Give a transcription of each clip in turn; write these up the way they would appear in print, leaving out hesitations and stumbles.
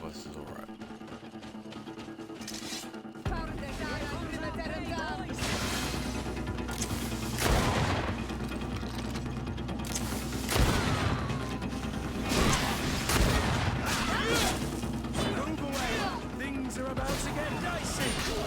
this is alright. Things are about to get dicey.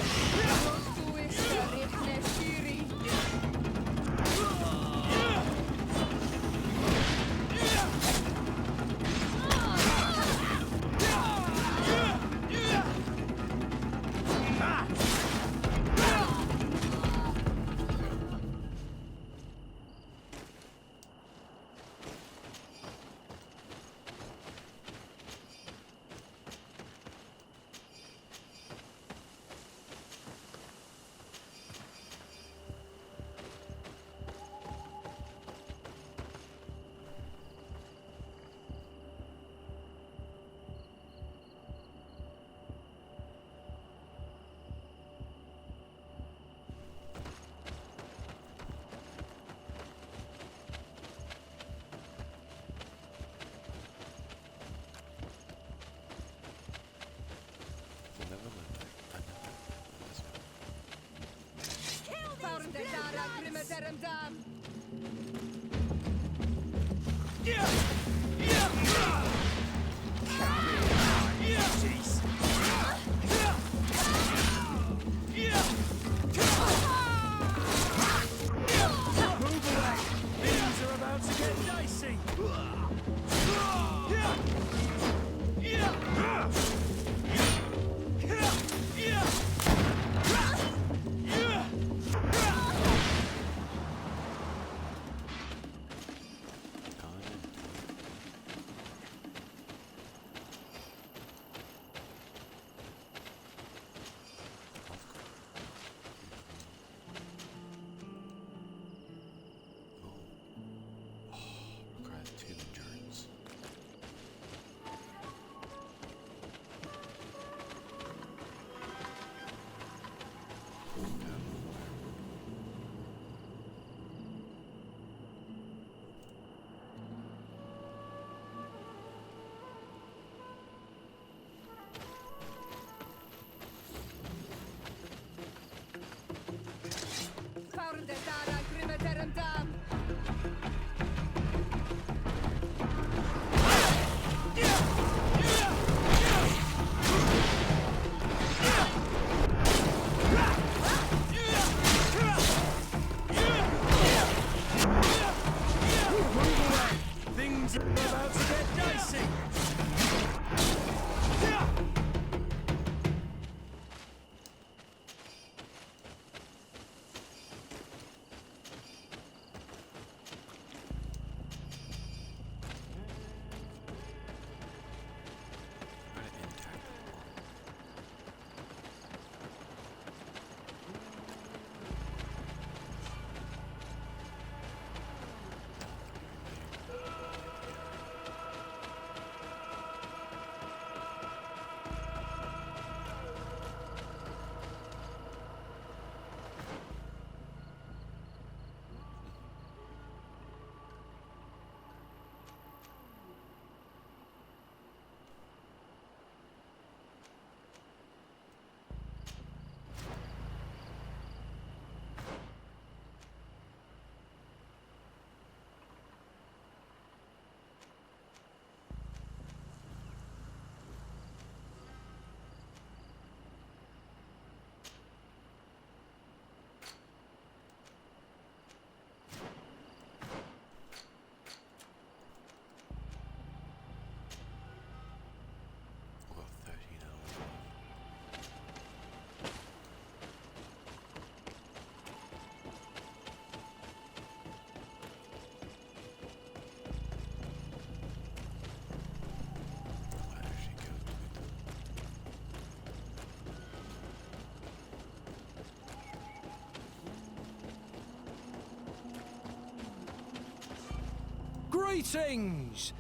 Greetings!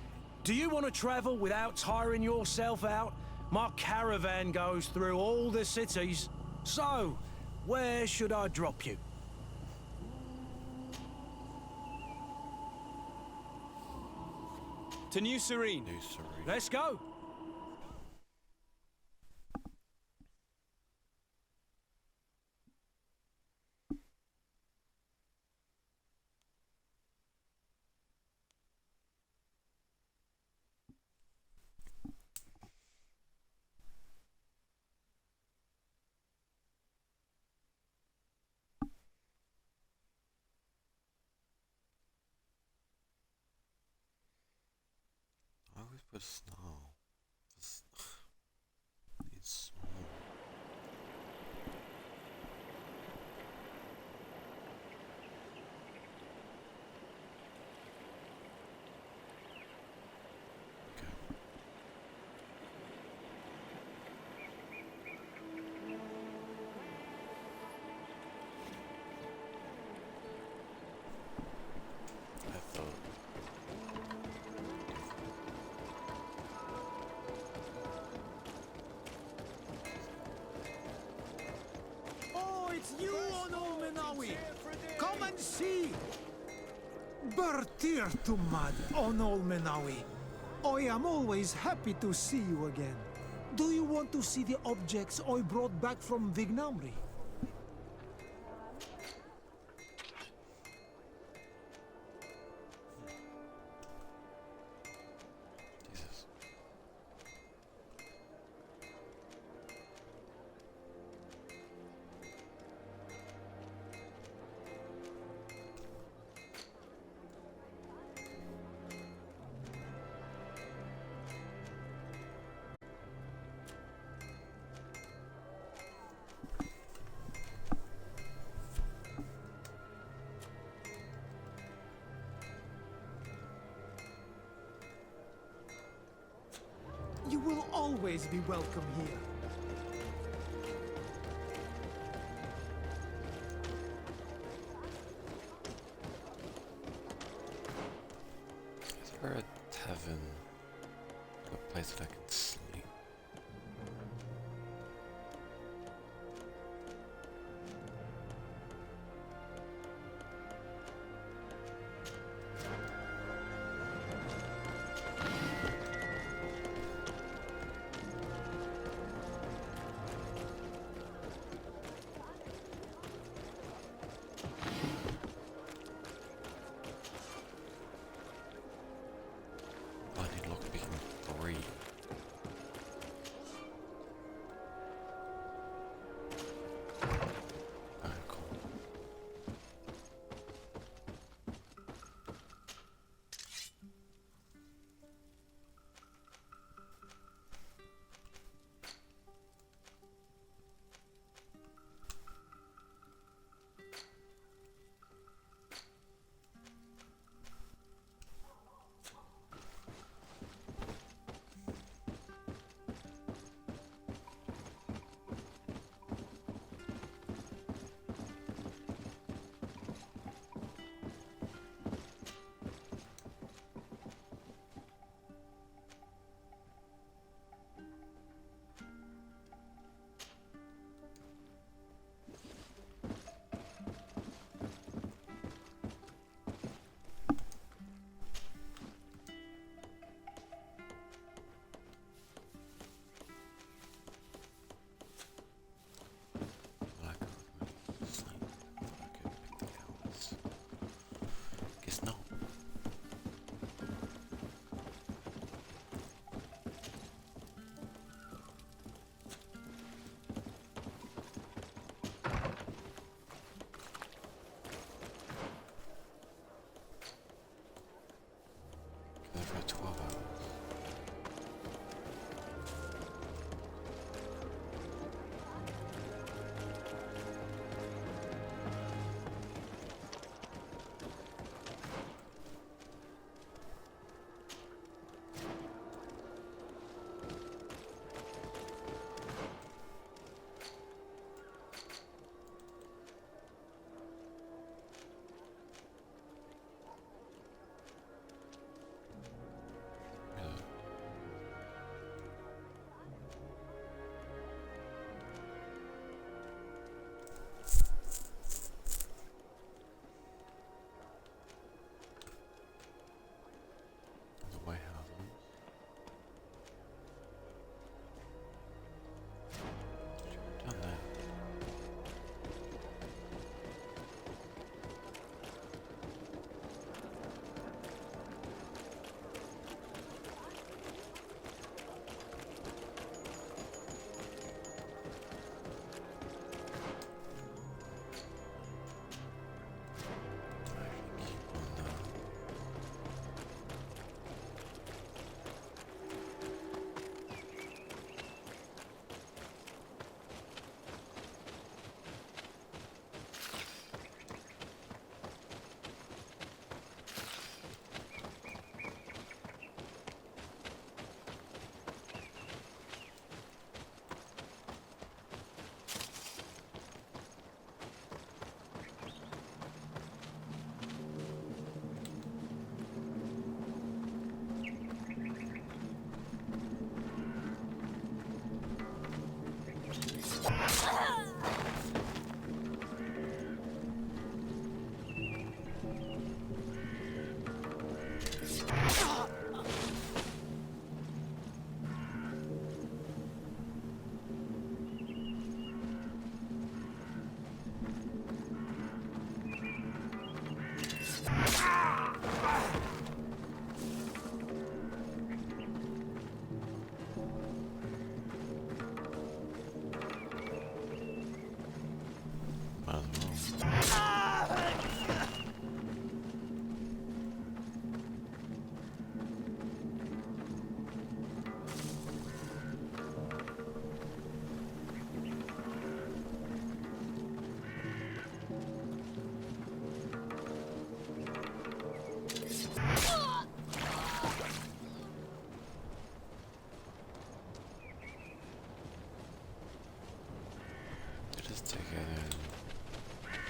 Do you want to travel without tiring yourself out? My caravan goes through all the cities. So, where should I drop you? To New Serene. New Serene. Let's go! with snow. This it's small. Okay. I thought Oh, it's you, Onol Come and see! Bertir to mad, Onol I am always happy to see you again. Do you want to see the objects I brought back from Vignamri? Jesus. You will always be welcome here. Is there a tavern? A place that I can sleep?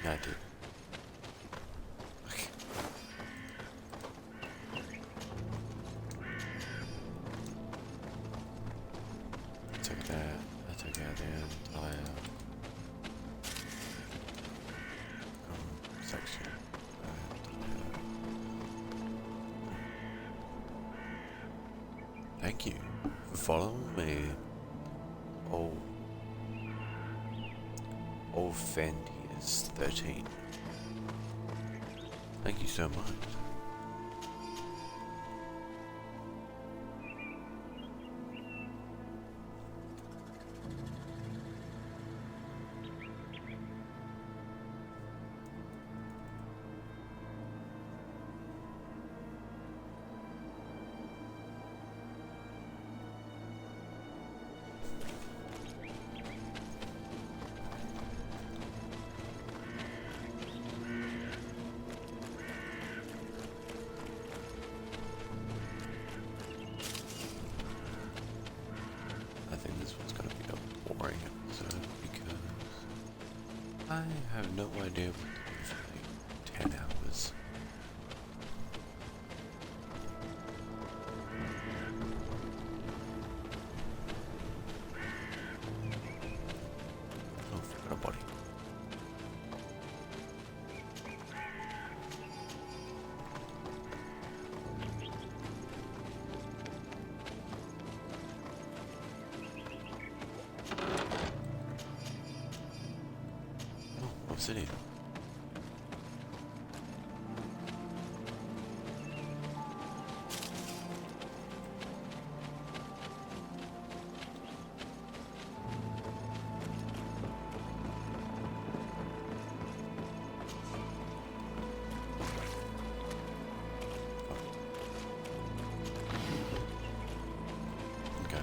Yeah, I did. Okay. Took that. I took out the entire section. Thank you for following me, old Fendius 13. Thank you so much. I think this one's gonna be a boring episode because I have no idea what to do for like 10 hours. Oh, forgot a body. Oh, obsidian. Okay.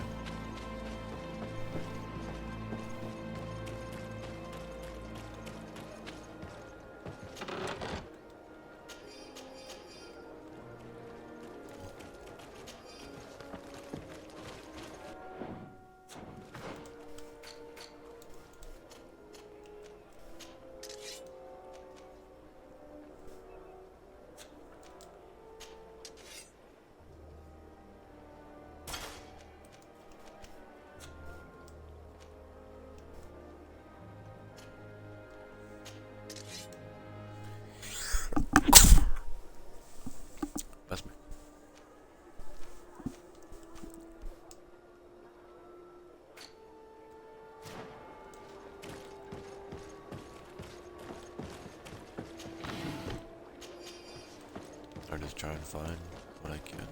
That's me. I'll just try and find what I can.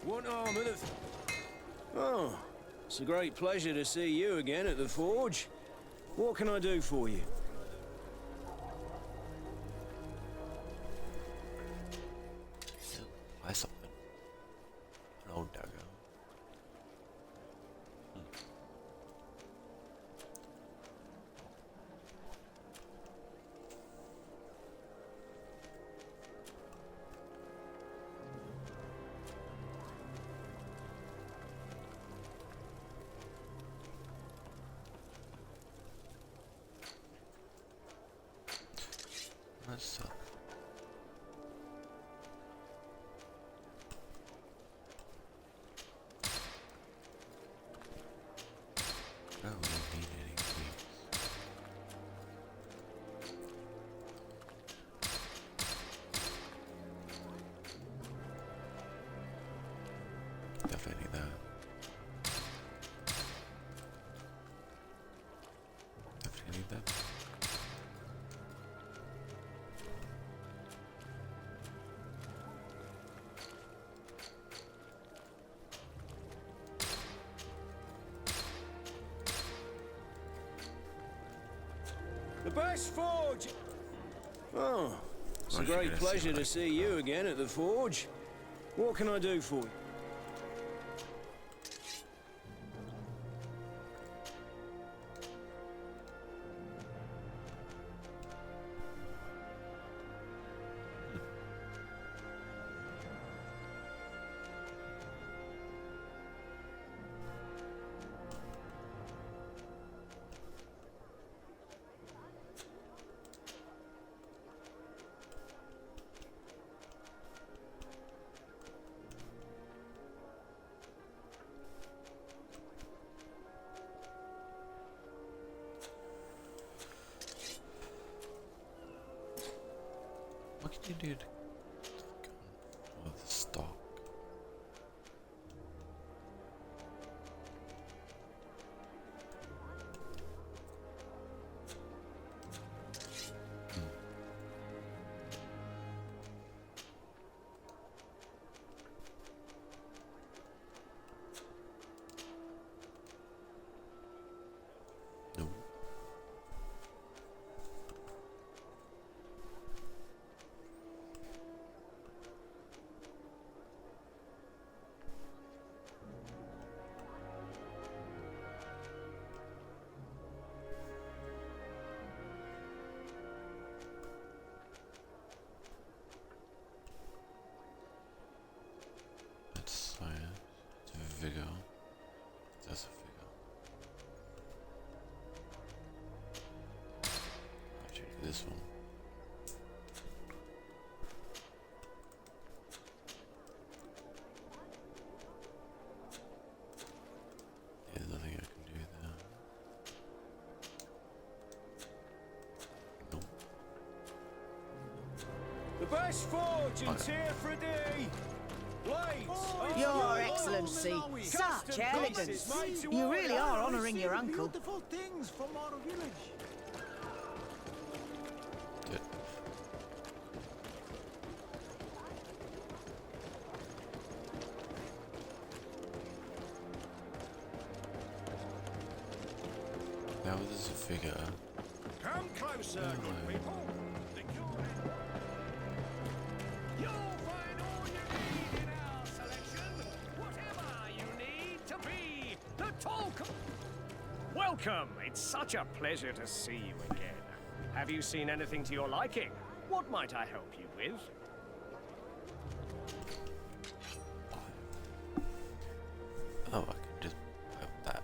What arm of the... Oh, it's a great pleasure to see you again at the forge. What can I do for you? Buy something. An old dagger. Let's sell. I don't really need any of these. Definitely need that. Definitely need that. The best forge! Oh, it's a What you great gonna see, pleasure to mate? see you again at the forge. What can I do for you? can you do to the stock? No. That's science. It's a vigor. That's a figure. Actually, this one. There's nothing I can do there. Nope. The best fortune's here for a day. Lights. Your Excellency, such elegance. You really are honouring your uncle. Beautiful things from our village. Good. Now this is a figure. Come closer, good people. You'll find all you need in our selection. Whatever you need to be the talk. Welcome. It's such a pleasure to see you again. Have you seen anything to your liking? What might I help you with? Oh, I can just have that.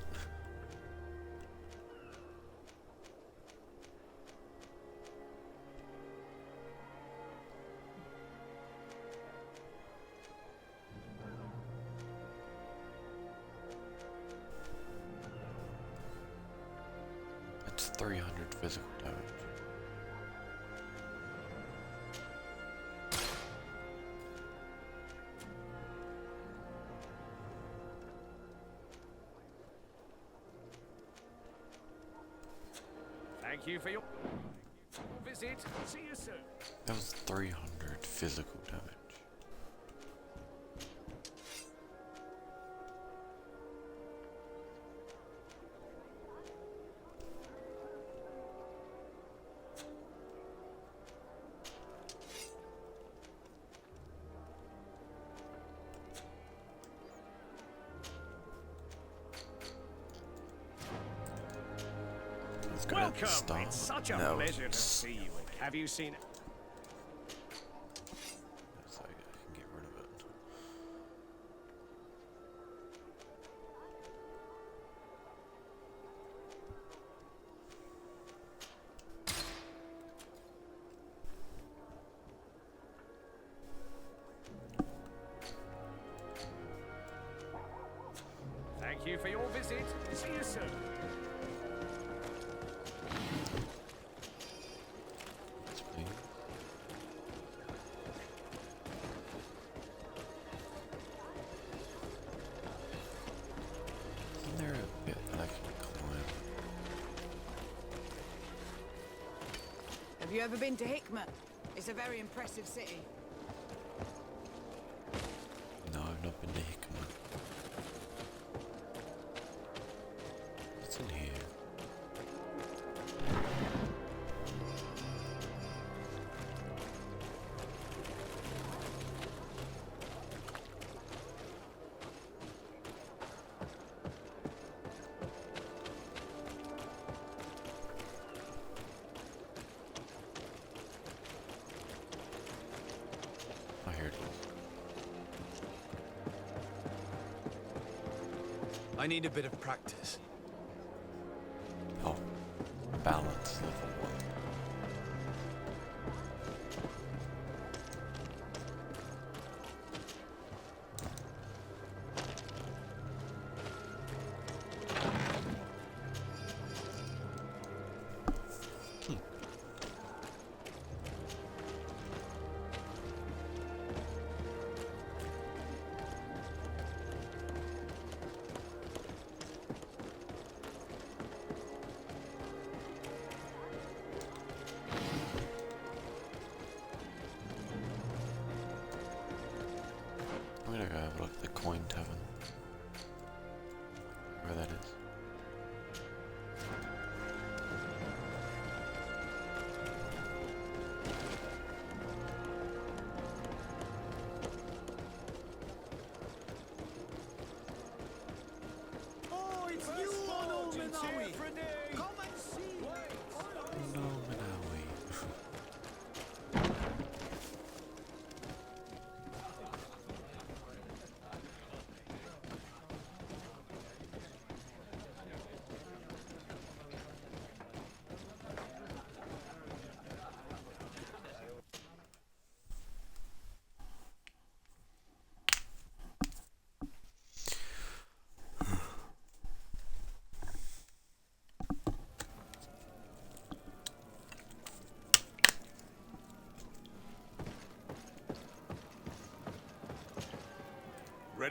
It's 300 physical damage. Thank you for your visit. See you soon. That was 300 physical damage. It's gonna Welcome. start. It's such a No, pleasure to it's- see you. Have you seen? It's like I can get rid of it. Thank you for your visit. See you soon. Yes, please. Isn't there a bit that I can climb? Have you ever been to Hickman? It's a very impressive city. No, I've not been to Hickman. What's in here? Oh, here it is. I need a bit of practice. Oh, balance level 1.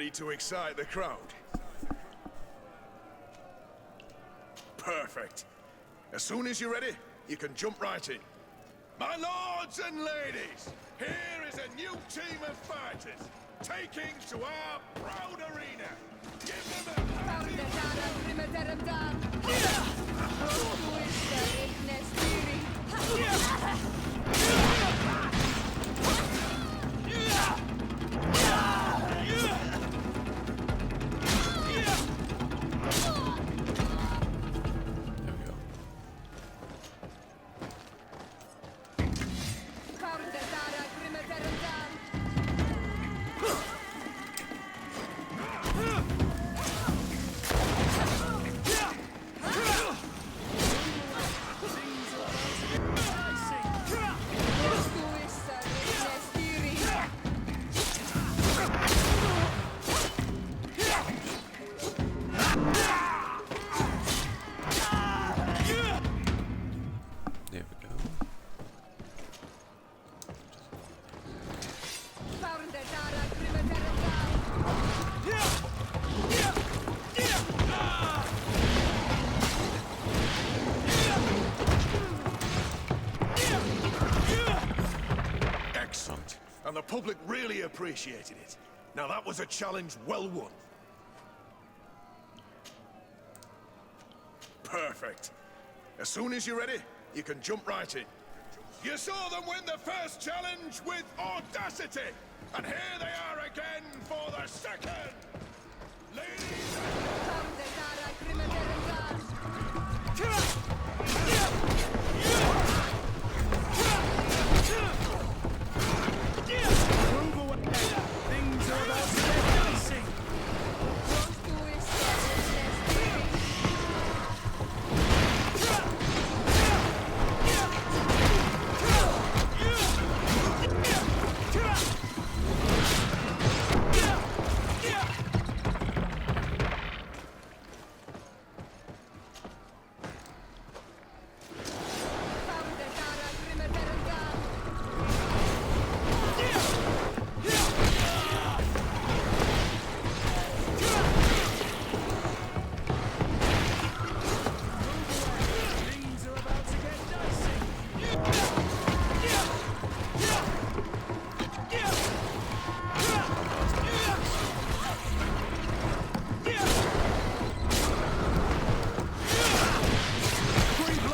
Ready to excite the crowd? Perfect. As soon as you're ready, you can jump right in. My lords and ladies, here is a new team of fighters, taking to our proud arena. Give them a There we go. There we go. Excellent. And the public really appreciated it. Now that was a challenge well won. Perfect. As soon as you're ready, you can jump right in. You saw them win the first challenge with audacity. And here they are again for the second. Ladies Things are about to get dicey. Things are about to get dicey.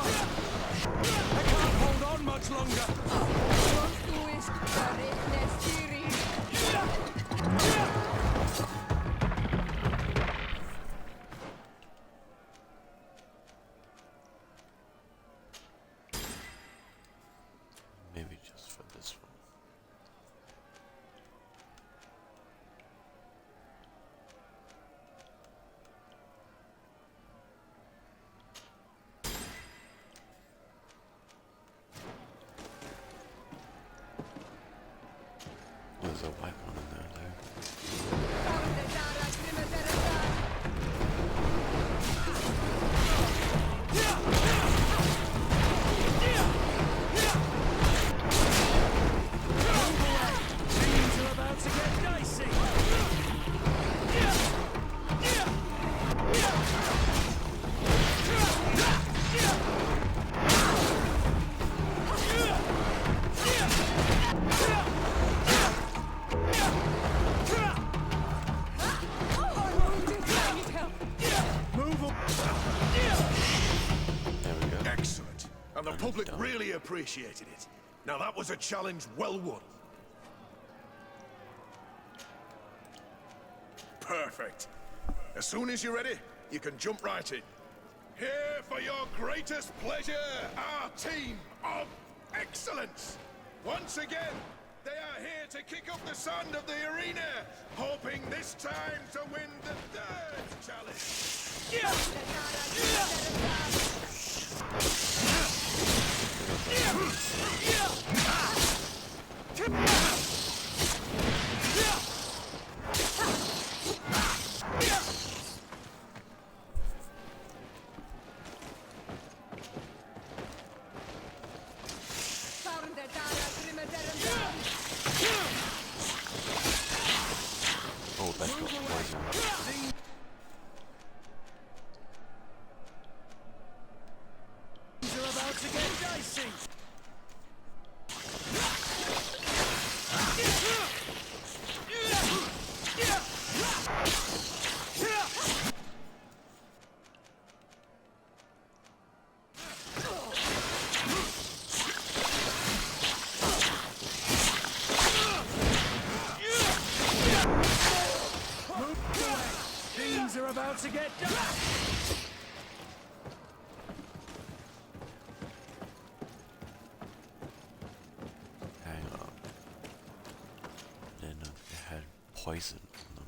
I can't hold on much longer. Maybe just for this one. There's a white one in there, though. Things are about to get dicey. Move on. There we go. Excellent. And the public done. really appreciated it. Now that was a challenge well won. Perfect. As soon as you're ready, you can jump right in. Here for your greatest pleasure, our team of excellence. Once again, they are here to kick up the sand of the arena, hoping this time to win the third challenge. Oh, let's go. get done. Hang on. Didn't know they had poison in them.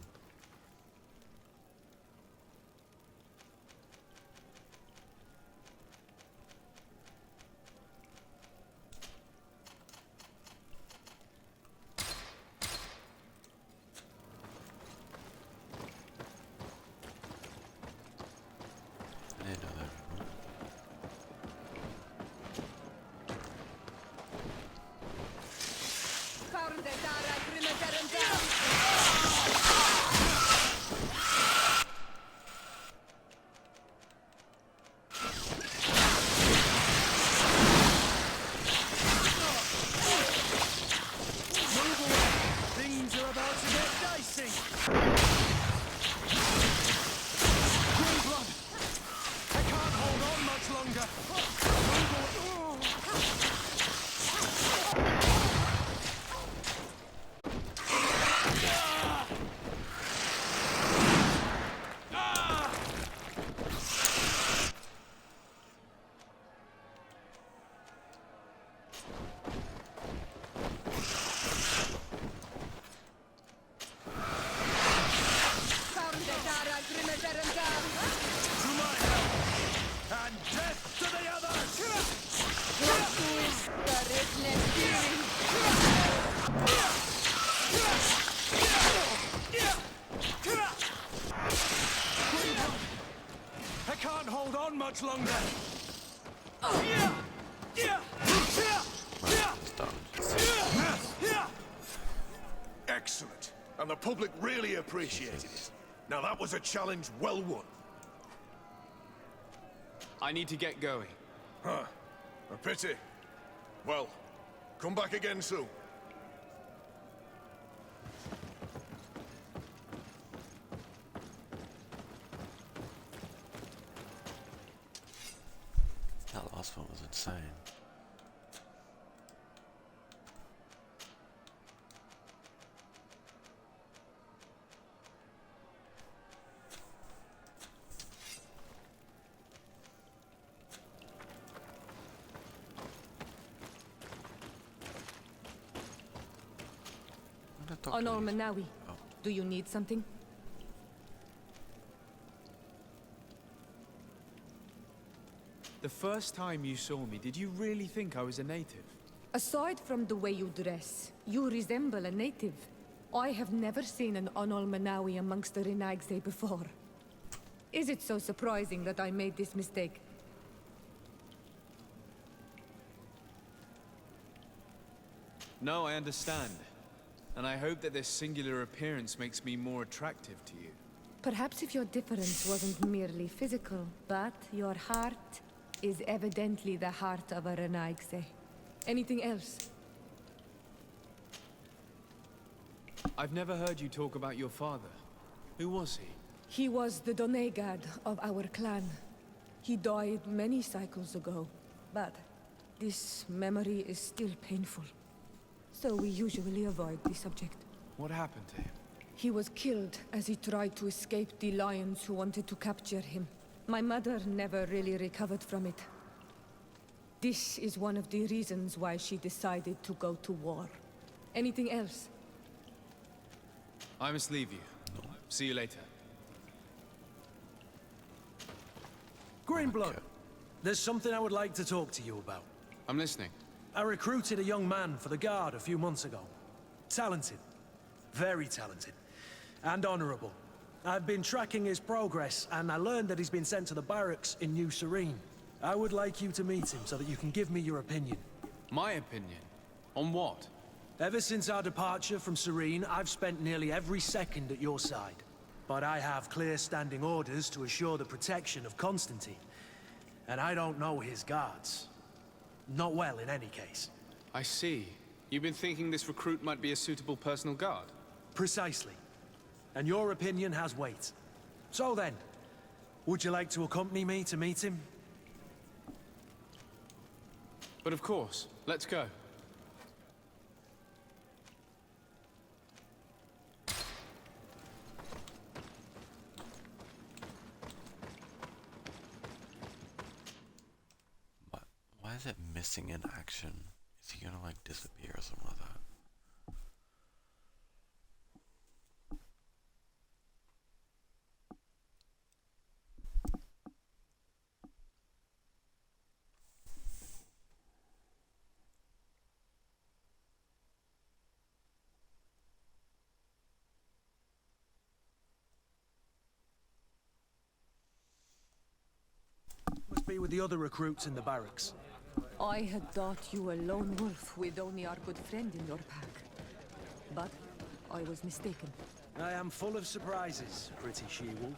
I didn't know that. Things are about to get dicey. Green blood. I can't hold on much longer. To my help, and death to the others! I can't hold on much longer. Excellent. And the public really appreciated it. Now that was a challenge well won. I need to get going. Huh. A pity. Well, come back again soon. That last one was insane. Honor Manawi, do you need something? The first time you saw me, did you really think I was a native? Aside from the way you dress, you resemble a native. I have never seen an Onol Manawi amongst the Renaigse before. Is it so surprising that I made this mistake? No, I understand. And I hope that this singular appearance makes me more attractive to you. Perhaps if your difference wasn't merely physical, but your heart is evidently the heart of a Renaigse. Anything else? I've never heard you talk about your father. Who was he? He was the Donegad of our clan. He died many cycles ago, but this memory is still painful. So we usually avoid the subject. What happened to him? He was killed as he tried to escape the lions who wanted to capture him. My mother never really recovered from it. This is one of the reasons why she decided to go to war. Anything else? I must leave you. See you later. Greenblood, there's something I would like to talk to you about. I'm listening. I recruited a young man for the Guard a few months ago. Talented. Very talented. And honorable. I've been tracking his progress, and I learned that he's been sent to the barracks in New Serene. I would like you to meet him so that you can give me your opinion. My opinion? On what? Ever since our departure from Serene, I've spent nearly every second at your side. But I have clear standing orders to assure the protection of Constantine. And I don't know his guards. Not well, in any case. I see. You've been thinking this recruit might be a suitable personal guard? Precisely. And your opinion has weight. So then, would you like to accompany me to meet him? But of course. Let's go. missing in action? Is he gonna like disappear or something like that? Must be with the other recruits in the barracks. I had thought you a lone wolf with only our good friend in your pack. But I was mistaken. I am full of surprises, pretty she-wolf.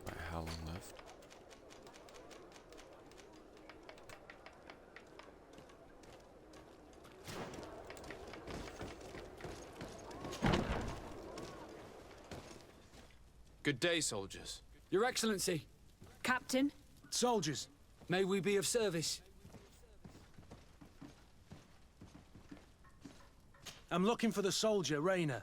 Right, how long left? Good day, soldiers. Your Excellency. Captain, Soldiers, May we be of service? I'm looking for the soldier, Rayner.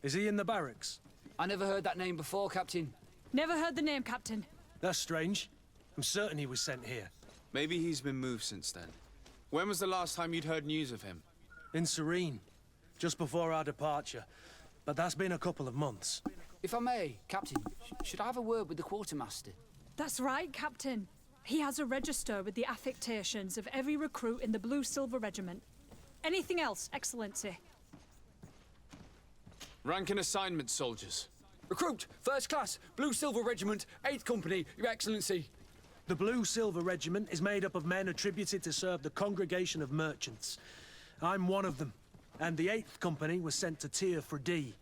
Is he in the barracks? I never heard that name before, Captain. never heard the name, Captain. That's strange. I'm certain he was sent here. Maybe he's been moved since then. When was the last time you'd heard news of him? In Serene, just before our departure. But that's been a couple of months. If I may, Captain, should I have a word with the quartermaster? That's right, Captain. He has a register with the affectations of every recruit in the Blue Silver Regiment. Anything else, Excellency? Rank and assignment, soldiers. Recruit, First Class, Blue Silver Regiment, 8th Company, Your Excellency. The Blue Silver Regiment is made up of men attributed to serve the Congregation of Merchants. I'm one of them, and the 8th Company was sent to Tier for D,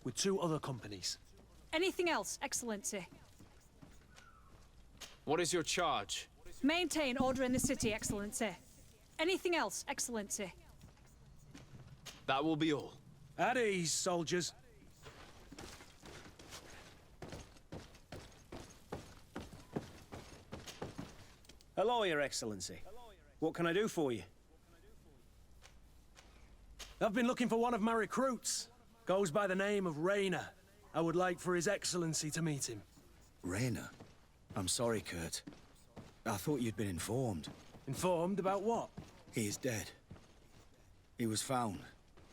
with 2 other companies. Anything else, Excellency? What is your charge? Maintain order in the city, Excellency. Anything else, Excellency? That will be all. At ease, soldiers. Hello, Your Excellency. What can I do for you? I've been looking for one of my recruits. Goes by the name of Rayner. I would like for His Excellency to meet him. Rayner? I'm sorry, Kurt. I thought you'd been informed. Informed about what? He is dead. He was found,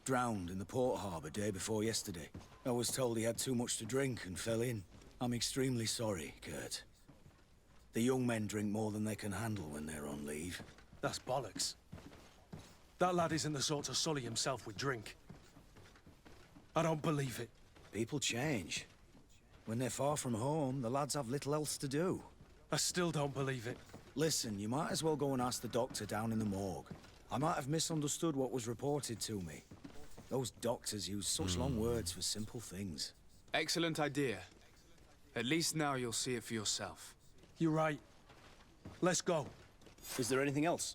drowned in the port harbour day before yesterday. I was told he had too much to drink and fell in. I'm extremely sorry, Kurt. The young men drink more than they can handle when they're on leave. That's bollocks. That lad isn't the sort to sully himself with drink. I don't believe it. People change. When they're far from home, the lads have little else to do. I still don't believe it. Listen, you might as well go and ask the doctor down in the morgue. I might have misunderstood what was reported to me. Those doctors use such long words for simple things. Excellent idea. At least now you'll see it for yourself. You're right. Let's go. Is there anything else?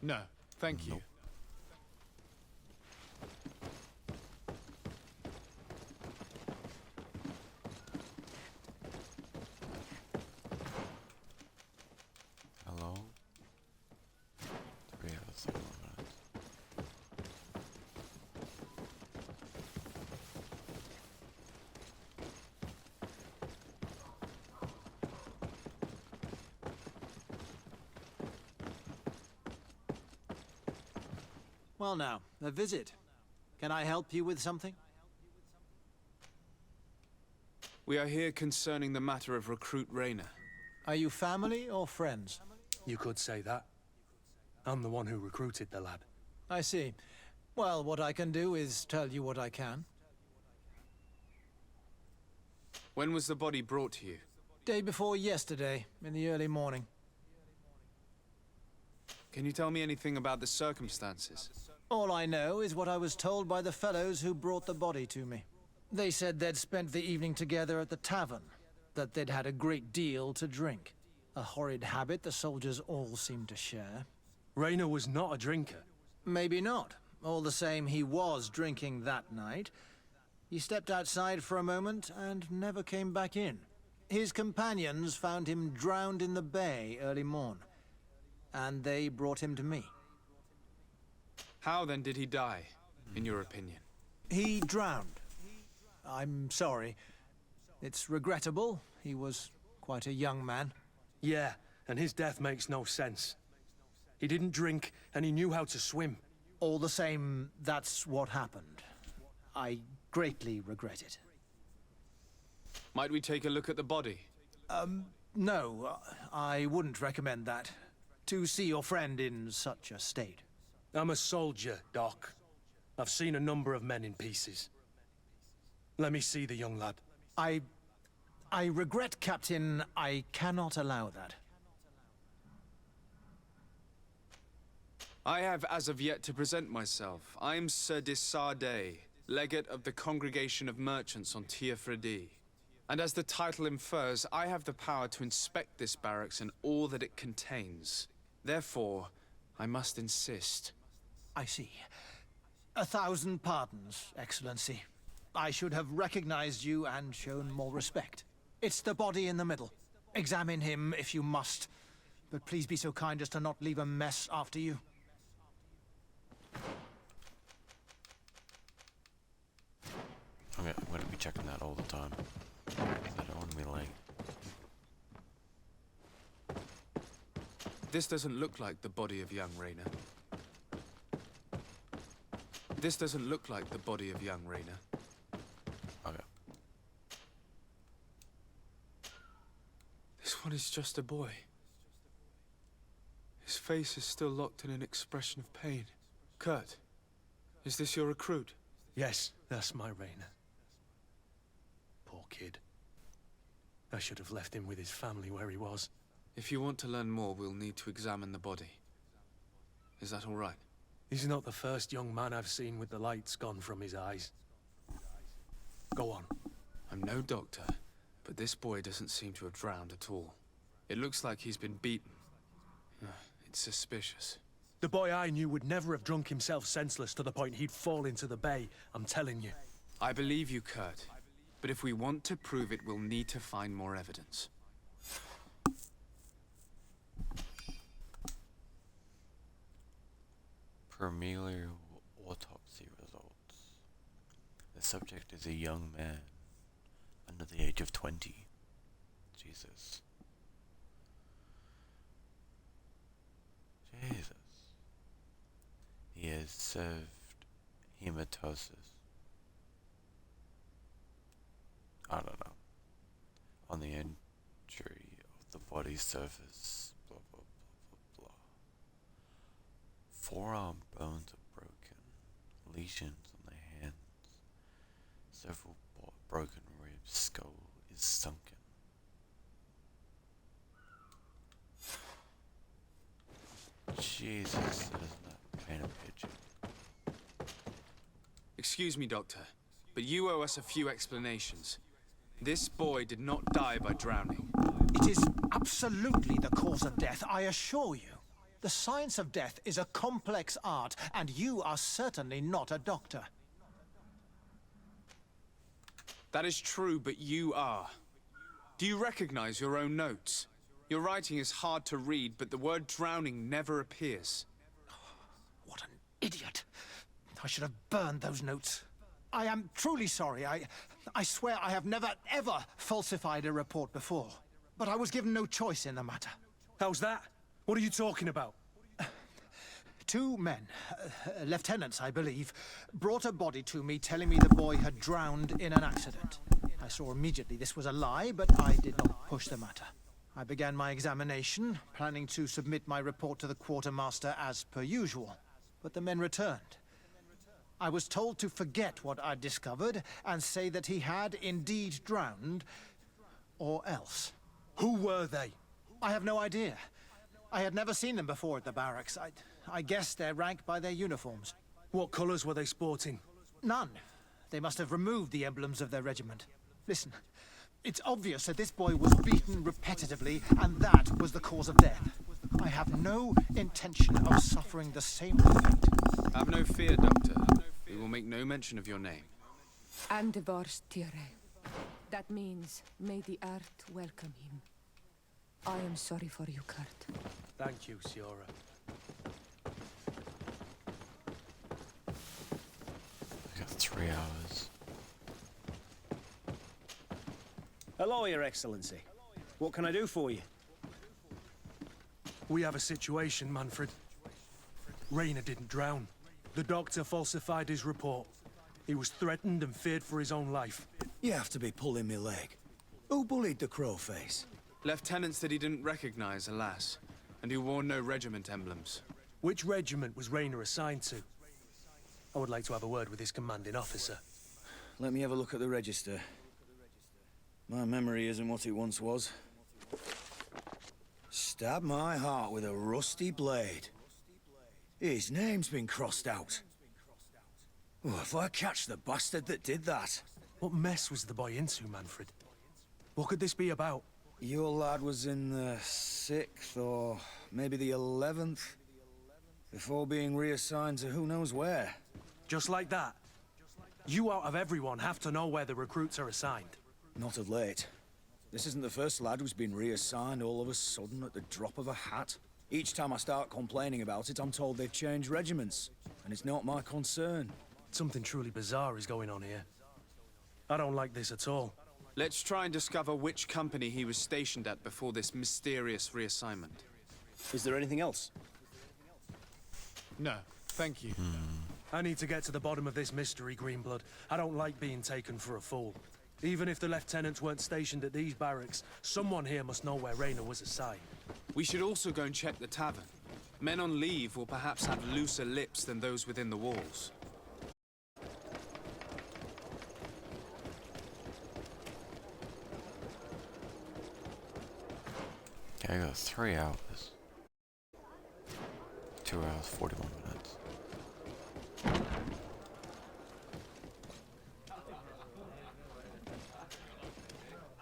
No, thank you. Hello? 3 hours, 7 minutes. Well now, a visit. Can I help you with something? We are here concerning the matter of recruit Rayner. Are you family or friends? You could say that. I'm the one who recruited the lad. I see. Well, what I can do is tell you what I can. When was the body brought to you? Day before yesterday, in the early morning. Can you tell me anything about the circumstances? All I know is what I was told by the fellows who brought the body to me. They said they'd spent the evening together at the tavern, that they'd had a great deal to drink. A horrid habit the soldiers all seemed to share. Rayner was not a drinker. Maybe not. All the same, he was drinking that night. He stepped outside for a moment and never came back in. His companions found him drowned in the bay early morn, and they brought him to me. How then did he die, in your opinion? He drowned. I'm sorry. It's regrettable. He was quite a young man. Yeah, and his death makes no sense. He didn't drink, and he knew how to swim. All the same, that's what happened. I greatly regret it. Might we take a look at the body? No, I wouldn't recommend that. To see your friend in such a state. I'm a soldier, Doc. I've seen a number of men in pieces. Let me see the young lad. I regret, Captain. I cannot allow that. I have as of yet to present myself. I'm Sir Desardet, legate of the Congregation of Merchants on Tiafredi. And as the title infers, I have the power to inspect this barracks and all that it contains. Therefore, I must insist. I see. 1,000 pardons, Excellency. I should have recognized you and shown more respect. It's the body in the middle. Examine him if you must, but please be so kind as to not leave a mess after you. I'm gonna be checking that all the time. I don't want to be late. This doesn't look like the body of young Rayner. This doesn't look like the body of young Rayner. Okay. This one is just a boy. His face is still locked in an expression of pain. Kurt, is this your recruit? Yes, that's my Rayner. Poor kid. I should have left him with his family where he was. If you want to learn more, we'll need to examine the body. Is that all right? He's not the first young man I've seen with the lights gone from his eyes. Go on. I'm no doctor, but this boy doesn't seem to have drowned at all. It looks like he's been beaten. It's suspicious. The boy I knew would never have drunk himself senseless to the point he'd fall into the bay, I'm telling you. I believe you, Kurt. But if we want to prove it, we'll need to find more evidence. Preliminary autopsy results. The subject is a young man, under the age of 20. Jesus. Jesus. He has served hematosis. I don't know. On the entry of the body's surface. Blah, blah, blah, blah, blah. Forearm bones are broken. Lesions on the hands. Several broken ribs. Skull is sunken. Jesus, does not paint a picture. Excuse me, Doctor, but you owe us a few explanations. This boy did not die by drowning. It is absolutely the cause of death, I assure you. The science of death is a complex art, and you are certainly not a doctor. That is true, but you are. Do you recognize your own notes? Your writing is hard to read, but the word drowning never appears. What an idiot. I should have burned those notes. I am truly sorry. I swear I have never, ever falsified a report before. But I was given no choice in the matter. How's that? What are you talking about? 2 men, lieutenants I believe, brought a body to me telling me the boy had drowned in an accident. I saw immediately this was a lie, but I did not push the matter. I began my examination, planning to submit my report to the quartermaster as per usual. But the men returned. I was told to forget what I'd discovered and say that he had indeed drowned, or else. Who were they? I have no idea. I had never seen them before at the barracks. I guessed their rank by their uniforms. What colours were they sporting? None. They must have removed the emblems of their regiment. Listen, it's obvious that this boy was beaten repetitively, and that was the cause of death. I have no intention of suffering the same fate. Have no fear, Doctor. We will make no mention of your name. Andevars Tire. That means, may the earth welcome him. I am sorry for you, Kurt. Thank you, Siora. I got 3 hours. Hello, Your Excellency. What can I do for you? We have a situation, Manfred. Rayner didn't drown. The doctor falsified his report. He was threatened and feared for his own life. You have to be pulling me leg. Who bullied the crowface? Lieutenants that he didn't recognize, alas, and who wore no regiment emblems. Which regiment was Rayner assigned to? I would like to have a word with his commanding officer. Let me have a look at the register. My memory isn't what it once was. Stab my heart with a rusty blade. His name's been crossed out. Oh, if I catch the bastard that did that. What mess was the boy into, Manfred? What could this be about? Your lad was in the 6th or maybe the 11th, before being reassigned to who knows where. Just like that? You out of everyone have to know where the recruits are assigned. Not of late. This isn't the first lad who's been reassigned all of a sudden at the drop of a hat. Each time I start complaining about it, I'm told they've changed regiments, and it's not my concern. Something truly bizarre is going on here. I don't like this at all. Let's try and discover which company he was stationed at before this mysterious reassignment. Is there anything else? No, thank you. I need to get to the bottom of this mystery, Greenblood. I don't like being taken for a fool. Even if the lieutenants weren't stationed at these barracks, someone here must know where Rayner was assigned. We should also go and check the tavern. Men on leave will perhaps have looser lips than those within the walls. Okay, I got 3 hours. 2 hours, 41 minutes.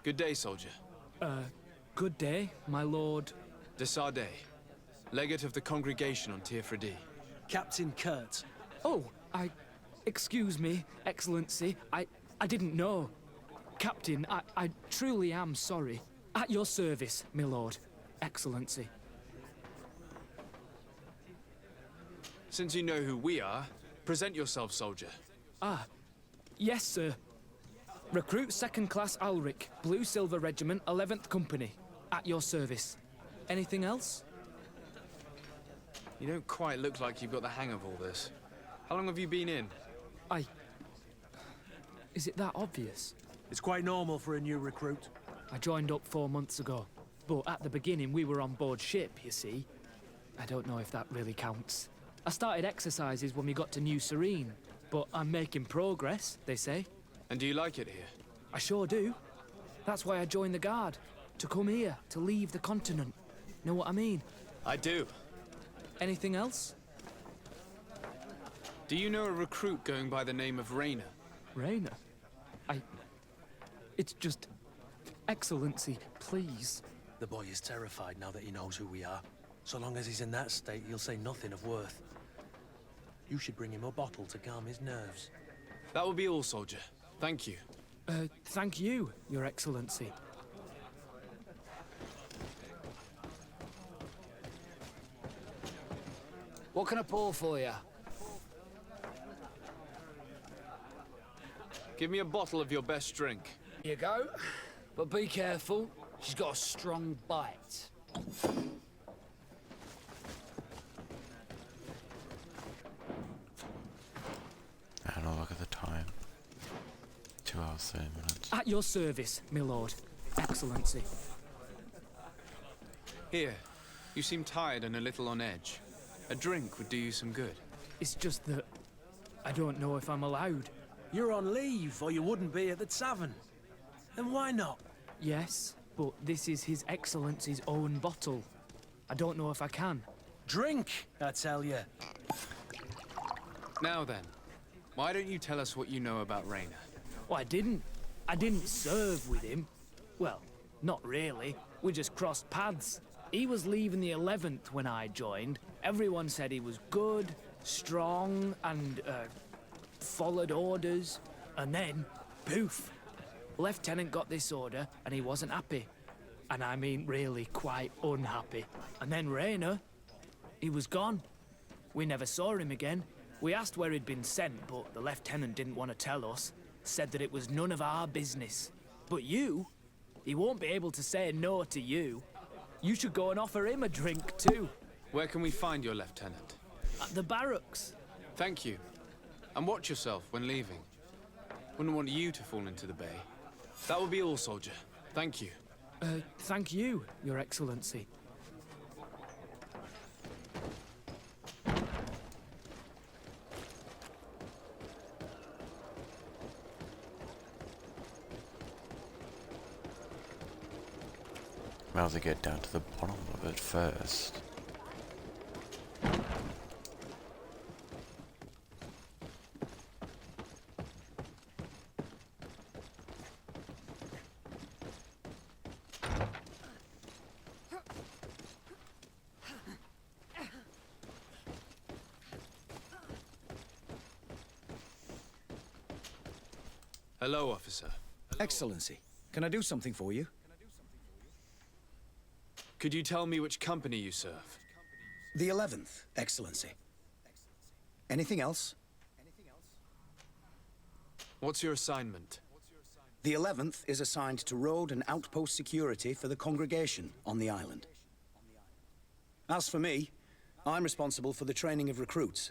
Good day, soldier. Good day, my lord. De Sardet, legate of the congregation on Teofredi. Captain Kurt. Oh, excuse me, Excellency. I didn't know. Captain, I truly am sorry. At your service, my lord. Excellency. Since you know who we are, present yourself, soldier. Ah, yes, sir. Recruit 2nd Class Alric, Blue Silver Regiment, 11th Company. At your service. Anything else? You don't quite look like you've got the hang of all this. How long have you been in? Is it that obvious? It's quite normal for a new recruit. I joined up 4 months ago. But at the beginning, we were on board ship, you see. I don't know if that really counts. I started exercises when we got to New Serene. But I'm making progress, they say. And do you like it here? I sure do. That's why I joined the Guard. To come here, to leave the continent. Know what I mean? I do. Anything else? Do you know a recruit going by the name of Rayner? Rayner? It's just... Excellency, please. The boy is terrified now that he knows who we are. So long as he's in that state, he'll say nothing of worth. You should bring him a bottle to calm his nerves. That will be all, soldier. Thank you. Thank you, Your Excellency. What can I pour for you? Give me a bottle of your best drink. Here you go. But be careful. She's got a strong bite. And I'll look at the time. 2 hours, 30 minutes. At your service, my lord. Excellency. Here. You seem tired and a little on edge. A drink would do you some good. It's just that... I don't know if I'm allowed. You're on leave, or you wouldn't be at the tavern. And why not? Yes, but this is His Excellency's own bottle. I don't know if I can. Drink, I tell you. Now then, why don't you tell us what you know about Rayner? Well, I didn't serve with him. Well, not really. We just crossed paths. He was leaving the 11th when I joined. Everyone said he was good, strong, and, followed orders. And then, poof. Lieutenant got this order, and he wasn't happy. And I mean really quite unhappy. And then Rayner, he was gone. We never saw him again. We asked where he'd been sent, but the lieutenant didn't want to tell us. Said that it was none of our business. But you, he won't be able to say no to you. You should go and offer him a drink too. Where can we find your lieutenant? At the barracks. Thank you. And watch yourself when leaving. Wouldn't want you to fall into the bay. That will be all, soldier. Thank you. Thank you, Your Excellency. Might as well get down to the bottom of it first. Hello, officer. Excellency, can I do something for you? Could you tell me which company you serve? The 11th, Excellency. Anything else? What's your assignment? The 11th is assigned to road and outpost security for the congregation on the island. As for me, I'm responsible for the training of recruits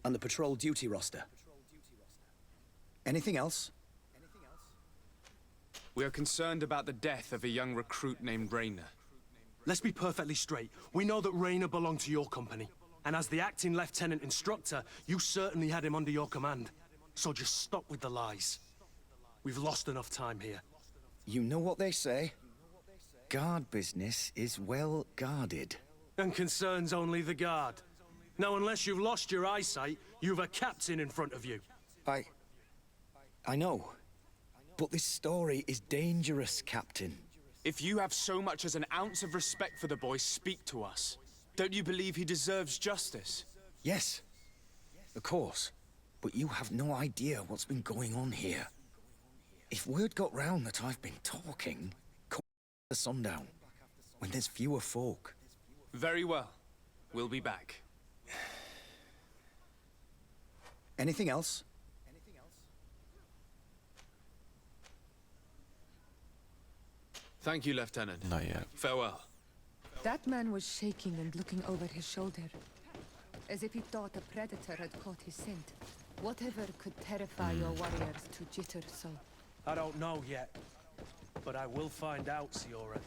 and the patrol duty roster. Anything else? We are concerned about the death of a young recruit named Rayner. Let's be perfectly straight. We know that Rayner belonged to your company. And as the acting lieutenant instructor, you certainly had him under your command. So just stop with the lies. We've lost enough time here. You know what they say? Guard business is well guarded. And concerns only the guard. Now, unless you've lost your eyesight, you've a captain in front of you. I know. But this story is dangerous, Captain. If you have so much as an ounce of respect for the boy, speak to us. Don't you believe he deserves justice? Yes, of course. But you have no idea what's been going on here. If word got round that I've been talking, come after sundown, when there's fewer folk. Very well. We'll be back. Anything else? Thank you, Lieutenant. Not yet. Farewell. That man was shaking and looking over his shoulder, as if he thought a predator had caught his scent. Whatever could terrify your warriors to jitter so? I don't know yet, but I will find out, Siora.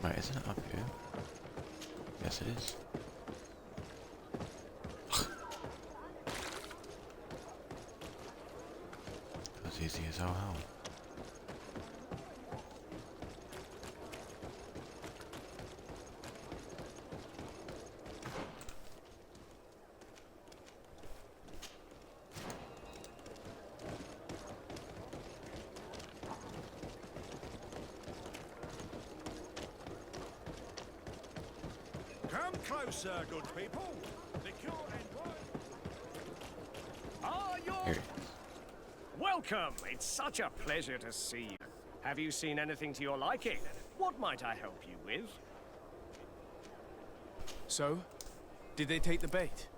Wait, isn't it up here? Yes, it is. As easy as all hell. Come closer, good people. The cure and Ah, you're... Welcome. It's such a pleasure to see you. Have you seen anything to your liking? What might I help you with? So, did they take the bait?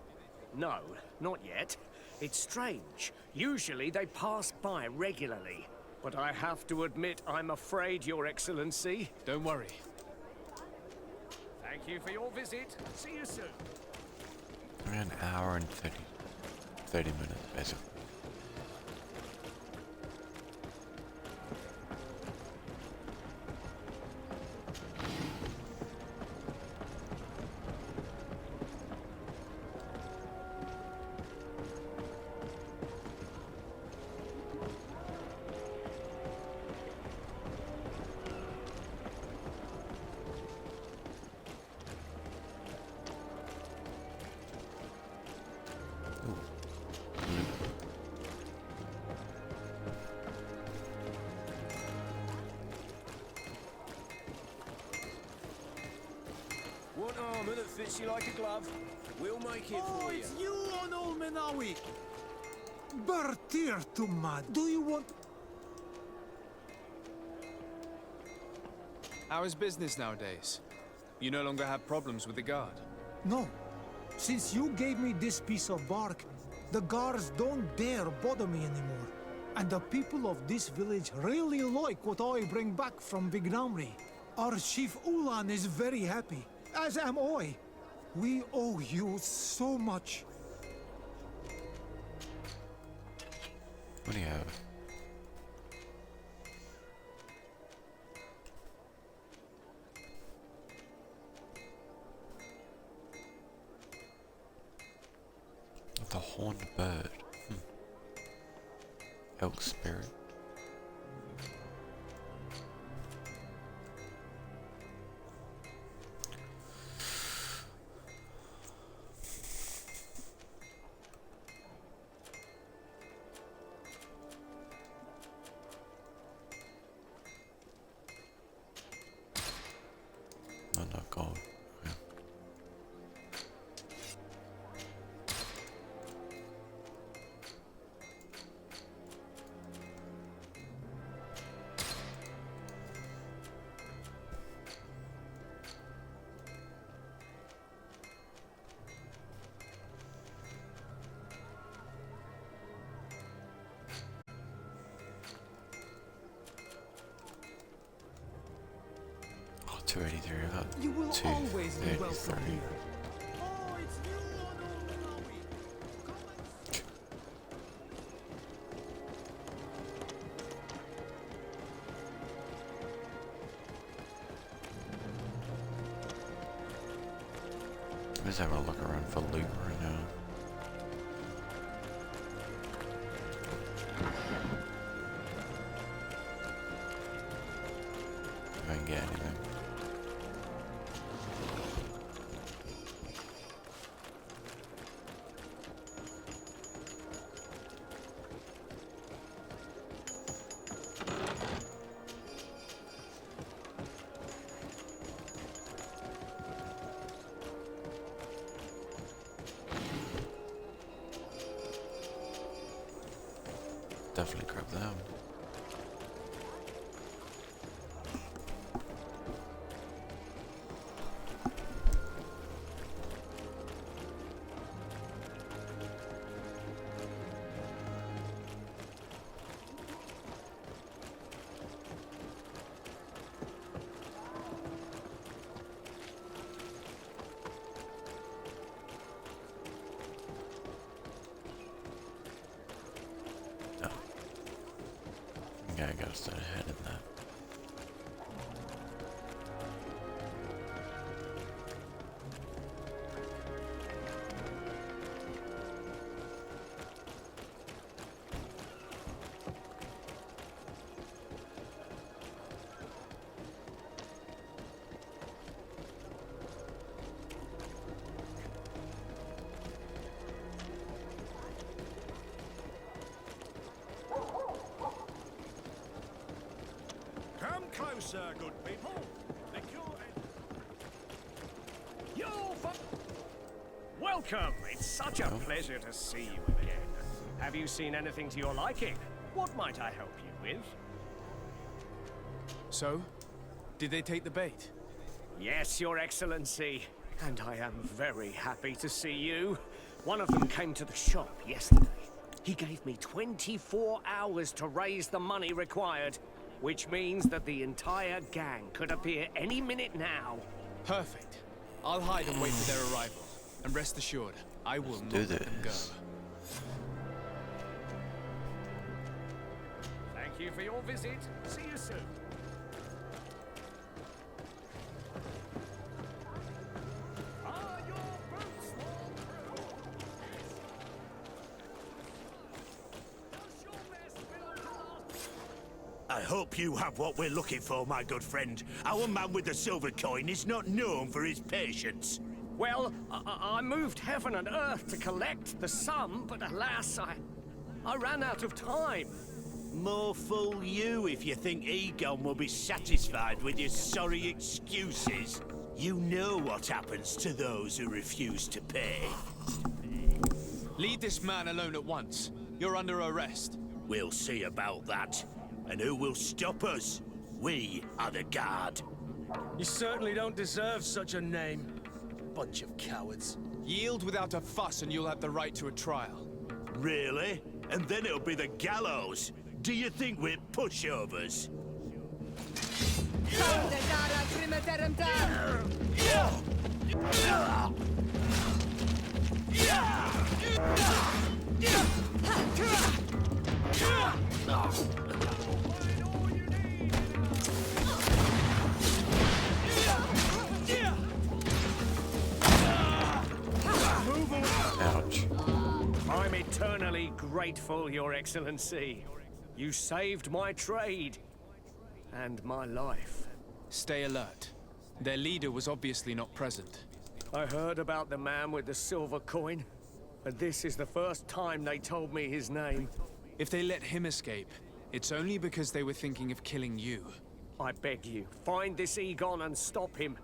No, not yet. It's strange. Usually they pass by regularly. But I have to admit, I'm afraid, Your Excellency. Don't worry. Thank you for your visit. See you soon. We're an hour and 30 minutes, basically. that fits you like a glove. We'll make it Oh, for you. it's you on Old Menawi. Bertir to mad. Do you want... How is business nowadays? You no longer have problems with the guard. No. Since you gave me this piece of bark, the guards don't dare bother me anymore. And the people of this village really like what I bring back from Vignamri. Our chief Ulan is very happy, as am I. We owe you so much. What do you have? The horned bird. Elk spirit. No, not gold. Okay. Oh, 283. I got You will always be welcome 283. here. Oh, it's you on Old Menawi. Let's have a look around for loot right now. If I can get anything. Definitely grab them. Yeah, I gotta start ahead of that. Come closer, good people. The cure Welcome. It's such a pleasure to see you again. Have you seen anything to your liking? What might I help you with? So, did they take the bait? Yes, Your Excellency. And I am very happy to see you. One of them came to the shop yesterday. He gave me 24 hours to raise the money required, which means that the entire gang could appear any minute now. Perfect. I'll hide and wait for their arrival. And rest assured, I will not let them go. Thank you for your visit. See you soon. Are your boots all through? Does your best build to last? I hope you have what we're looking for, my good friend. Our man with the silver coin is not known for his patience. Well, I moved heaven and earth to collect the sum, but alas, I ran out of time. More fool you if you think Egon will be satisfied with your sorry excuses. You know what happens to those who refuse to pay. Leave this man alone at once. You're under arrest. We'll see about that. And who will stop us? We are the guard. You certainly don't deserve such a name. Bunch of cowards. Yield without a fuss and you'll have the right to a trial. Really? And then it'll be the gallows. Do you think we're pushovers? Ouch. I'm eternally grateful, Your Excellency. You saved my trade. And my life. Stay alert. Their leader was obviously not present. I heard about the man with the silver coin. And this is the first time they told me his name. If they let him escape, it's only because they were thinking of killing you. I beg you, find this Egon and stop him.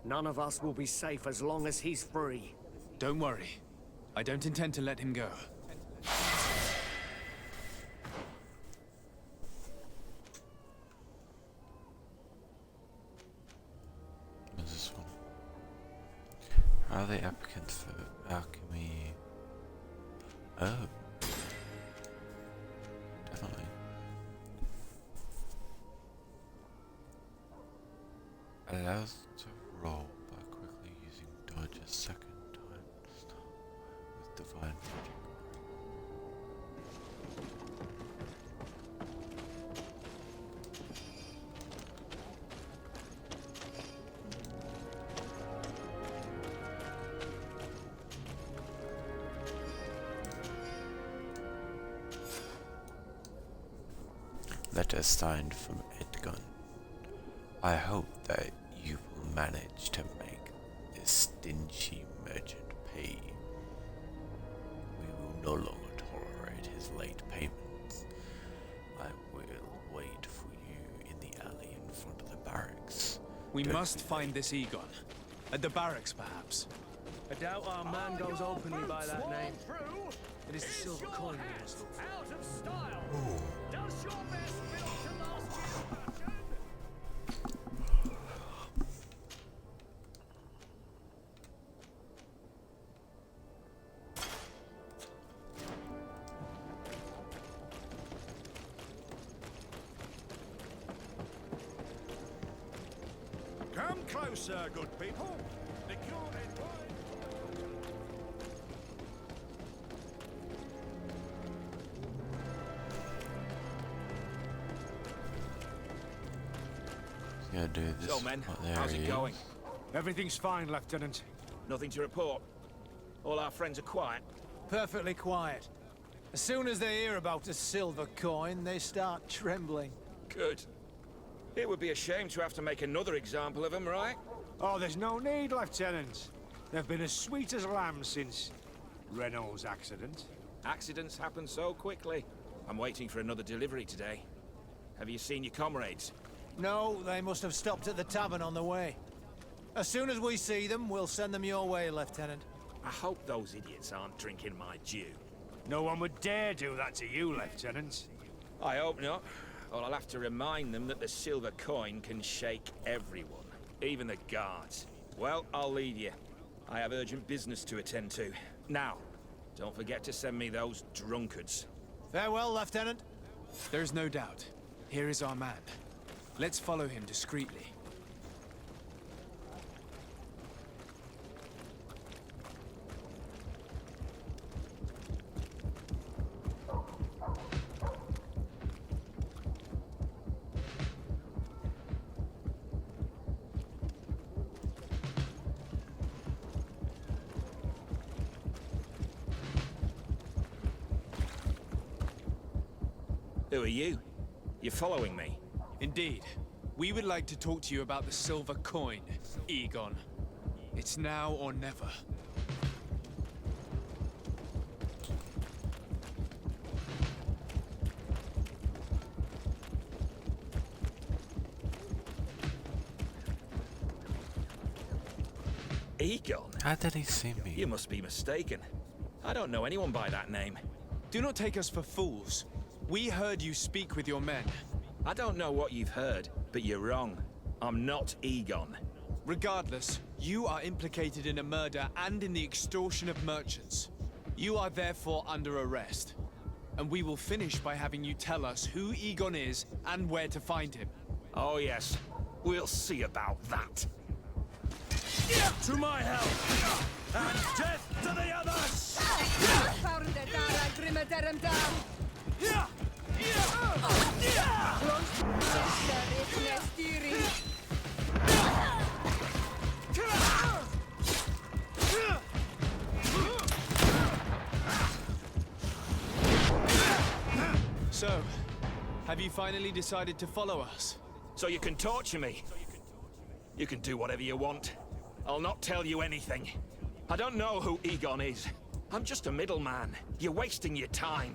None of us will be safe as long as he's free. Don't worry. I don't intend to let him go. What's this one? How are they applicants for alchemy? Oh. Definitely. Allows to roll by quickly using dodge a second time to start with divine magic. Letter signed from Edgun. I hope that you will manage to make this stingy merchant pay. We will no longer tolerate his late payments. I will wait for you in the alley in front of the barracks. We Don't must be find late. this Egon. At the barracks, perhaps. I doubt our man goes openly by that name. It is the Is silver your coin we hat must look for. out of style? Does your best belong to last year's version? Come closer, good people. The Gilded Wine. Gonna do this. So, men, Oh, there how's he it is. going? Everything's fine, Lieutenant. Nothing to report. All our friends are quiet. Perfectly quiet. As soon as they hear about a silver coin, they start trembling. Good. It would be a shame to have to make another example of them, right? Oh, there's no need, Lieutenant. They've been as sweet as lambs since Renault's accident. Accidents happen so quickly. I'm waiting for another delivery today. Have you seen your comrades? No, they must have stopped at the tavern on the way. As soon as we see them, we'll send them your way, Lieutenant. I hope those idiots aren't drinking my dew. No one would dare do that to you, Lieutenant. I hope not. Or I'll have to remind them that the silver coin can shake everyone, even the guards. Well, I'll leave you. I have urgent business to attend to. Now, don't forget to send me those drunkards. Farewell, Lieutenant. There's no doubt. Here is our man. Let's follow him discreetly. Who are you? You're following me? Indeed. We would like to talk to you about the silver coin, Egon. It's now or never. Egon? How did he see me? You must be mistaken. I don't know anyone by that name. Do not take us for fools. We heard you speak with your men. I don't know what you've heard, but you're wrong. I'm not Egon. Regardless, you are implicated in a murder and in the extortion of merchants. You are therefore under arrest. And we will finish by having you tell us who Egon is and where to find him. Oh yes, we'll see about that. To my help! And death to the others! So, have you finally decided to follow us? So you can torture me. You can do whatever you want. I'll not tell you anything. I don't know who Egon is. I'm just a middleman. You're wasting your time.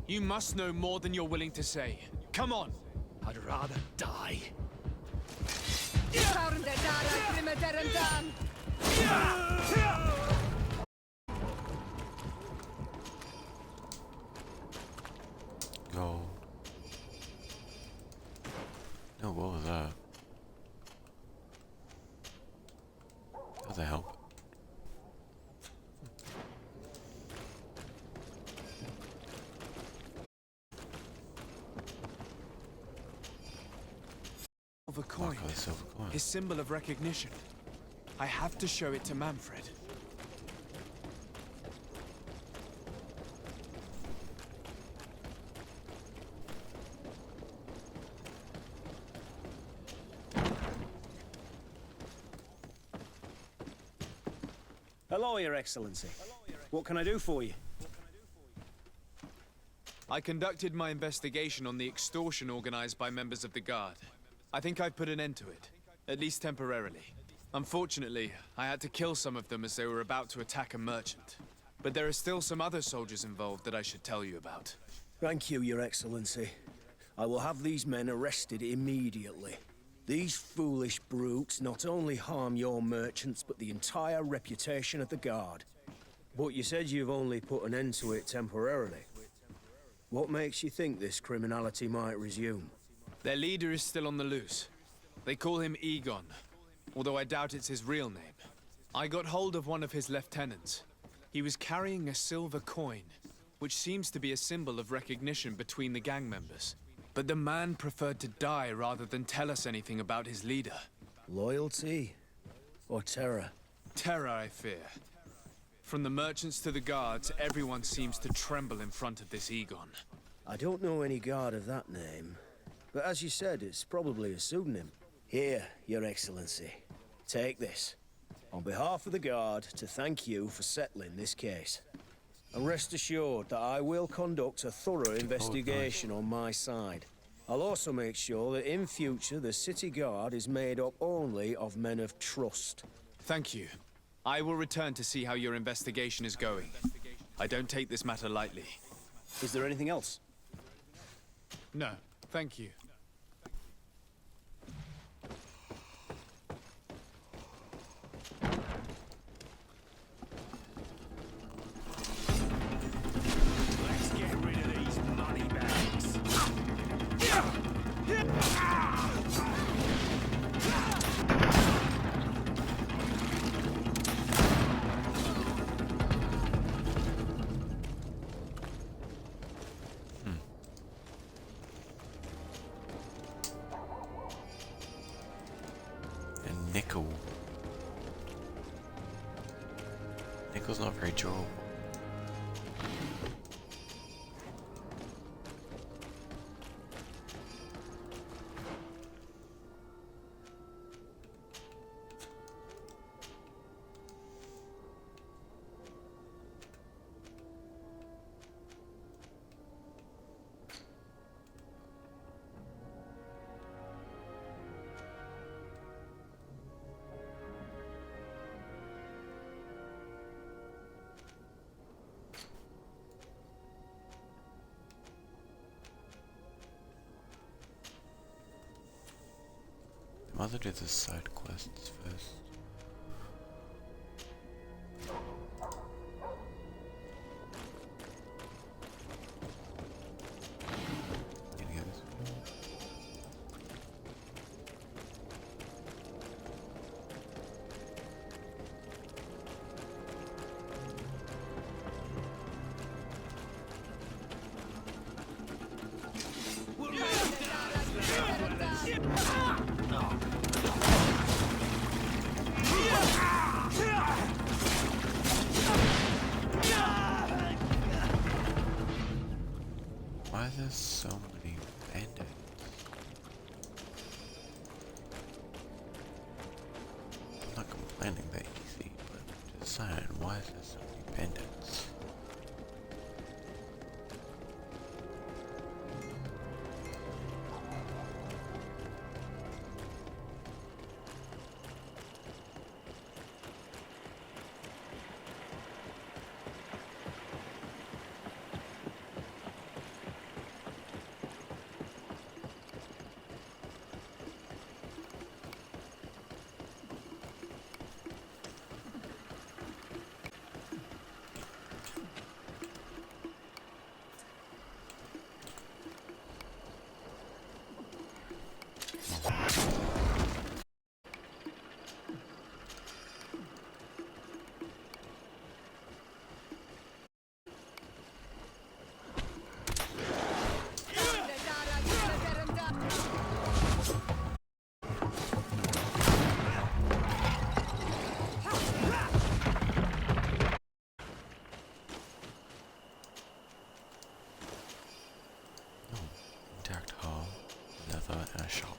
You must know more than you're willing to say. Come on! I'd rather die. Gold. No, what was that? Doesn't help. Silver coin. Silver coin. His symbol of recognition. I have to show it to Manfred. Hello, Your Excellency. What can I do for you? I conducted my investigation on the extortion organized by members of the Guard. I think I've put an end to it, at least temporarily. Unfortunately, I had to kill some of them as they were about to attack a merchant. But there are still some other soldiers involved that I should tell you about. Thank you, Your Excellency. I will have these men arrested immediately. These foolish brutes not only harm your merchants, but the entire reputation of the Guard. But you said you've only put an end to it temporarily. What makes you think this criminality might resume? Their leader is still on the loose. They call him Egon, although I doubt it's his real name. I got hold of one of his lieutenants. He was carrying a silver coin, which seems to be a symbol of recognition between the gang members. But the man preferred to die rather than tell us anything about his leader. Loyalty? Or terror? Terror, I fear. From the merchants to the guards, everyone seems to tremble in front of this Egon. I don't know any guard of that name. But as you said, it's probably a pseudonym. Here, Your Excellency. Take this. On behalf of the Guard, to thank you for settling this case. And rest assured that I will conduct a thorough investigation on my side. I'll also make sure that in future the City Guard is made up only of men of trust. Thank you. I will return to see how your investigation is going. I don't take this matter lightly. Is there anything else? No, thank you. Let's get rid of these money bags. And nickel. Nickel's not very durable. Mother did the side quests first. explaining that easy, but just saying, why is there so many pendants? Intact hull, leather, and a shop.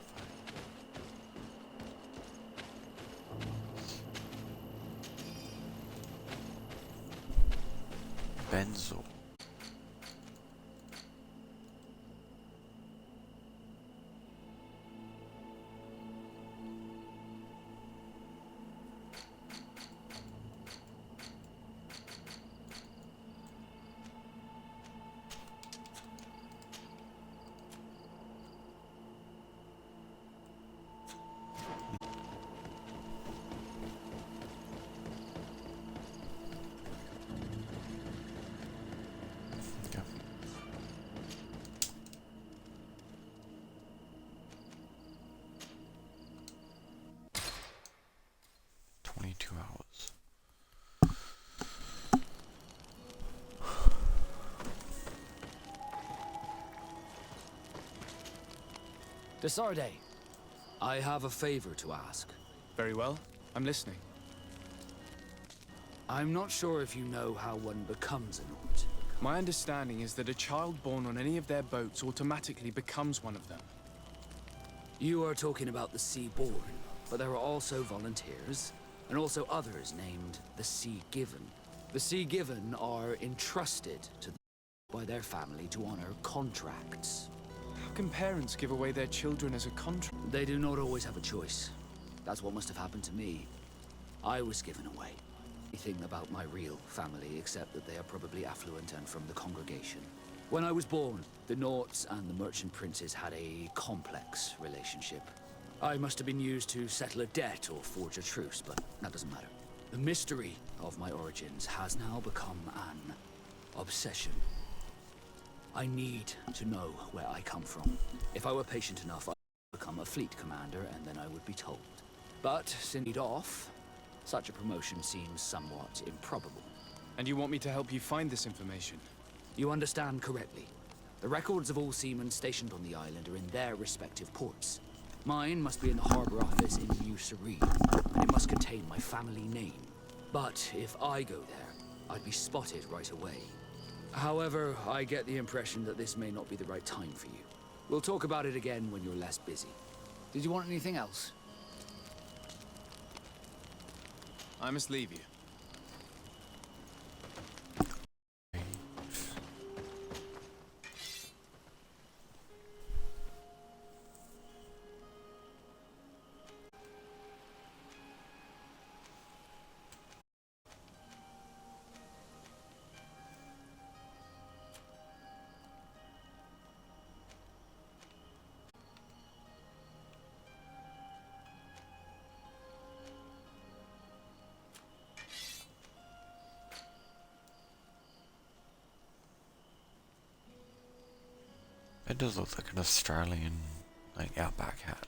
Benzo. Yeah. 22 hours. Desarde, I have a favor to ask. Very well. I'm listening. I'm not sure if you know how one becomes a Nort. My understanding is that a child born on any of their boats automatically becomes one of them. You are talking about the Seaborn, but there are also volunteers, and also others named the Sea Given. The Sea Given are entrusted to by their family to honor contracts. How can parents give away their children as a contract? They do not always have a choice. That's what must have happened to me. I was given away. Anything about my real family, except that they are probably affluent and from the congregation. When I was born, the Norts and the merchant princes had a complex relationship. I must have been used to settle a debt or forge a truce, but that doesn't matter. The mystery of my origins has now become an obsession. I need to know where I come from. If I were patient enough, I would become a fleet commander, and then I would be told. But since off, such a promotion seems somewhat improbable. And you want me to help you find this information? You understand correctly. The records of all seamen stationed on the island are in their respective ports. Mine must be in the harbor office in New Serene, and it must contain my family name. But if I go there, I'd be spotted right away. However, I get the impression that this may not be the right time for you. We'll talk about it again when you're less busy. Did you want anything else? I must leave you. It does look like an Australian, like, outback hat.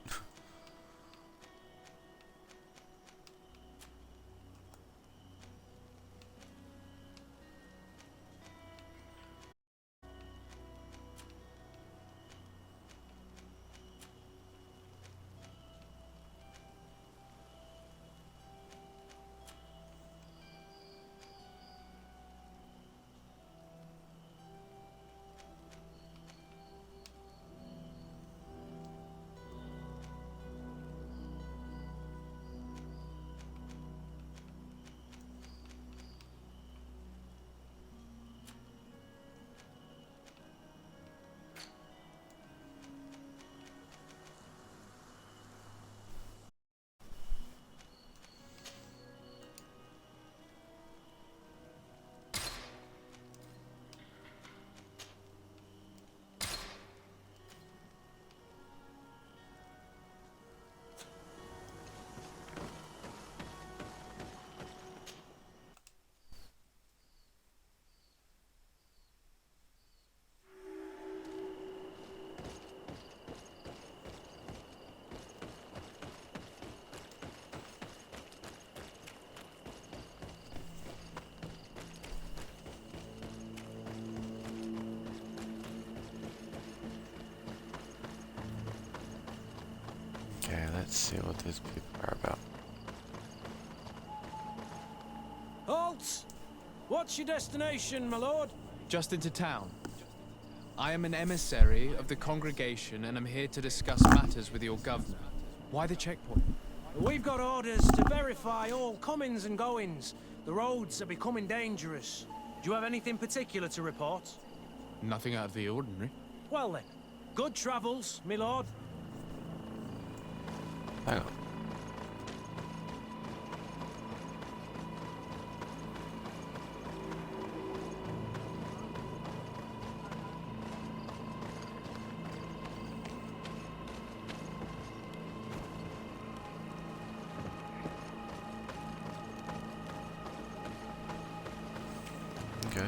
Let's see what these people are about. Halt! What's your destination, my lord? Just into town. I am an emissary of the congregation and I'm here to discuss matters with your governor. Why the checkpoint? We've got orders to verify all comings and goings. The roads are becoming dangerous. Do you have anything particular to report? Nothing out of the ordinary. Well then, good travels, my lord. Hang on. Okay.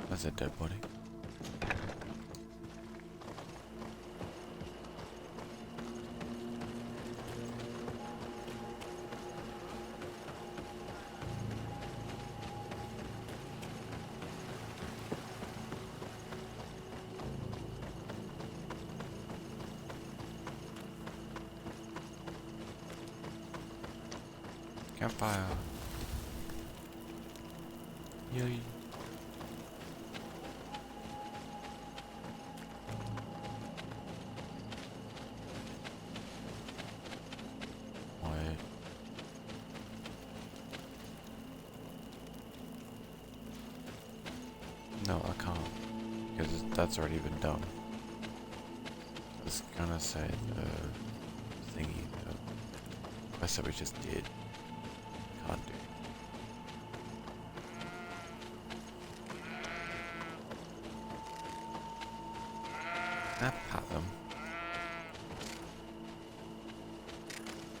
That's a dead body. Campfire. Yay. No, I can't, because that's already been done. I was gonna say the thingy, the quest that we just did. Can't do. Can I pat them?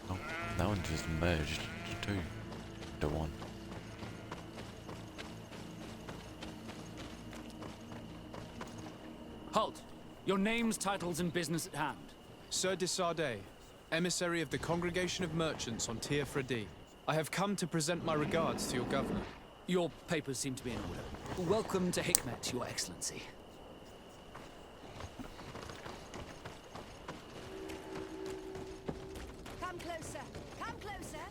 Nope, that one just merged to two, to one. Halt! Your names, titles, and business at hand. Sir de Sardet, emissary of the Congregation of Merchants on Tir Fredi. I have come to present my regards to your governor. Your papers seem to be in order. Welcome to Hikmet, Your Excellency. Come closer. Come closer.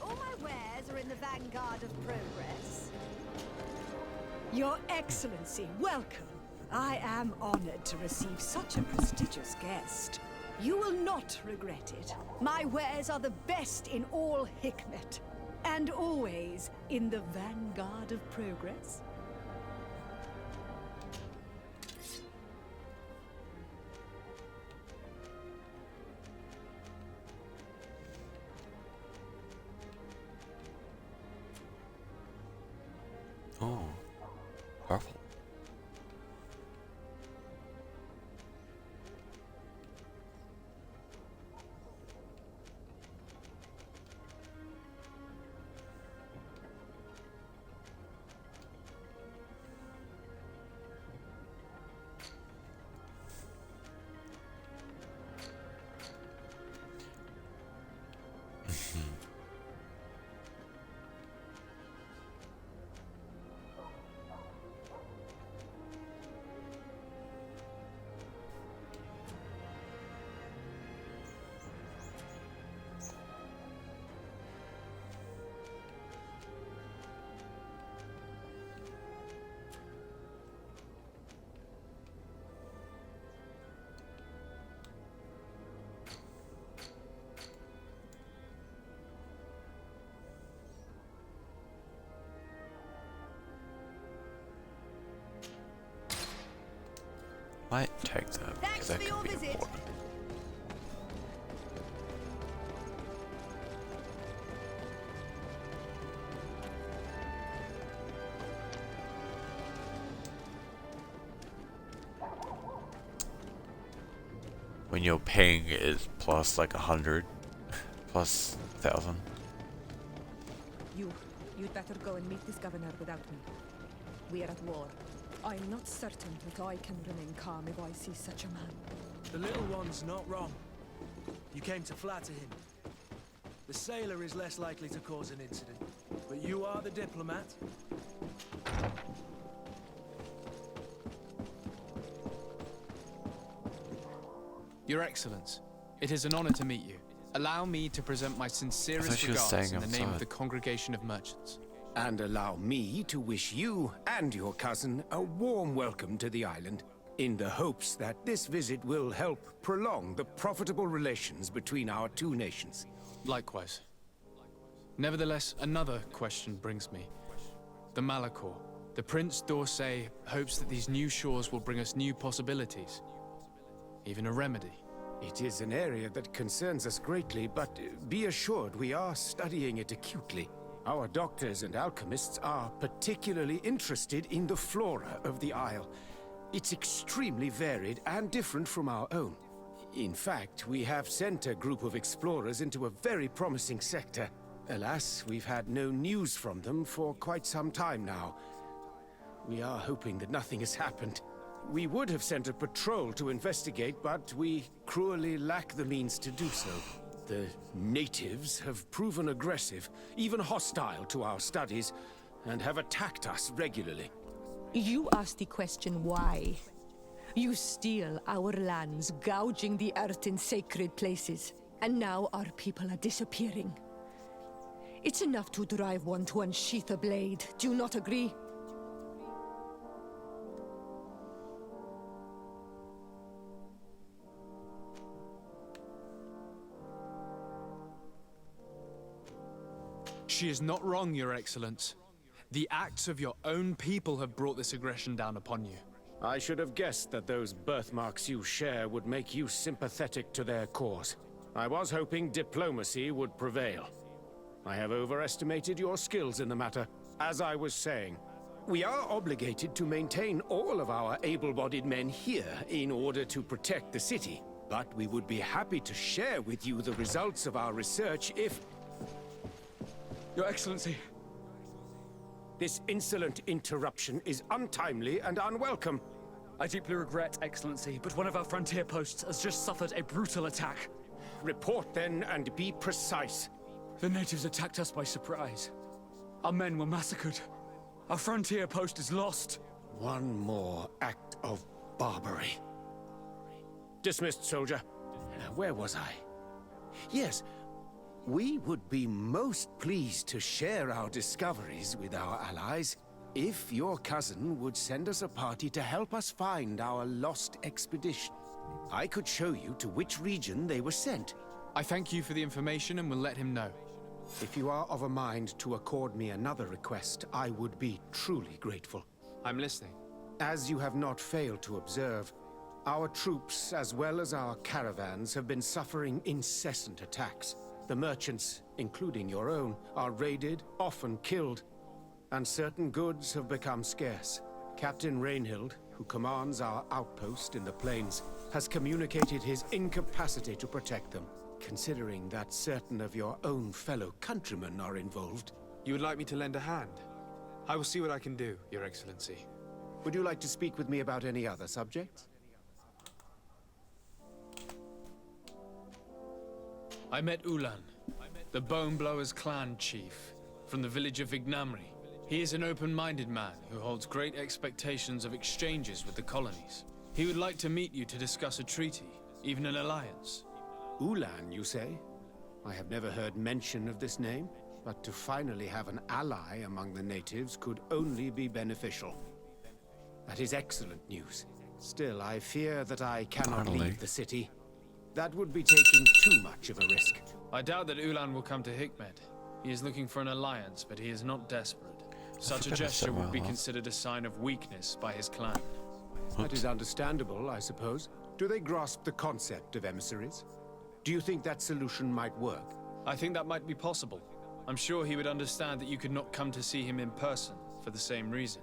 All my wares are in the vanguard of progress. Your Excellency, welcome. I am honored to receive such a prestigious guest. You will not regret it. My wares are the best in all Hikmet, and always in the vanguard of progress. Oh, powerful. Might take them because that could be important. When your ping is plus like 100, plus 1,000. You'd better go and meet this governor without me. We are at war. I'm not certain that I can remain calm if I see such a man. The little one's not wrong. You came to flatter him. The sailor is less likely to cause an incident. but you are the diplomat. Your Excellence, it is an honor to meet you. Allow me to present my sincerest regards in the name of the Congregation of Merchants. And allow me to wish you and your cousin a warm welcome to the island, in the hopes that this visit will help prolong the profitable relations between our two nations. Likewise. Nevertheless, another question brings me. The Malachor. The Prince d'Orsay hopes that these new shores will bring us new possibilities. Even a remedy. It is an area that concerns us greatly, but be assured we are studying it acutely. Our doctors and alchemists are particularly interested in the flora of the Isle. It's extremely varied and different from our own. In fact, we have sent a group of explorers into a very promising sector. Alas, we've had no news from them for quite some time now. We are hoping that nothing has happened. We would have sent a patrol to investigate, but we cruelly lack the means to do so. The natives have proven aggressive, even hostile to our studies, and have attacked us regularly. You asked the question why. You steal our lands, gouging the earth in sacred places. And now our people are disappearing. It's enough to drive one to unsheath a blade. Do you not agree? She is not wrong, Your Excellence. The acts of your own people have brought this aggression down upon you. I should have guessed that those birthmarks you share would make you sympathetic to their cause. I was hoping diplomacy would prevail. I have overestimated your skills in the matter. As I was saying, we are obligated to maintain all of our able-bodied men here in order to protect the city. But we would be happy to share with you the results of our research if... Your Excellency. This insolent interruption is untimely and unwelcome. I deeply regret, Excellency, but one of our frontier posts has just suffered a brutal attack. Report then, and be precise. The natives attacked us by surprise. Our men were massacred. Our frontier post is lost. One more act of barbarity. Dismissed, soldier. Where was I? Yes. We would be most pleased to share our discoveries with our allies if your cousin would send us a party to help us find our lost expedition. I could show you to which region they were sent. I thank you for the information and will let him know. If you are of a mind to accord me another request, I would be truly grateful. I'm listening. As you have not failed to observe, our troops, as well as our caravans, have been suffering incessant attacks. The merchants, including your own, are raided, often killed, and certain goods have become scarce. Captain Rainhild, who commands our outpost in the plains, has communicated his incapacity to protect them. Considering that certain of your own fellow countrymen are involved. You would like me to lend a hand? I will see what I can do, Your Excellency. Would you like to speak with me about any other subjects? I met Ulan, the Boneblower's clan chief, from the village of Vignamri. He is an open-minded man who holds great expectations of exchanges with the colonies. He would like to meet you to discuss a treaty, even an alliance. Ulan, you say? I have never heard mention of this name, but to finally have an ally among the natives could only be beneficial. That is excellent news. Still, I fear that I cannot leave the city. That would be taking too much of a risk. I doubt that Ulan will come to Hikmet. He is looking for an alliance, but he is not desperate. Such a gesture would be considered a sign of weakness by his clan. That is understandable, I suppose. Do they grasp the concept of emissaries? Do you think that solution might work? I think that might be possible. I'm sure he would understand that you could not come to see him in person for the same reason.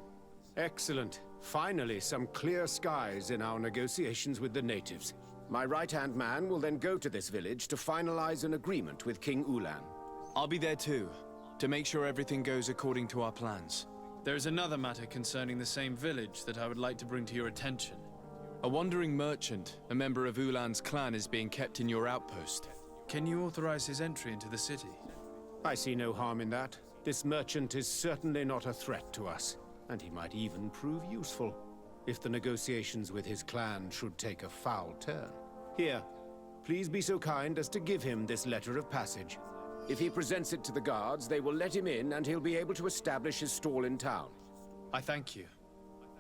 Excellent. Finally, some clear skies in our negotiations with the natives. My right-hand man will then go to this village to finalize an agreement with King Ulan. I'll be there too, to make sure everything goes according to our plans. There is another matter concerning the same village that I would like to bring to your attention. A wandering merchant, a member of Ulan's clan, is being kept in your outpost. Can you authorize his entry into the city? I see no harm in that. This merchant is certainly not a threat to us, and he might even prove useful if the negotiations with his clan should take a foul turn. Here, please be so kind as to give him this letter of passage. If he presents it to the guards, they will let him in and he'll be able to establish his stall in town. I thank you.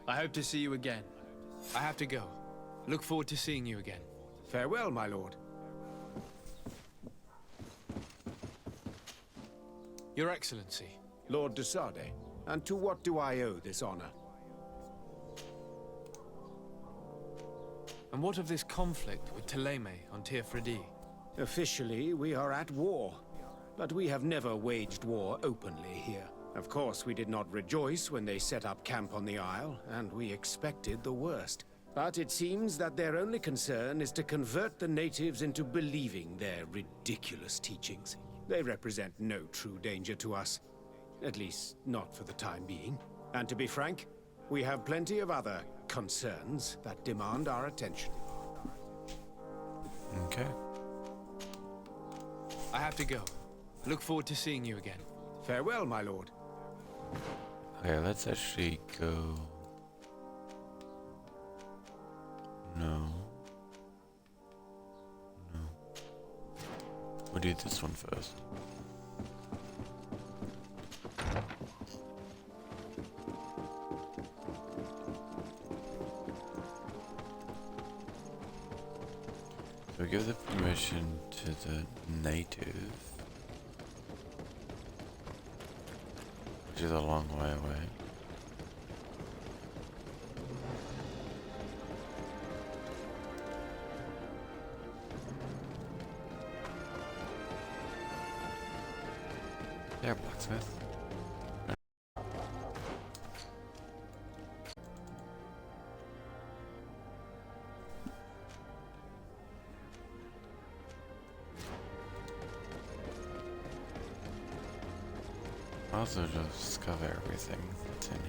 I hope to see you again. I have to go. Look forward to seeing you again. Farewell, my lord. Your Excellency. Lord de Sardet, and to what do I owe this honor? And what of this conflict with Thélème on Tir Freddy? Officially, we are at war. But we have never waged war openly here. Of course, we did not rejoice when they set up camp on the Isle, and we expected the worst. But it seems that their only concern is to convert the natives into believing their ridiculous teachings. They represent no true danger to us. At least, not for the time being. And to be frank, we have plenty of other concerns that demand our attention. Okay. I have to go. Look forward to seeing you again. Farewell, my lord. Okay, let's actually go... No. No. We'll do this one first. So we give the permission to the native, which is a long way away. There, blacksmith. Also just discover everything that's in here.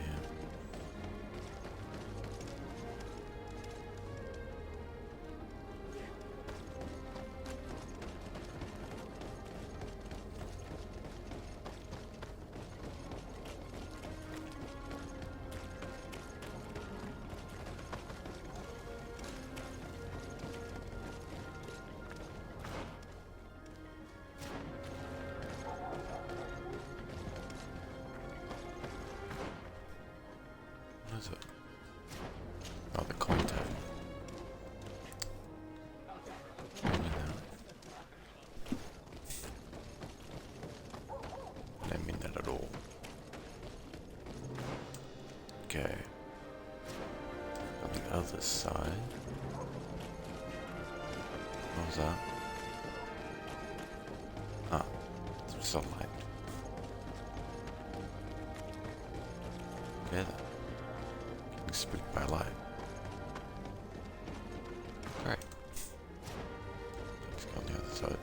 What is it? Oh, the contact. I didn't mean that at all. Okay. On the other side. What was that? Ah, some sunlight. Okay then. Getting spooked by light. Great. Let's go on the other side.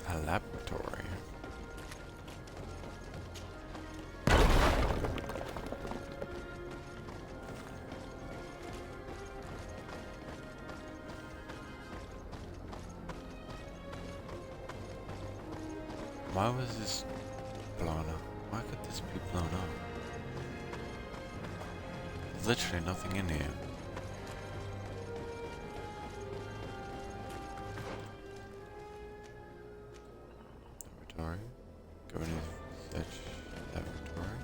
A laboratory. Why was this blown up? Why could this be blown up? There's literally nothing in here. Laboratory. Go any such laboratory.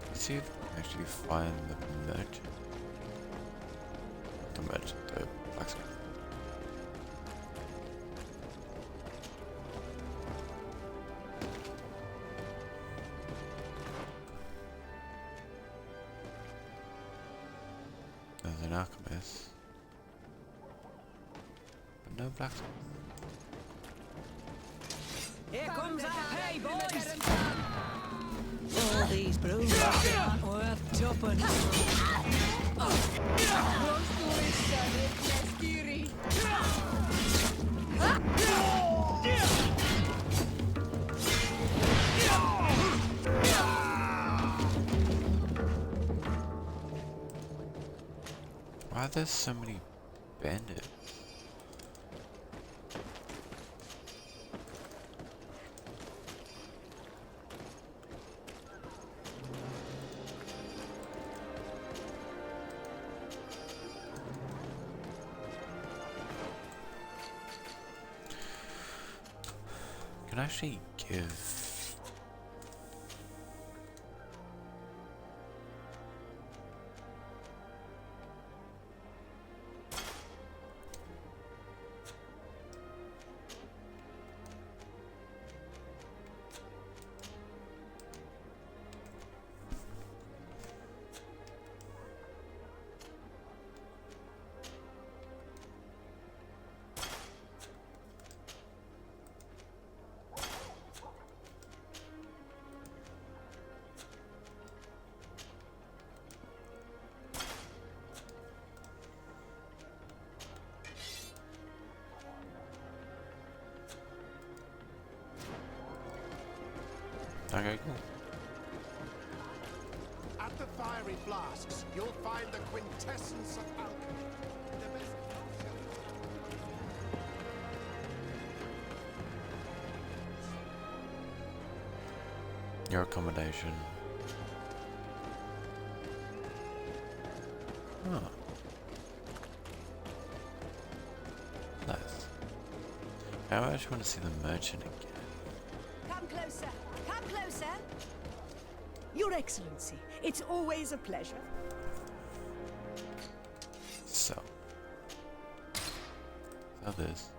Let's see if we can actually find the merchant. The merchant, the blacksmith. There's an alchemist, but no blacksmith. Here comes our pay, boys! All these bruises aren't worth tuppence. Why are there so many bandits? Can I actually give... Okay, cool. At the fiery flasks, you'll find the quintessence of alchemy. The best... Your accommodation. Oh. Nice. I actually want to see the merchant again. Come closer. Come closer. Your Excellency, it's always a pleasure. So. This.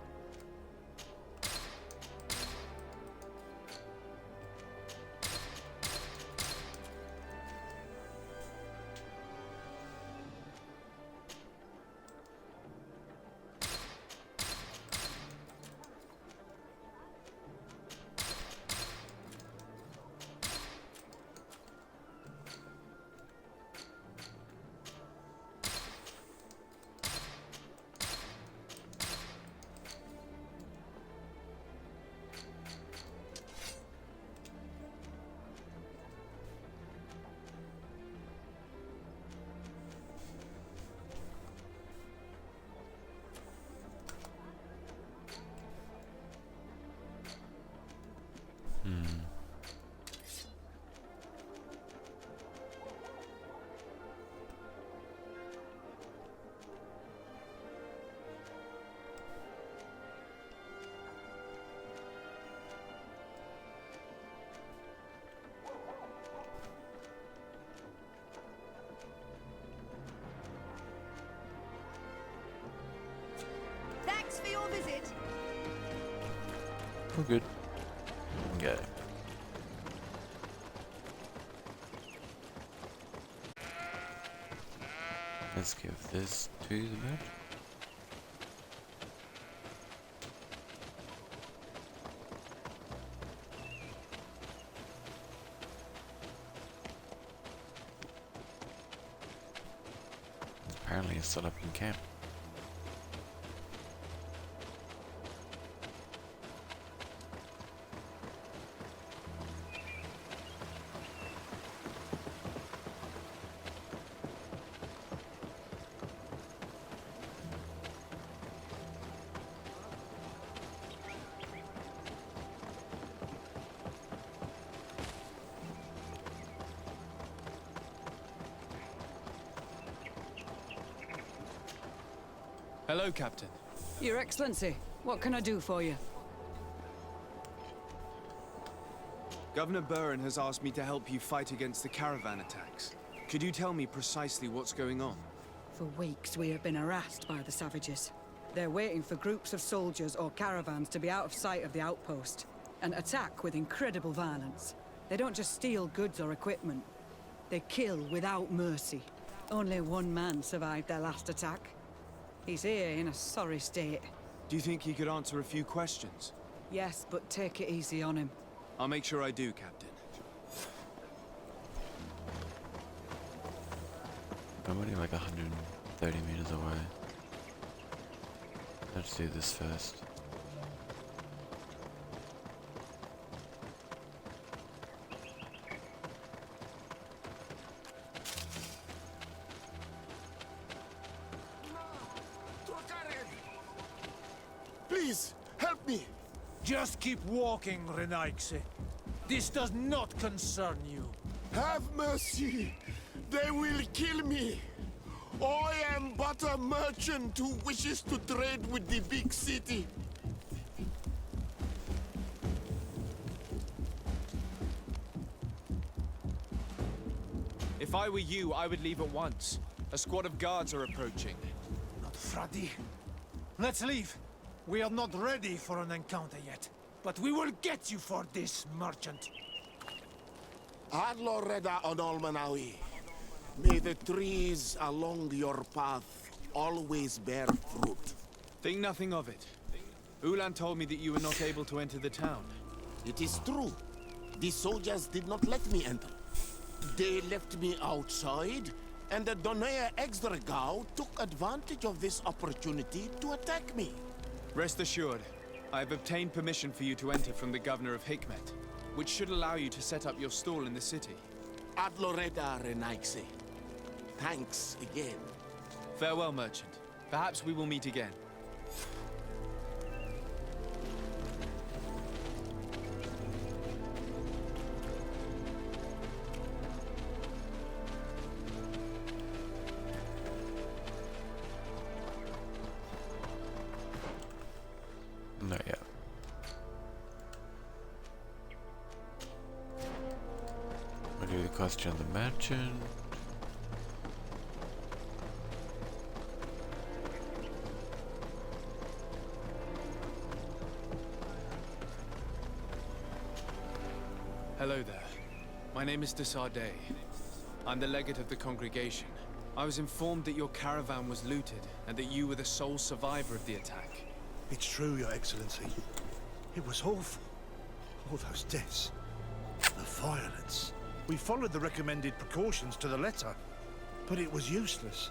Thanks for your visit. We're good. Okay. Let's give this to the merchant. Apparently it's still up in camp. Hello, Captain. Your Excellency, what can I do for you? Governor Burren has asked me to help you fight against the caravan attacks. Could you tell me precisely what's going on? For weeks, we have been harassed by the savages. They're waiting for groups of soldiers or caravans to be out of sight of the outpost and attack with incredible violence. They don't just steal goods or equipment. They kill without mercy. Only one man survived their last attack. He's here in a sorry state. Do you think he could answer a few questions? Yes, but take it easy on him. I'll make sure I do, Captain. I'm only like 130 meters away. Let's do this first. Please, help me! Just keep walking, Renaigse. This does not concern you. Have mercy! They will kill me! I am but a merchant who wishes to trade with the big city. If I were you, I would leave at once. A squad of guards are approaching. Not Fradi. Let's leave. We are not ready for an encounter yet. But we will get you for this, merchant. Adloreda Onolmanawi. May the trees along your path always bear fruit. Think nothing of it. Ulan told me that you were not able to enter the town. It is true. The soldiers did not let me enter. They left me outside, and the Donea Exdragao took advantage of this opportunity to attack me. Rest assured, I have obtained permission for you to enter from the governor of Hikmet, which should allow you to set up your stall in the city. Adloreda Renaigse. Thanks again. Farewell, merchant. Perhaps we will meet again. Not yet. I'll do the question of the merchant. Hello there. My name is Desarde. I'm the legate of the congregation. I was informed that your caravan was looted, and that you were the sole survivor of the attack. It's true, Your Excellency. It was awful. All those deaths. The violence. We followed the recommended precautions to the letter, but it was useless.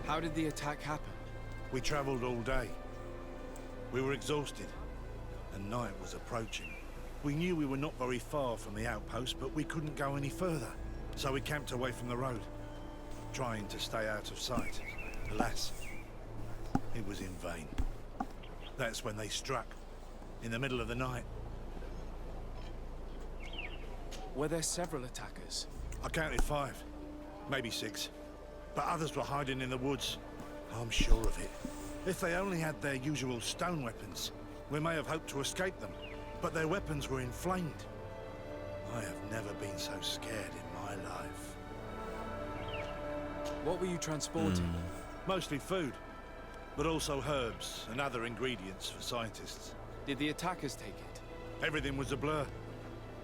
How did the attack happen? We traveled all day. We were exhausted, and night was approaching. We knew we were not very far from the outpost, but we couldn't go any further. So we camped away from the road, trying to stay out of sight. Alas, it was in vain. That's when they struck, in the middle of the night. Were there several attackers? I counted 5, maybe 6. But others were hiding in the woods. I'm sure of it. If they only had their usual stone weapons, we may have hoped to escape them. But their weapons were inflamed. I have never been so scared in my life. What were you transporting? Mostly food, but also herbs and other ingredients for scientists. Did the attackers take it? Everything was a blur.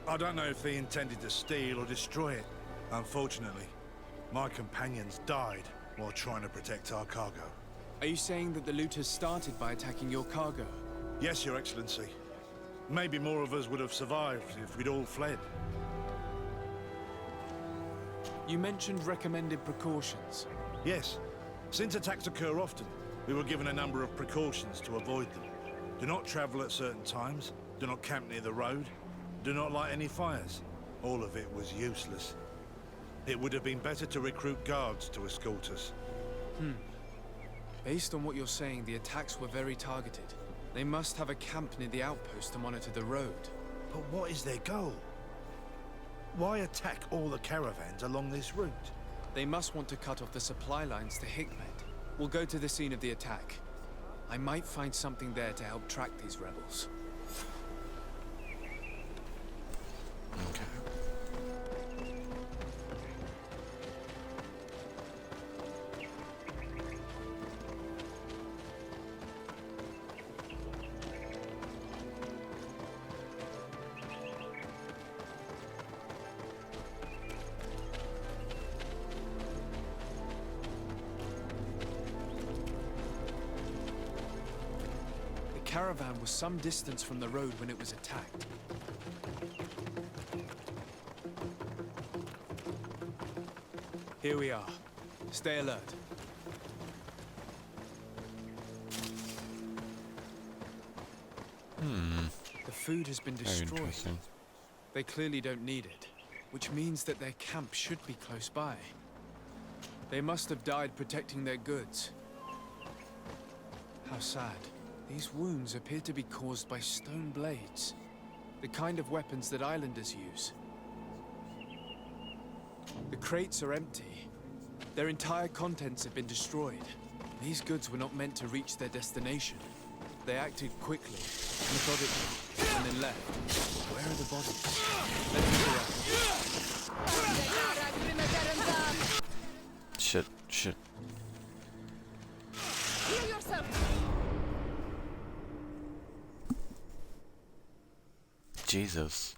I don't know if they intended to steal or destroy it. Unfortunately, my companions died while trying to protect our cargo. Are you saying that the looters started by attacking your cargo? Yes, Your Excellency. Maybe more of us would have survived if we'd all fled. You mentioned recommended precautions. Yes. Since attacks occur often, we were given a number of precautions to avoid them. Do not travel at certain times, do not camp near the road, do not light any fires. All of it was useless. It would have been better to recruit guards to escort us. Based on what you're saying, the attacks were very targeted. They must have a camp near the outpost to monitor the road. But what is their goal? Why attack all the caravans along this route? They must want to cut off the supply lines to Hikmet. We'll go to the scene of the attack. I might find something there to help track these rebels. Okay. The caravan was some distance from the road when it was attacked. Here we are. Stay alert. The food has been destroyed. They clearly don't need it, which means that their camp should be close by. They must have died protecting their goods. How sad. These wounds appear to be caused by stone blades, the kind of weapons that islanders use. The crates are empty. Their entire contents have been destroyed. These goods were not meant to reach their destination. They acted quickly, methodically, and then left. Where are the bodies? Let's look around. Shit. Heal yourself! Jesus.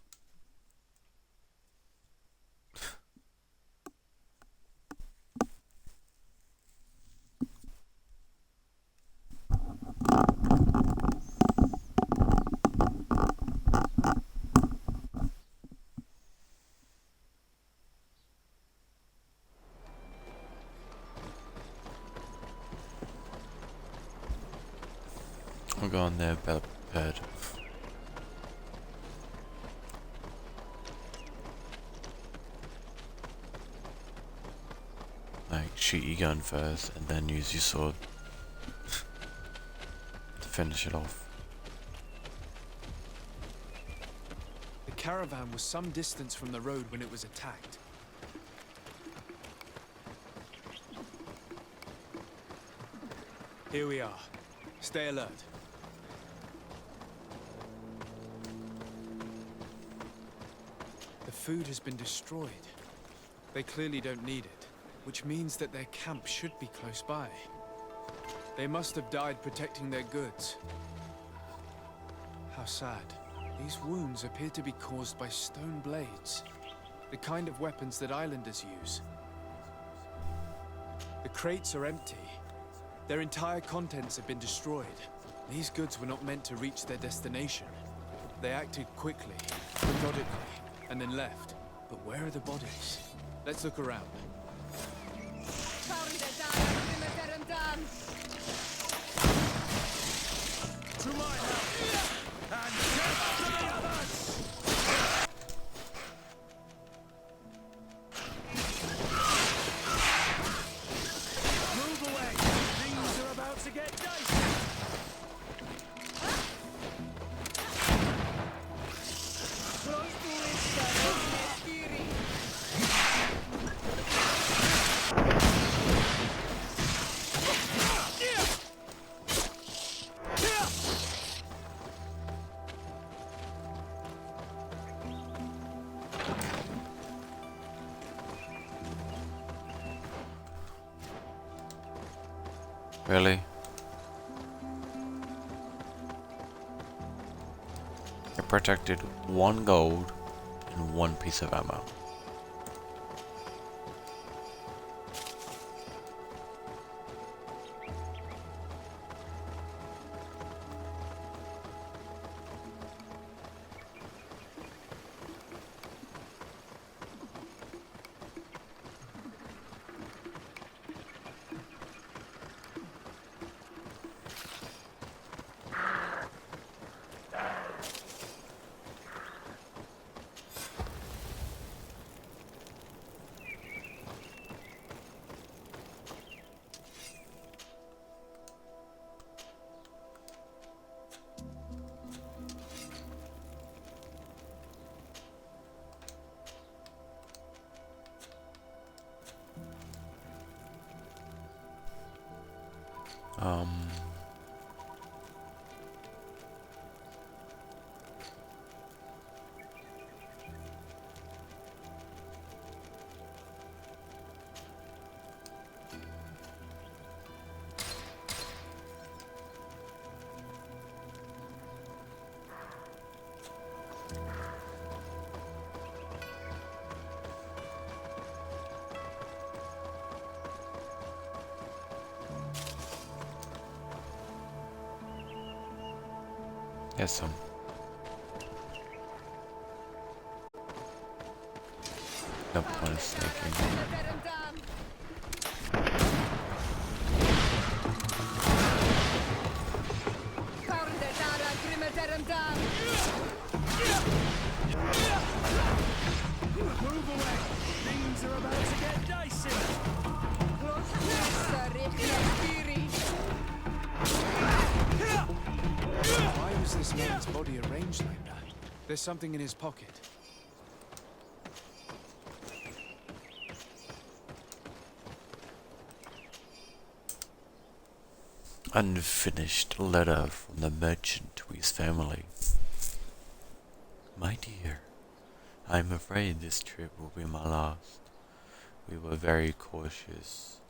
I'll go on there, better prepared. Like, shoot your gun first, and then use your sword to finish it off. The caravan was some distance from the road when it was attacked. Here we are. Stay alert. The food has been destroyed. They clearly don't need it, which means that their camp should be close by. They must have died protecting their goods. How sad. These wounds appear to be caused by stone blades, the kind of weapons that islanders use. The crates are empty. Their entire contents have been destroyed. These goods were not meant to reach their destination. They acted quickly, methodically, and then left. But where are the bodies? Let's look around. To my house! And death to the others! Move away! Things are about to get dicey! Really? I protected 1 gold and 1 piece of ammo. Yes, some. No point of snaking. him down! Move away! Things are about to get dicey! Why was this man's body arranged like that? There's something in his pocket. Unfinished letter from the merchant to his family. My dear, I am afraid this trip will be my last. We were very cautious.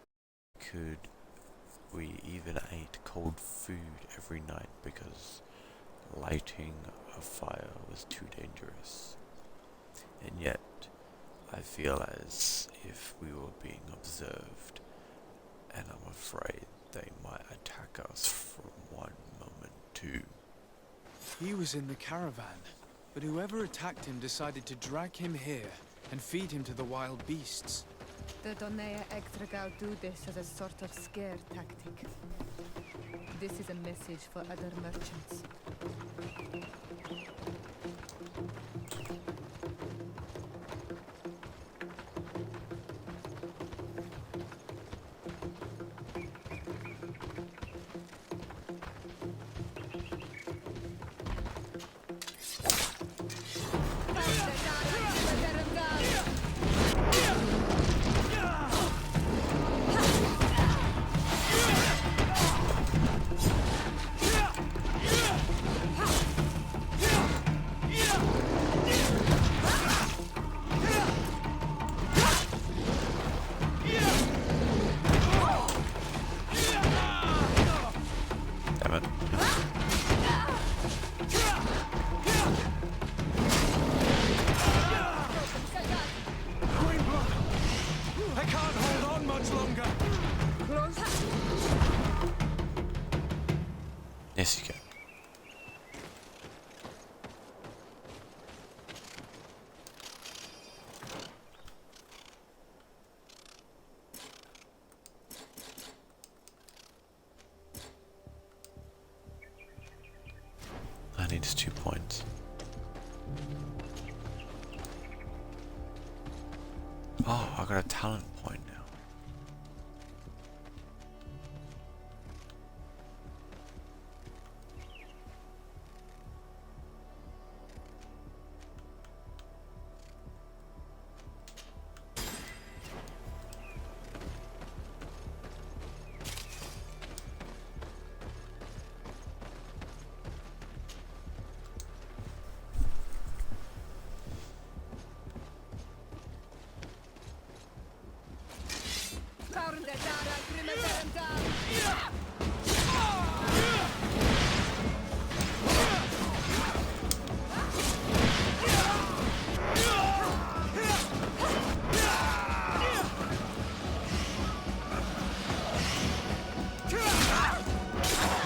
We even ate cold food every night because lighting a fire was too dangerous. And yet, I feel as if we were being observed, and I'm afraid they might attack us from one moment too. He was in the caravan, but whoever attacked him decided to drag him here and feed him to the wild beasts. The Donea Extragao do this as a sort of scare tactic. This is a message for other merchants. Yes, you can. I need 2 points. Oh, I got a talent point now.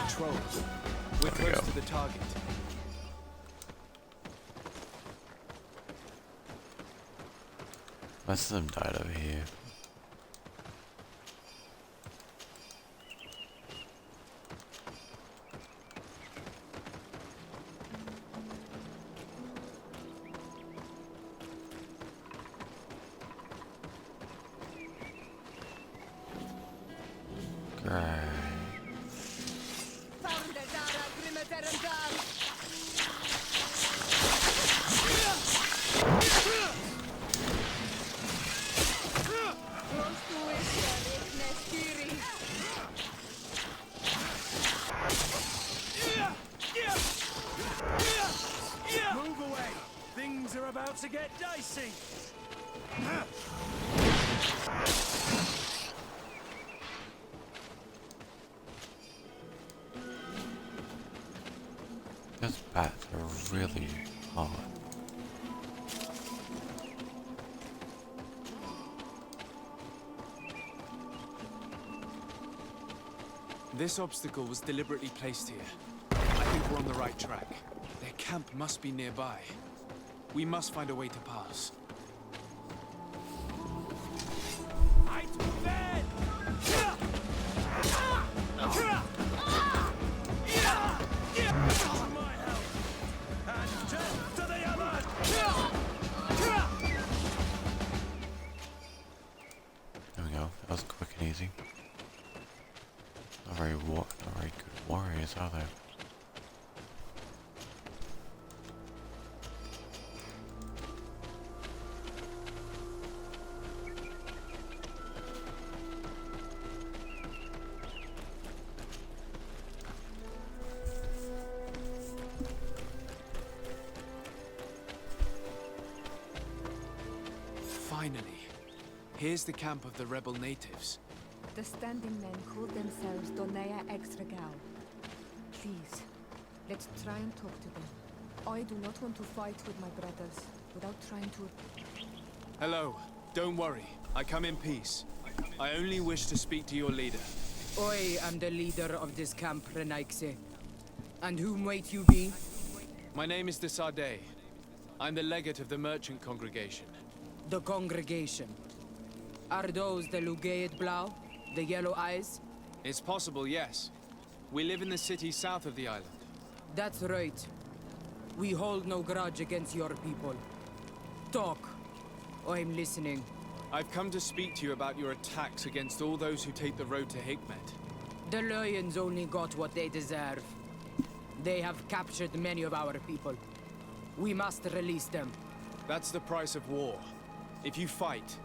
Control. We're close to the target. Most of them died over here. Move away! Things are about to get dicey! Those bats are really hard. This obstacle was deliberately placed here. I think we're on the right track. Their camp must be nearby. We must find a way to pass. very good warriors, are they? Finally, here's the camp of the rebel natives. The standing men call themselves Donea Extragao. Please, let's try and talk to them. I do not want to fight with my brothers without trying to... Hello. Don't worry. I come in peace. I only wish to speak to your leader. I am the leader of this camp, Renaikse. And whom might you be? My name is Desade. I'm the legate of the merchant congregation. The congregation. Are those the Lugaid Blau? The yellow eyes? It's possible, yes. We live in the city south of the island. That's right. We hold no grudge against your people. Talk. I'm listening. I've come to speak to you about your attacks against all those who take the road to Hikmet. The Lions only got what they deserve. They have captured many of our people. We must release them. That's the price of war. If you fight,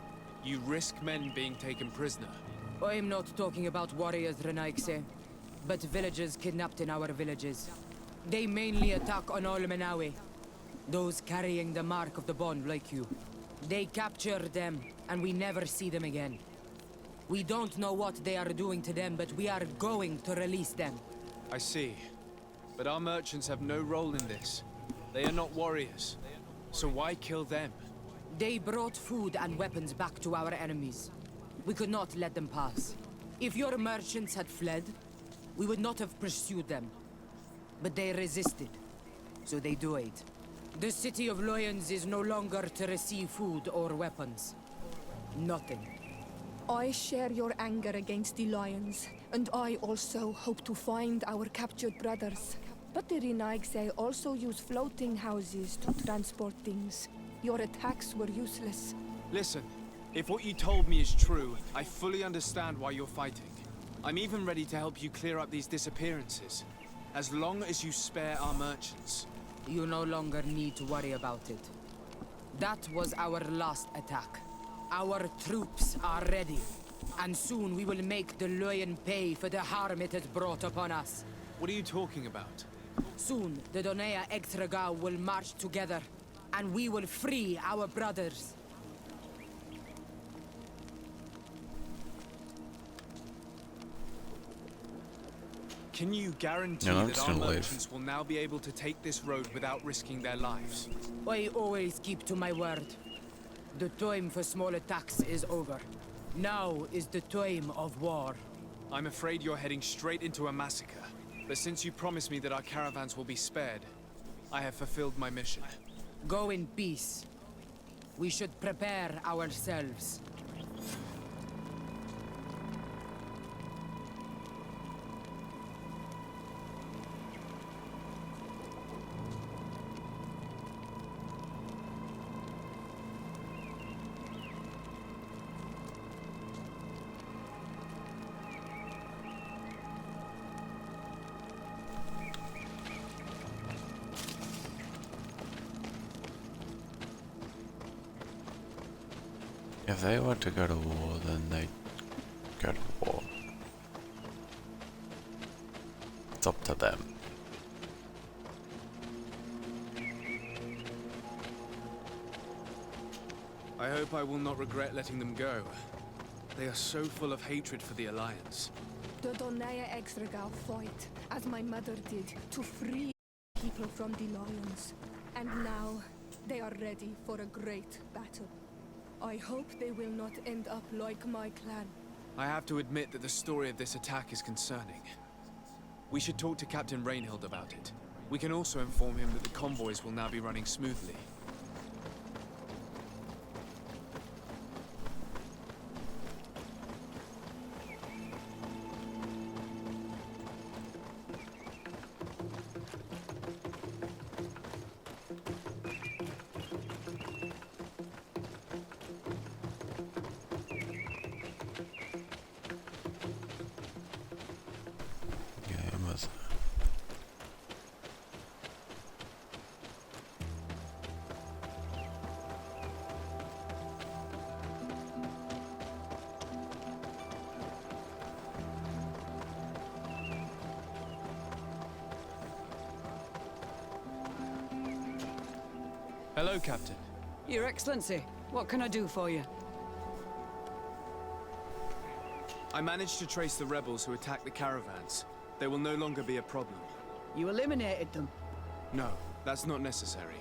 you risk men being taken prisoner. I'm not talking about warriors, Renaikse, but villagers kidnapped in our villages. They mainly attack on Olmenawe, those carrying the mark of the bond like you. They capture them, and we never see them again. We don't know what they are doing to them, but we are going to release them. I see. But our merchants have no role in this. They are not warriors. So why kill them? They brought food and weapons back to our enemies. We could not let them pass. If your merchants had fled, we would not have pursued them. But they resisted, so they died. The city of Lions is no longer to receive food or weapons. Nothing. I share your anger against the Lions, and I also hope to find our captured brothers. But the Renaigse also use floating houses to transport things. Your attacks were useless. Listen, if what you told me is true, I fully understand why you're fighting. I'm even ready to help you clear up these disappearances, as long as you spare our merchants. You no longer need to worry about it. That was our last attack. Our troops are ready, and soon we will make the Lion pay for the harm it has brought upon us. What are you talking about? Soon, the Donea Extragao will march together, and we will free our brothers. Can you guarantee that our merchants will now be able to take this road without risking their lives? I always keep to my word. The time for small attacks is over. Now is the time of war. I'm afraid you're heading straight into a massacre. But since you promised me that our caravans will be spared, I have fulfilled my mission. Go in peace. We should prepare ourselves. If they want to go to war, then they go to war. It's up to them. I hope I will not regret letting them go. They are so full of hatred for the Alliance. The Donea Extragao fight, as my mother did, to free people from the Lions. And now, they are ready for a great battle. I hope they will not end up like my clan. I have to admit that the story of this attack is concerning. We should talk to Captain Reinhild about it. We can also inform him that the convoys will now be running smoothly. Hello, Captain. Your Excellency, what can I do for you? I managed to trace the rebels who attacked the caravans. They will no longer be a problem. You eliminated them. No, that's not necessary.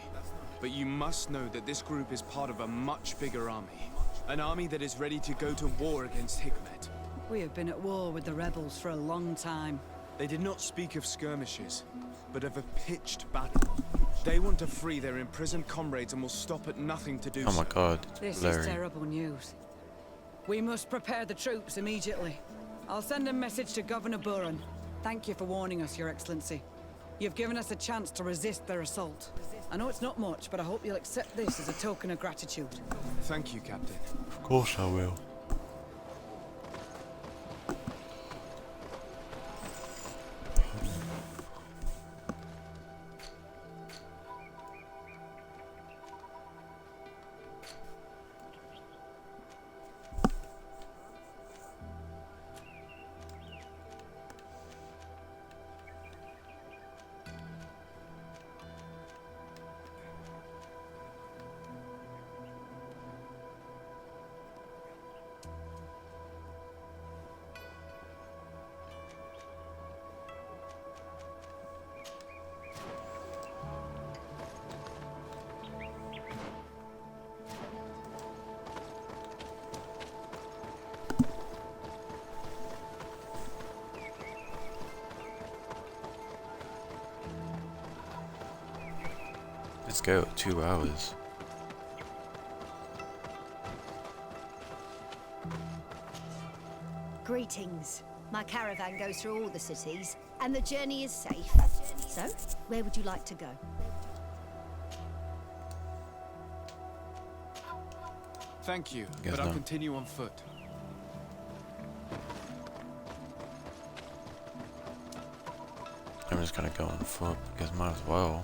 But you must know that this group is part of a much bigger army. An army that is ready to go to war against Hikmet. We have been at war with the rebels for a long time. They did not speak of skirmishes, but of a pitched battle. They want to free their imprisoned comrades and will stop at nothing to do so. Oh my god, This Larry. is terrible news. We must prepare the troops immediately. I'll send a message to Governor Buran. Thank you for warning us, Your Excellency. You've given us a chance to resist their assault. I know it's not much, but I hope you'll accept this as a token of gratitude. Thank you, Captain. Of course I will. Let's go, 2 hours. Greetings. My caravan goes through all the cities, and the journey is safe. So, where would you like to go? Thank you, Guess but I'll not. continue on foot. I'm just gonna go on foot because might as well.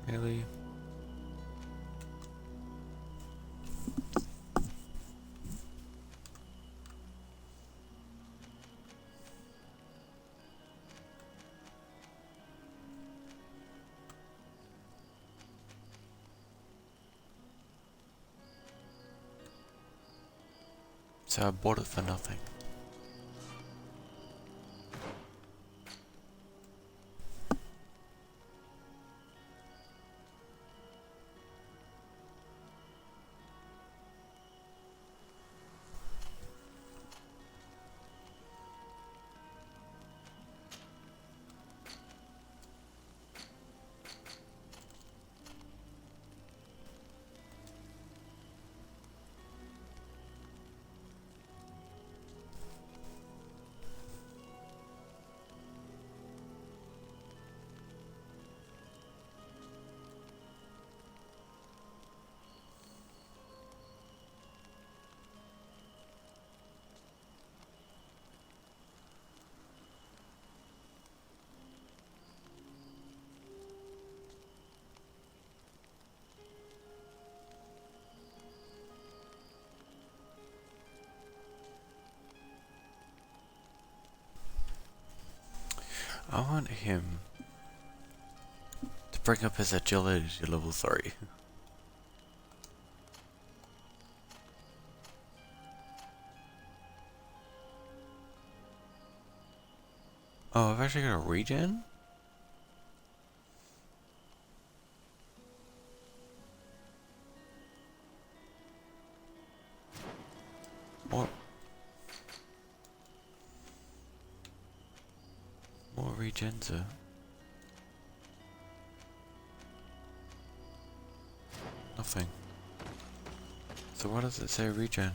Really? So I bought it for nothing. I want him to bring up his agility to level 3. Oh, I've actually got a regen? More regenza. Nothing. So why does it say regen?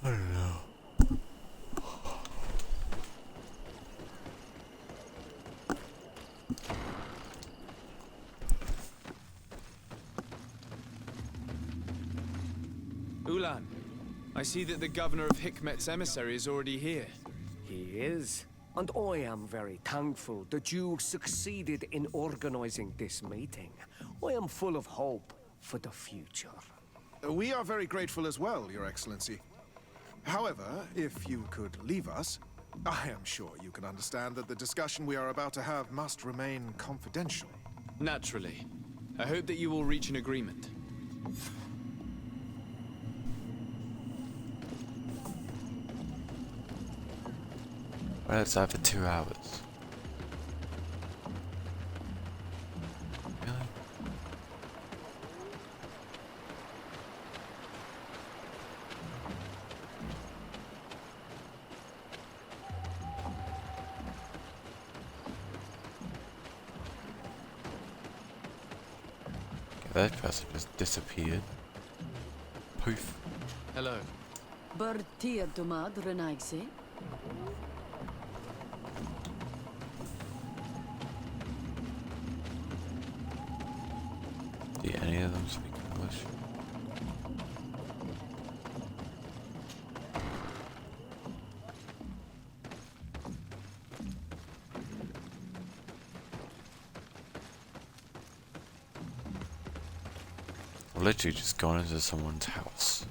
I don't know. Ulan, I see that the governor of Hikmet's emissary is already here. He is. And I am very thankful that you succeeded in organizing this meeting. I am full of hope for the future. We are very grateful as well, Your Excellency. However, if you could leave us, I am sure you can understand that the discussion we are about to have must remain confidential. Naturally. I hope that you will reach an agreement. Well, it's out for 2 hours. Really? Okay, that person just disappeared. Poof. Hello. Bertia domad renaigse. Do any of them speak English? I've literally just gone into someone's house.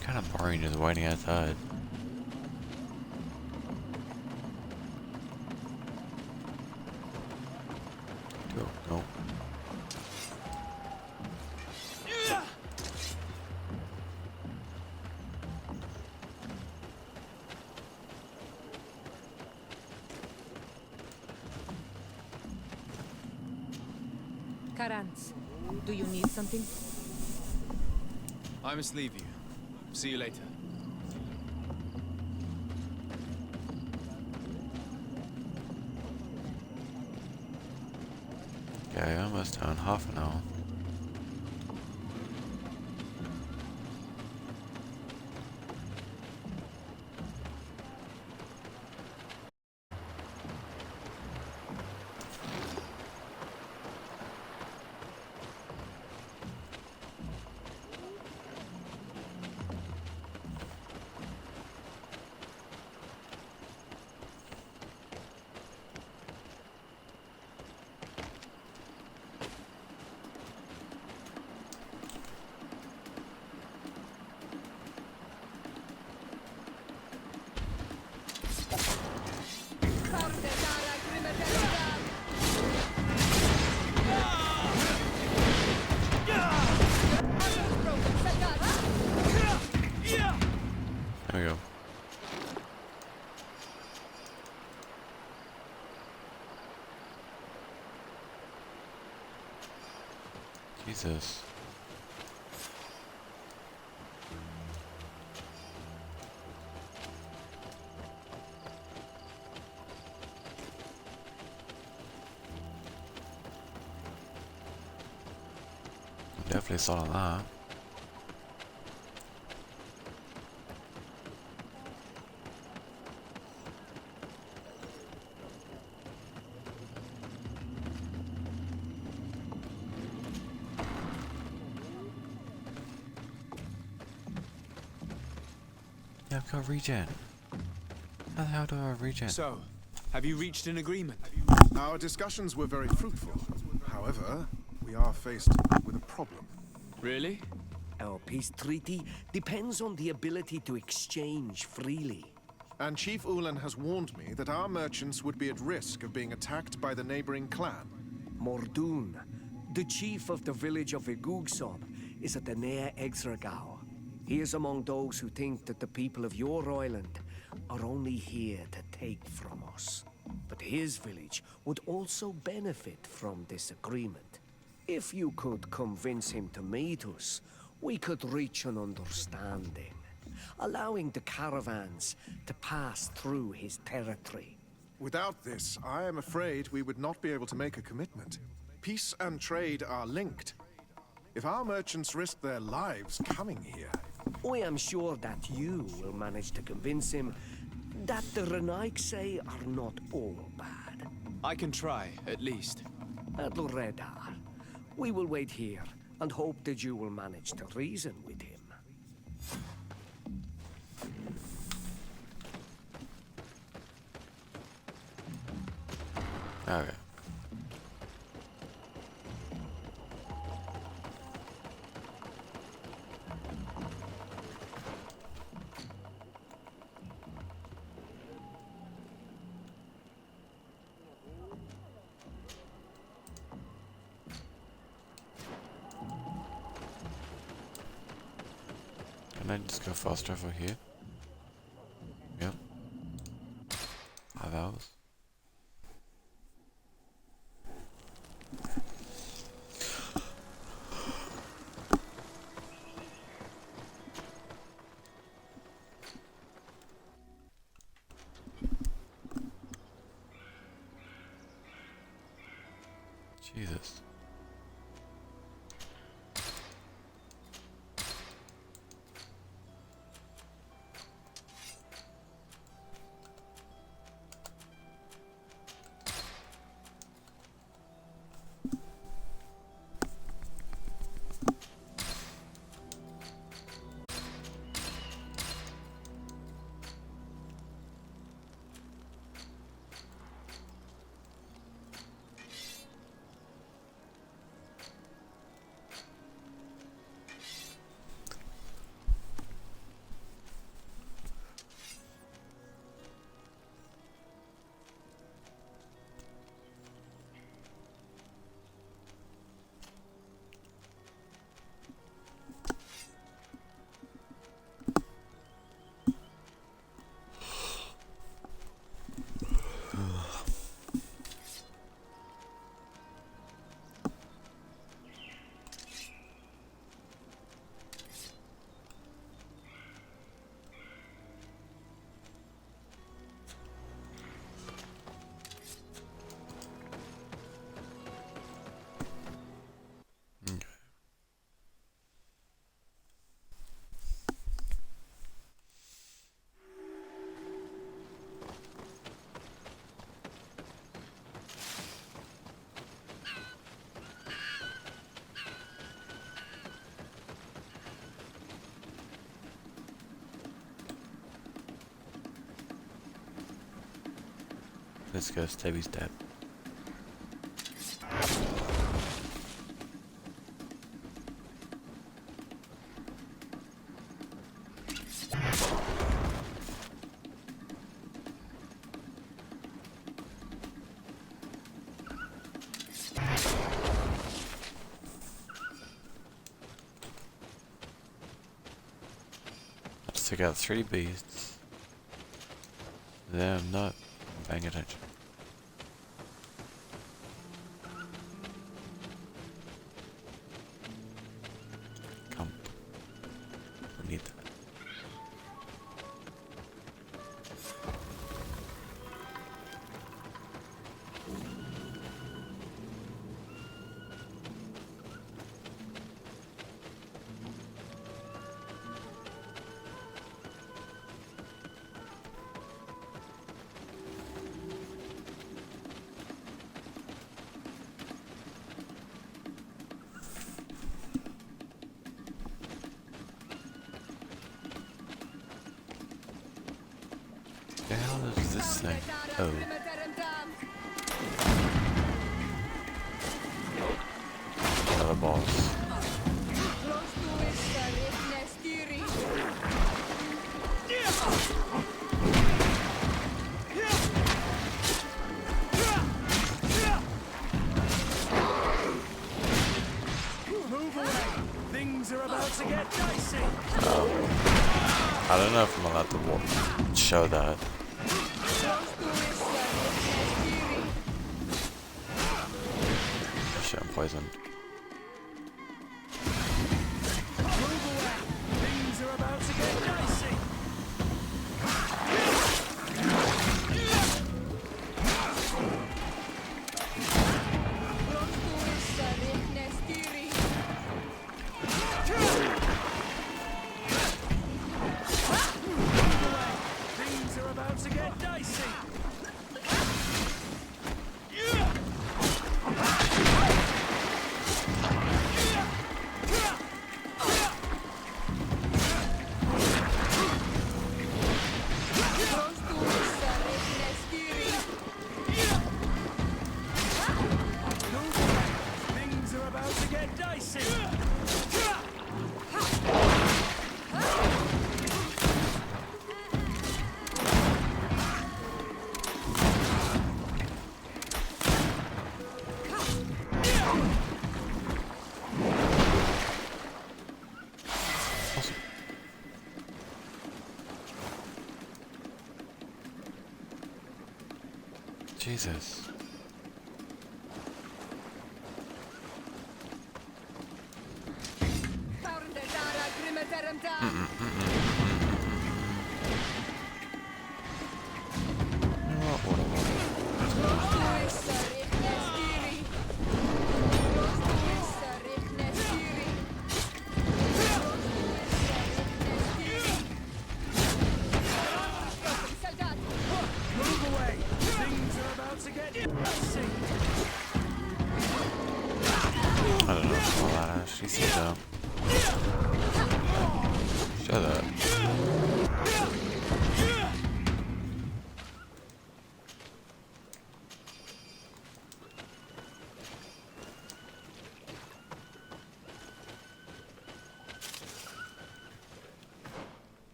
Kind of boring just waiting outside. Go. Karans, do you need something? I must leave you. See you later. Okay, almost done. Half an hour. There we go. Jesus. Definitely saw that. Yeah, I've got regen. How the hell do I regen? So, have you reached an agreement? Our discussions were very fruitful. However, we are faced with a problem. Really? Our peace treaty depends on the ability to exchange freely. And Chief Ulan has warned me that our merchants would be at risk of being attacked by the neighboring clan. Mordoon, the chief of the village of Igugsob, is at the Nea Exregao. He is among those who think that the people of your island are only here to take from us. But his village would also benefit from this agreement. If you could convince him to meet us, we could reach an understanding, allowing the caravans to pass through his territory. Without this, I am afraid we would not be able to make a commitment. Peace and trade are linked. If our merchants risk their lives coming here... I am sure that you will manage to convince him that the Renaigse are not all bad. I can try, at least. Redar, we will wait here and hope that you will manage to reason with him. Okay. Can I just go faster over here? Yep. 5 hours. Jesus. Let's go, Stevie's dead. Let's take out 3 beasts. Then I'm not paying attention. Come. We need that. thing? Oh. Another boss. Move away. Things are about to get dicey. I don't know if I'm allowed to show that. Shit, I'm poisoned. Move away. Things are about to get dicey. Things are about to get dicey. Things are about to get dicey. Jesus. Move away. Things are about to get dicey. I don't know if I'll actually see that. Shut up.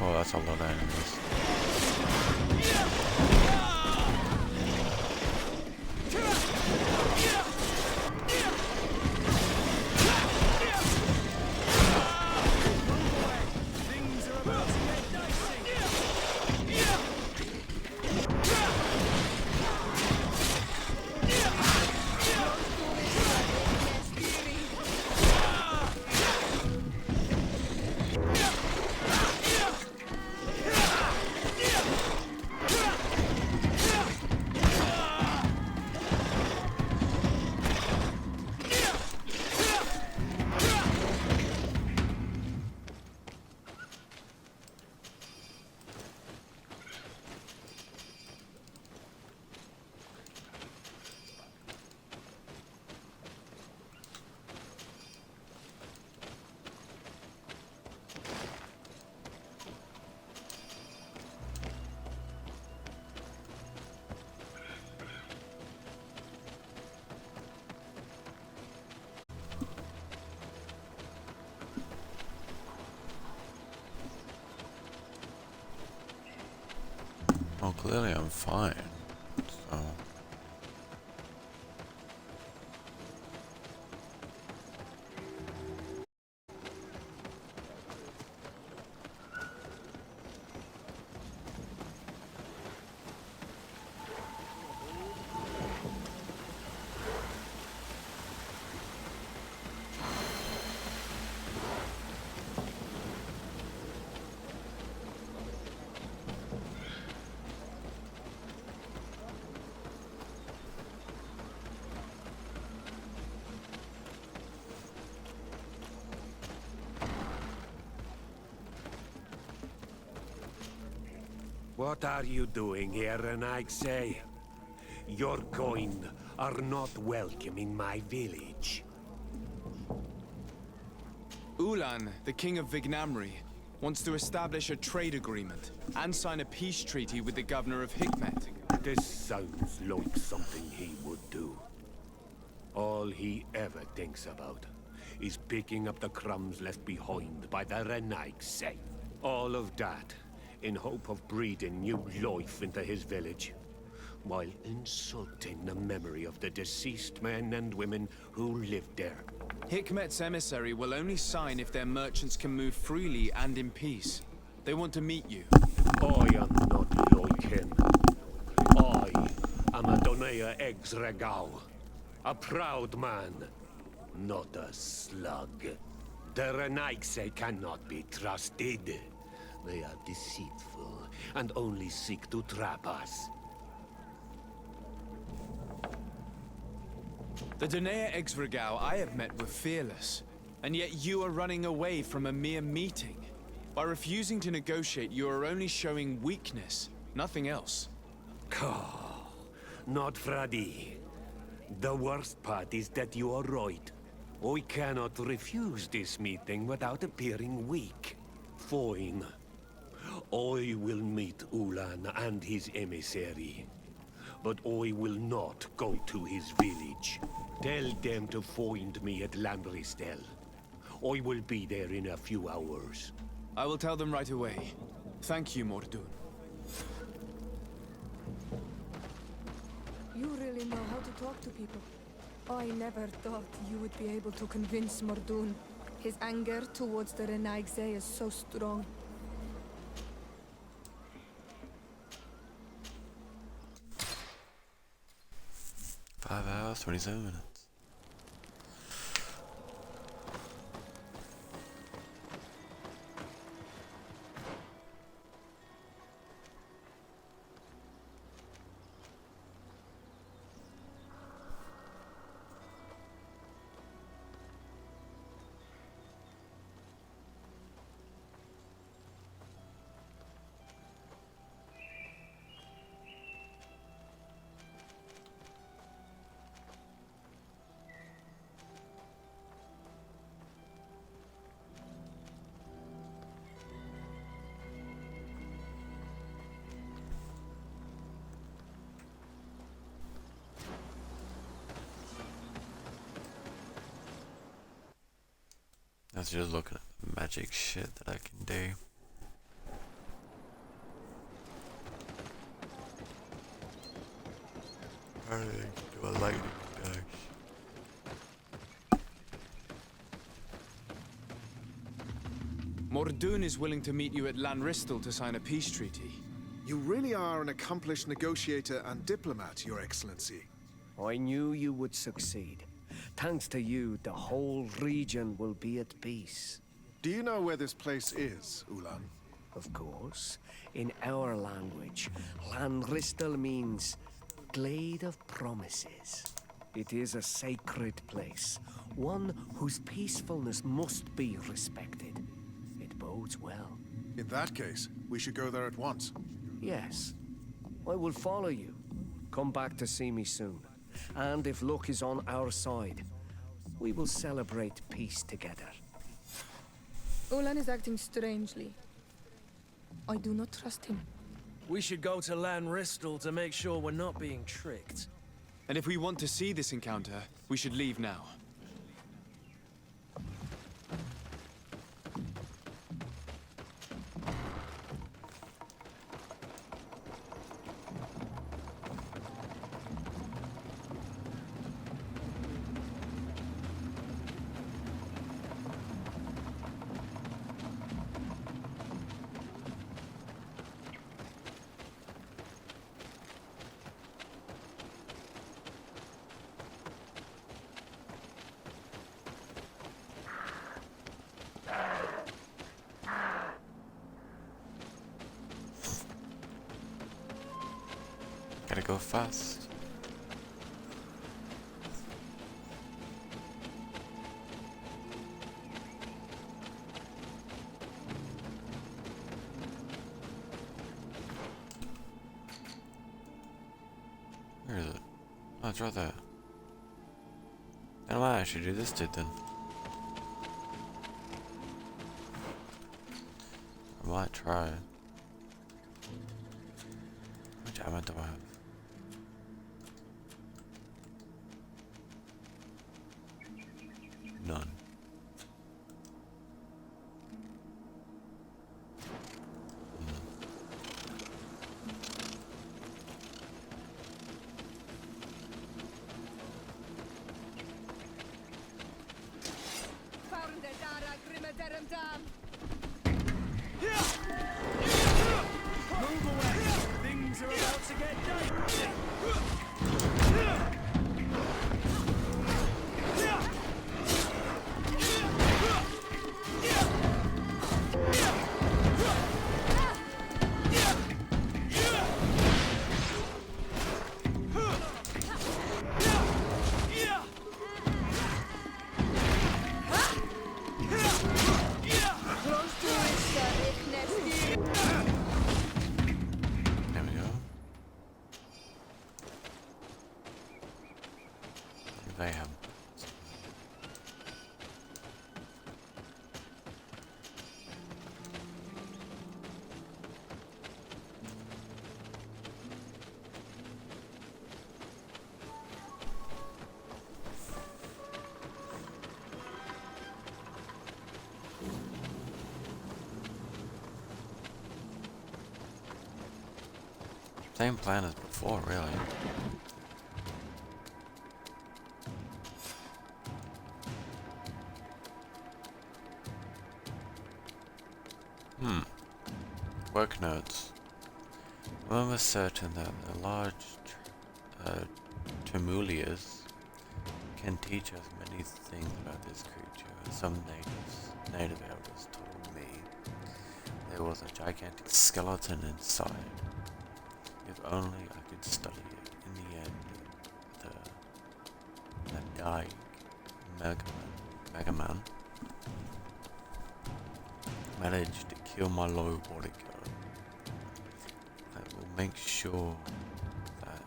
Oh, that's a lot of enemies. Things are about to get dicey. clearly I'm fine. So. What are you doing here, Renaigse? Your coin are not welcome in my village. Ulan, the king of Vignamri, wants to establish a trade agreement and sign a peace treaty with the governor of Hikmet. This sounds like something he would do. All he ever thinks about is picking up the crumbs left behind by the Renaigse. All of that in hope of breathing new life into his village, while insulting the memory of the deceased men and women who lived there. Hikmet's emissary will only sign if their merchants can move freely and in peace. They want to meet you. I am not like him. I am a Donea Exregao, a proud man, not a slug. The Renaigse cannot be trusted. They are deceitful and only seek to trap us. The Donea Exregao I have met were fearless, and yet you are running away from a mere meeting. By refusing to negotiate, you are only showing weakness, nothing else. Not Fradi. The worst part is that you are right. I cannot refuse this meeting without appearing weak. Fine. I will meet Ulan and his emissary. But I will not go to his village. Tell them to find me at Lambristel. I will be there in a few hours. I will tell them right away. Thank you, Mordun. You really know how to talk to people. I never thought you would be able to convince Mordun. His anger towards the Renaigse is so strong. Five hours, 27 minutes. That's just looking at the magic shit that I can do. Apparently I can do a lightning dash. Mordun is willing to meet you at Lanristel to sign a peace treaty. You really are an accomplished negotiator and diplomat, Your Excellency. I knew you would succeed. Thanks to you, the whole region will be at peace. Do you know where this place is, Ulan? Of course. In our language, Lanristel means Glade of Promises. It is a sacred place, one whose peacefulness must be respected. It bodes well. In that case, we should go there at once. Yes. I will follow you. Come back to see me soon. And if luck is on our side, we will celebrate peace together. Ulan is acting strangely. I do not trust him. We should go to Lanristel to make sure we're not being tricked. And if we want to see this encounter, we should leave now. Gotta go fast. Where is it? Oh, it's right there. I might actually do this dude then. I might try. How much ammo do I have? None. Move away! Things are about to get dicey! There we go. Mayhem. Same plan as before, really. Work notes. I'm almost certain that the large Tremulias can teach us many things about this creature. Some native elders told me there was a gigantic skeleton inside. If only I could study it. In the end, the dying Mega Man managed to kill my low bodyguard. I will make sure that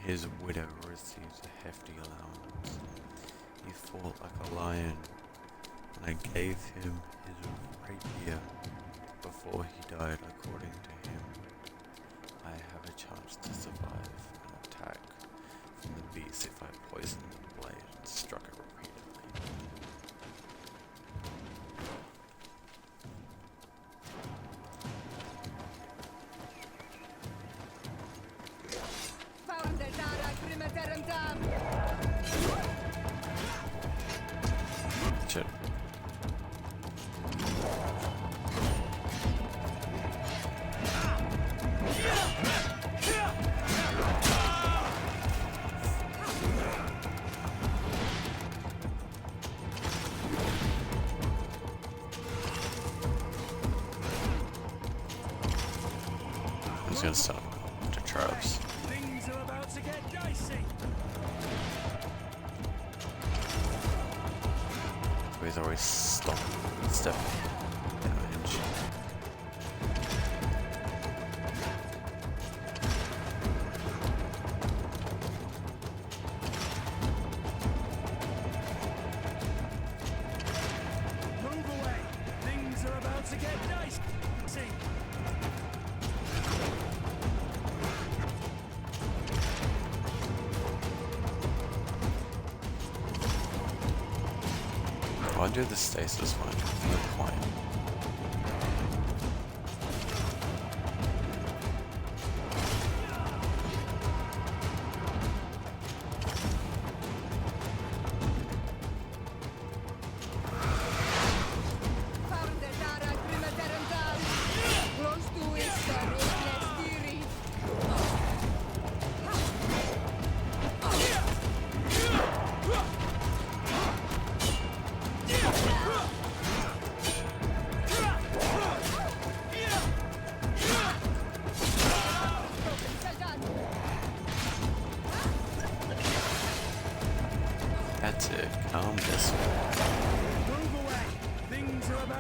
his widow receives a hefty allowance. He fought like a lion, and I gave him his rapier before he died. According to him, I have a chance to survive an attack from the beast if I poisoned the blade and struck it repeatedly. Shit. I'm just gonna stop to traps. Things are about to get dicey! He's always stopping step damage. Move away! Things are about to get dicey! I'll do the stasis one. No point.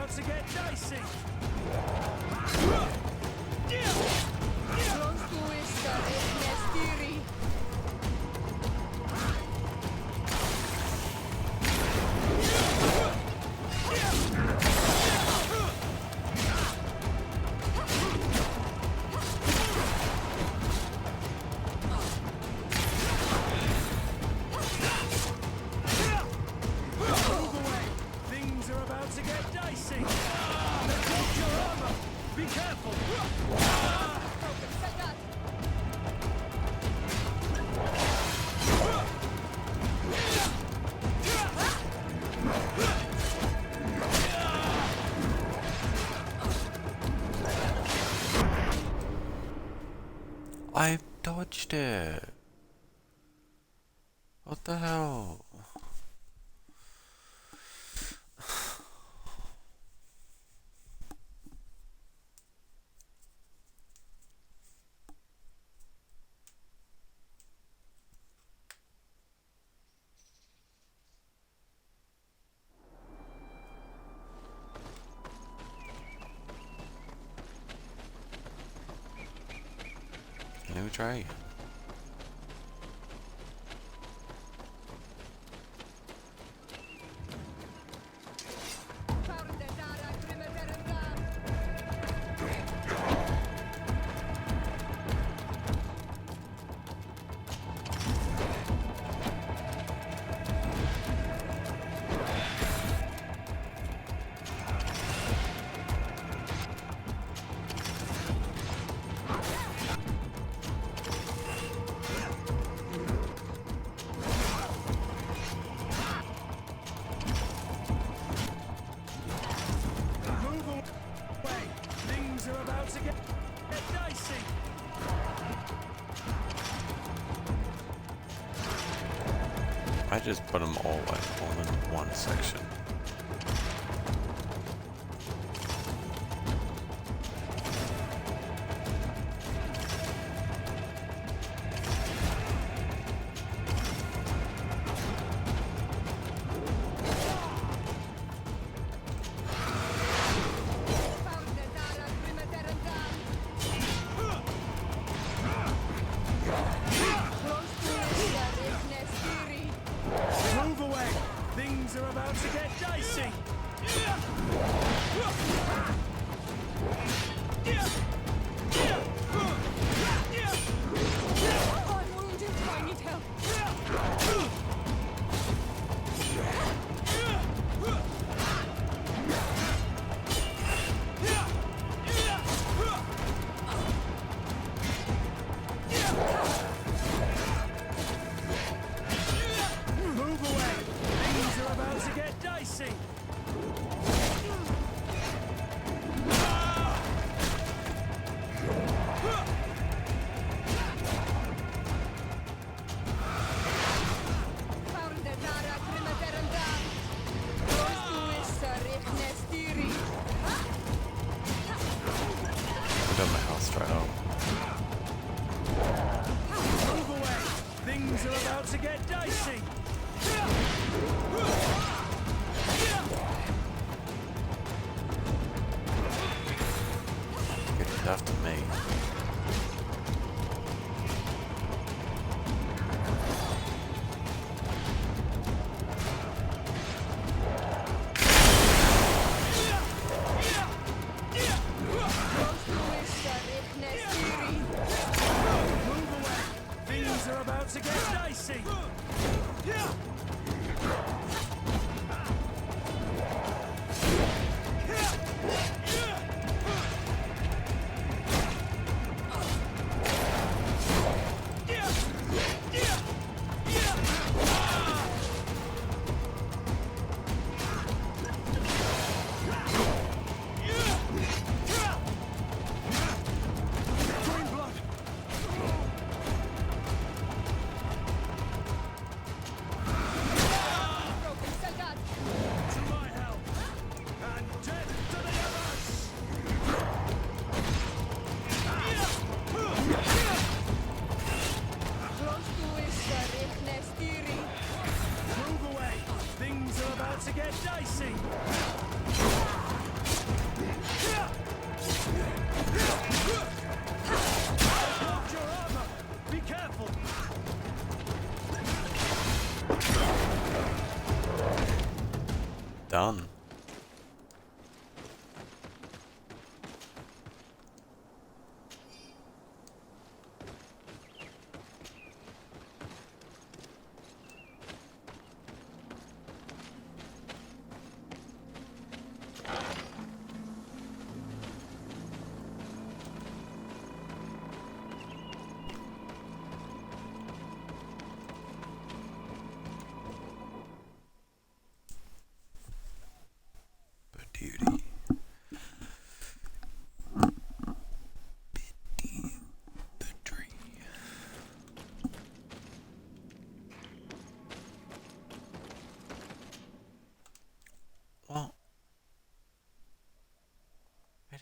about to get dicey. Things are about to get dicey. They broke your armor. Be careful. I dodged it. What the hell? Let me try again. Things are about to get dicey. I just put them all in one section. Move away. Things are about to get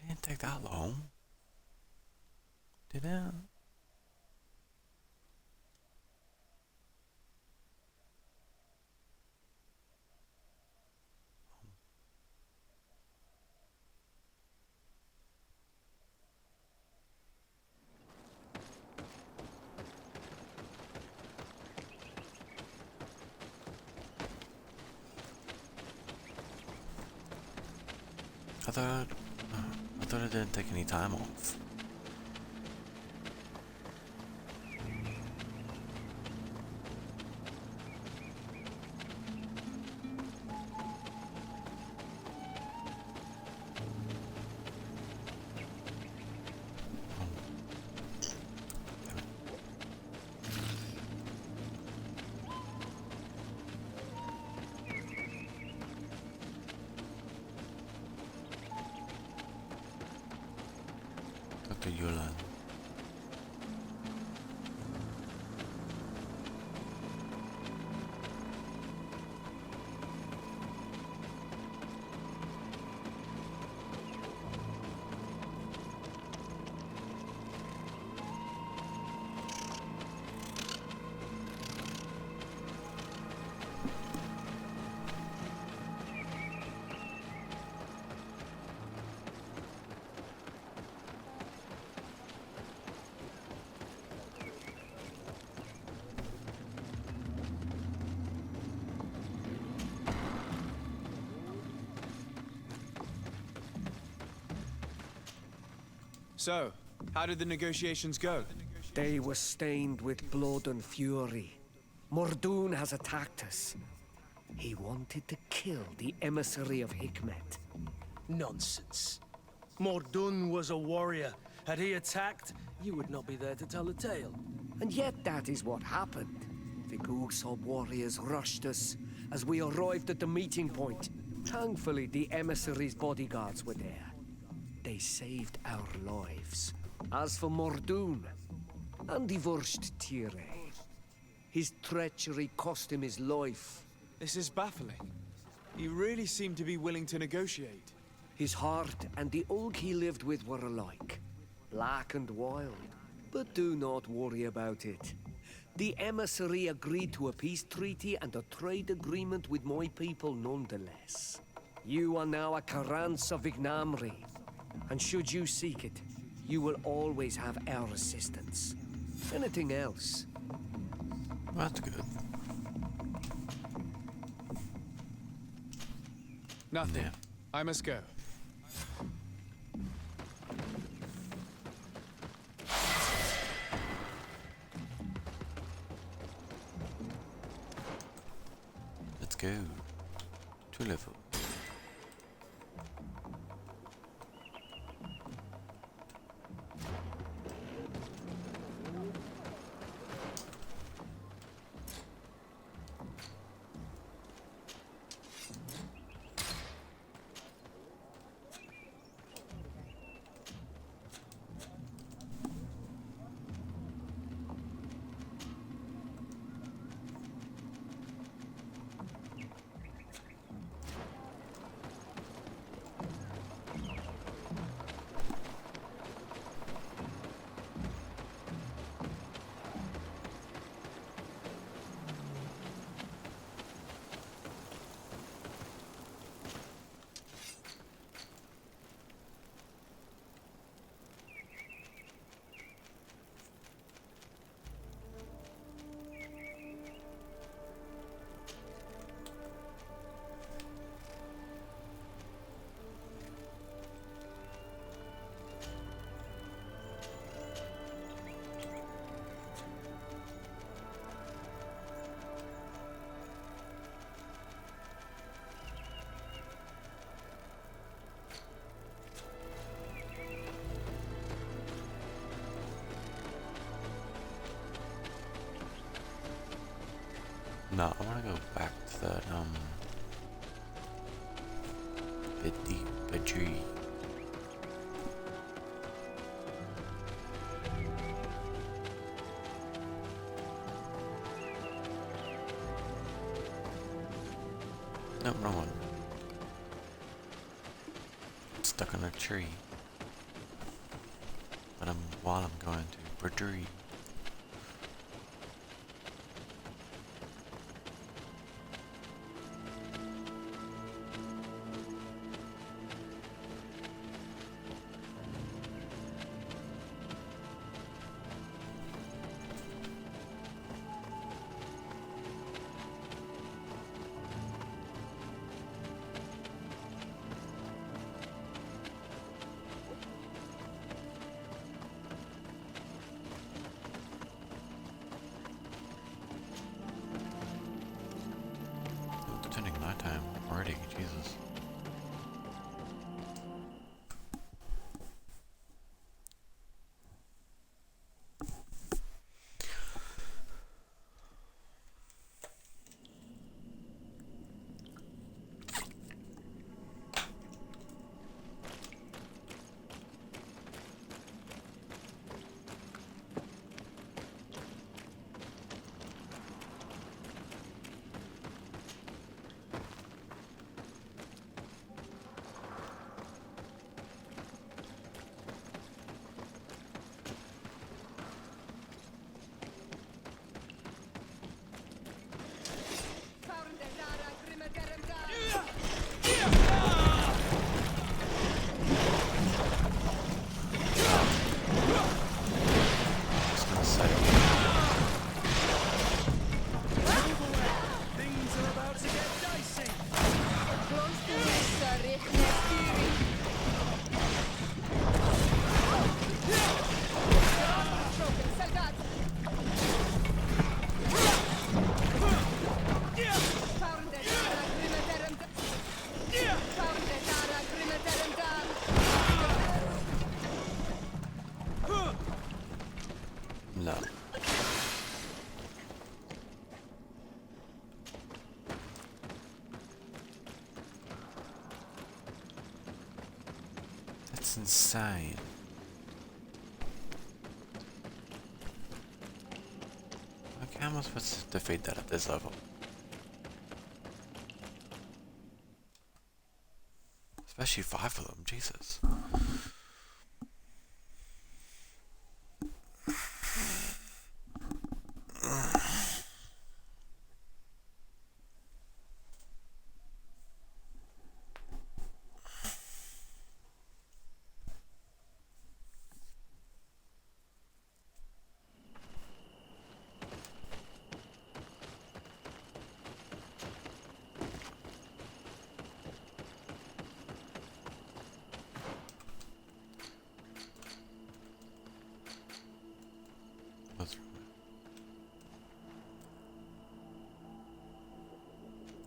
Didn't take that long. Did it? I thought it didn't take any time off. Dr. Yulan. So, how did the negotiations go? They were stained with blood and fury. Mordoon has attacked us. He wanted to kill the emissary of Hikmet. Nonsense. Mordoon was a warrior. Had he attacked, you would not be there to tell the tale. And yet that is what happened. The Gugsob warriors rushed us as we arrived at the meeting point. Thankfully, the emissary's bodyguards were there. They saved our lives. As for Mordoon, and the Wurst Tire, his treachery cost him his life. This is baffling. He really seemed to be willing to negotiate. His heart and the oak he lived with were alike. Black and wild. But do not worry about it. The emissary agreed to a peace treaty and a trade agreement with my people nonetheless. You are now a Karans of Vignamri. And should you seek it, you will always have our assistance. Anything else? That's good. Nothing. I must go. Let's go. 2 level. No, I want to go back to that, bit deep, bit tree. No, wrong one. Stuck on a tree. while I'm going to Perdue. It's turning nighttime already, Jesus. No. That's insane. Okay, how am I supposed to defeat that at this level? Especially 5 of them, Jesus.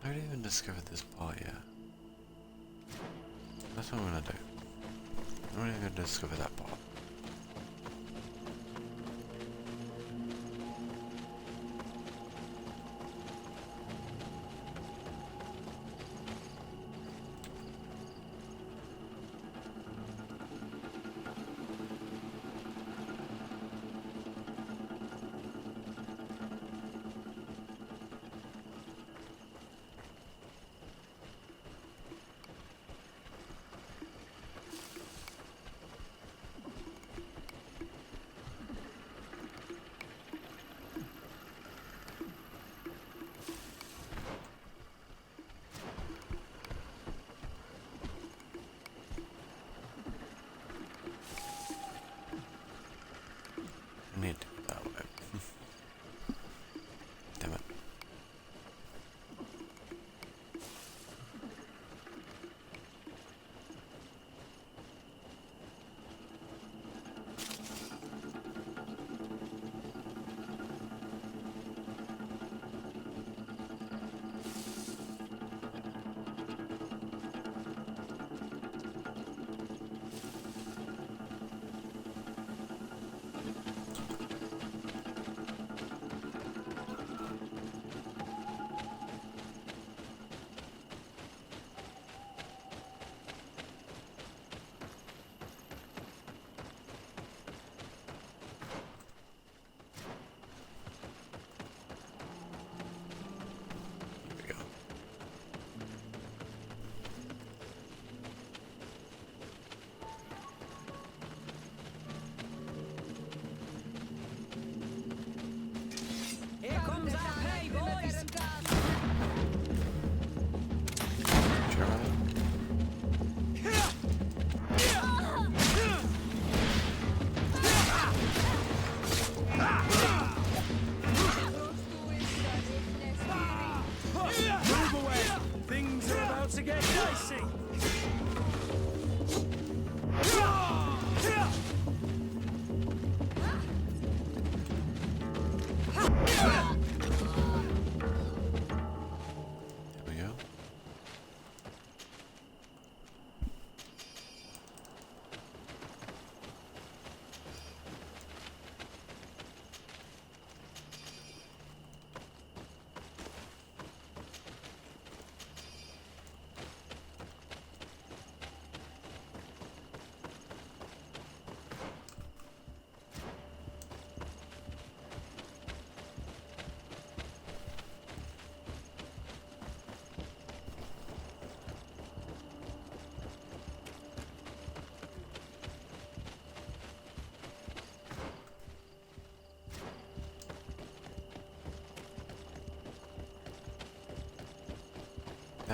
I haven't even discovered this part yet. That's what I'm gonna do. I'm really gonna discover that part.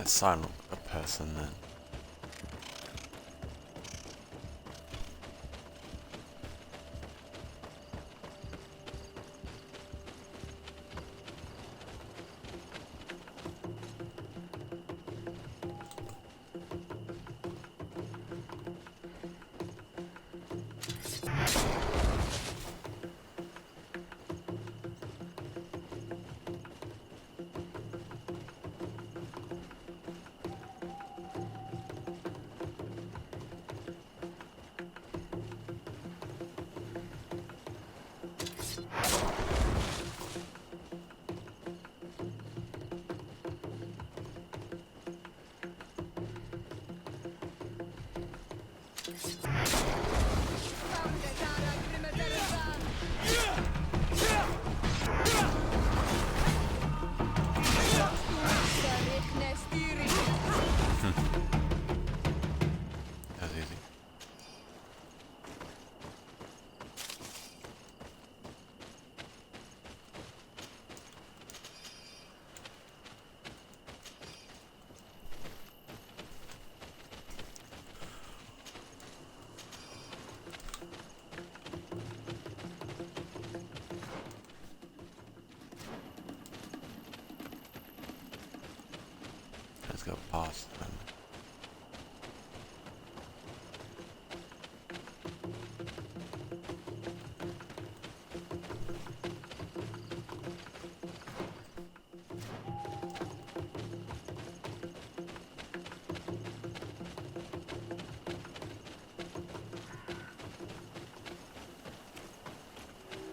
Let's sign a person then. That's easy. Let's go past them.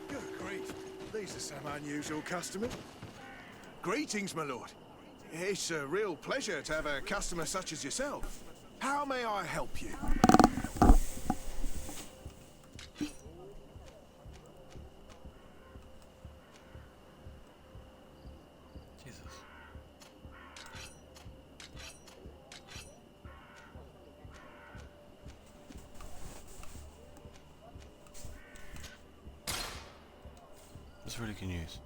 Good grief. These are some unusual customers. Greetings, my lord. It's a real pleasure to have a customer such as yourself. How may I help you? Jesus. That's really good news.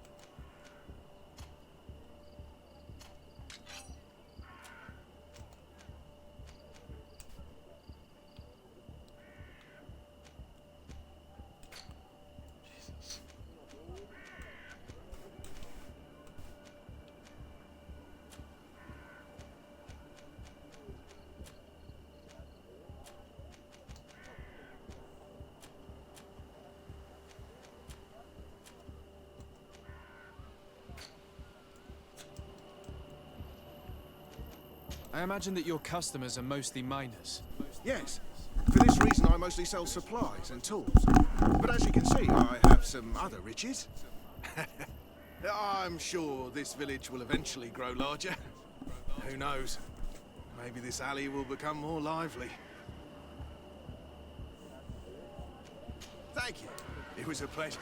I imagine that your customers are mostly miners. Yes. For this reason, I mostly sell supplies and tools. But as you can see, I have some other riches. I'm sure this village will eventually grow larger. Who knows? Maybe this alley will become more lively. Thank you. It was a pleasure.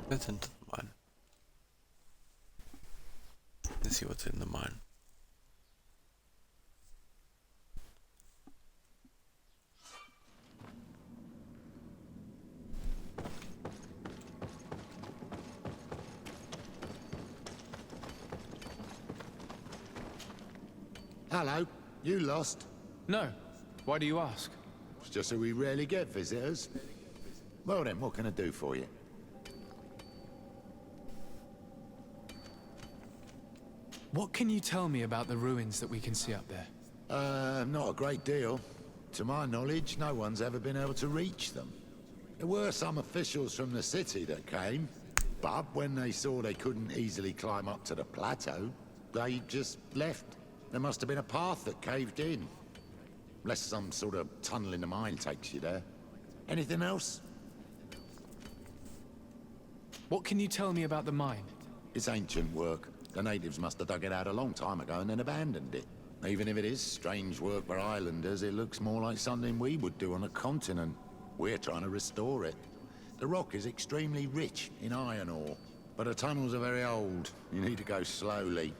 Let's into the mine. Let's see what's in the mine. Hello, you lost? No. Why do you ask? It's just that we rarely get visitors. Well then, what can I do for you? What can you tell me about the ruins that we can see up there? Not a great deal. To my knowledge, no one's ever been able to reach them. There were some officials from the city that came, but when they saw they couldn't easily climb up to the plateau, they just left. There must have been a path that caved in. Unless some sort of tunnel in the mine takes you there. Anything else? What can you tell me about the mine? It's ancient work. The natives must have dug it out a long time ago and then abandoned it. Even if it is strange work for islanders, it looks more like something we would do on a continent. We're trying to restore it. The rock is extremely rich in iron ore, but the tunnels are very old. You need to go slowly.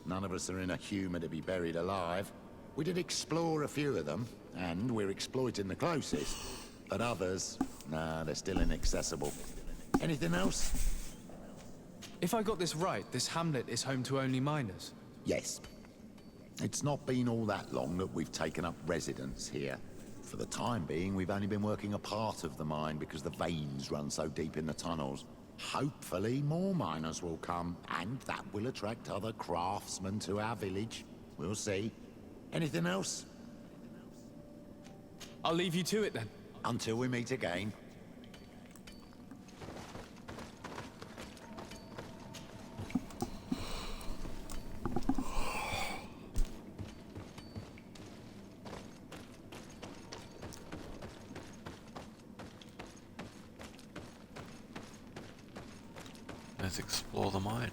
None of us are in a humour to be buried alive. We did explore a few of them, and we're exploiting the closest. But others, nah, they're still inaccessible. Anything else? If I got this right, this hamlet is home to only miners? Yes. It's not been all that long that we've taken up residence here. For the time being, we've only been working a part of the mine because the veins run so deep in the tunnels. Hopefully, more miners will come, and that will attract other craftsmen to our village. We'll see. Anything else? I'll leave you to it then. Until we meet again. Let's explore the mine.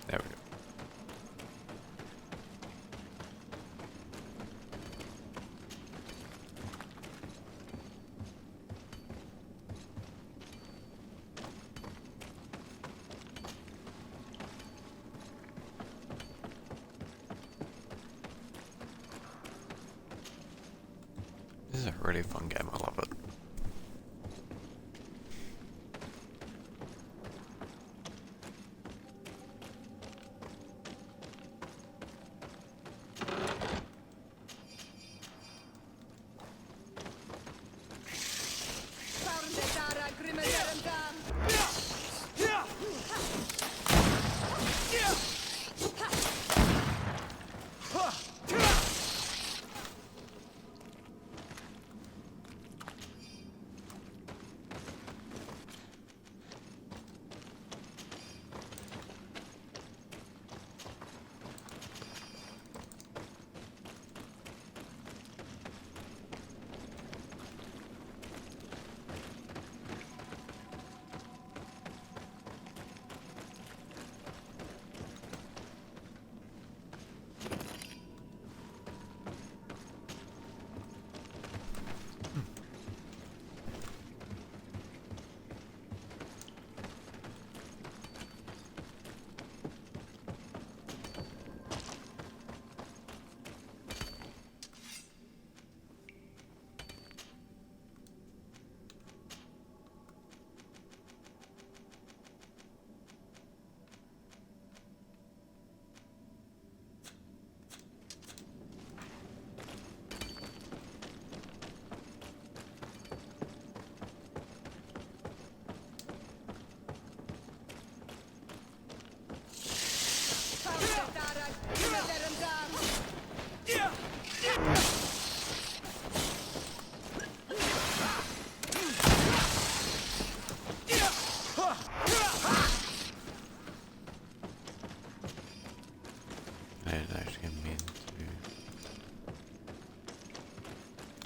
There we go. This is a really fun game, I love it.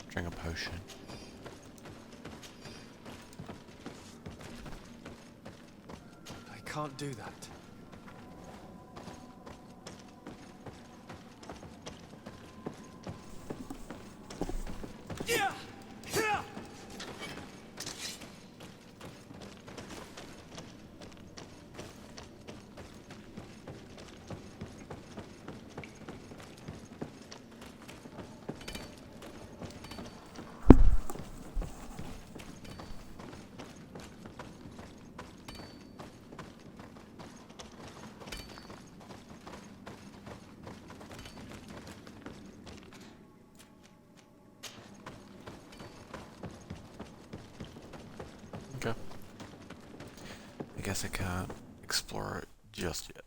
Drink a potion. I can't do that. Okay. I guess I can't explore it just yet.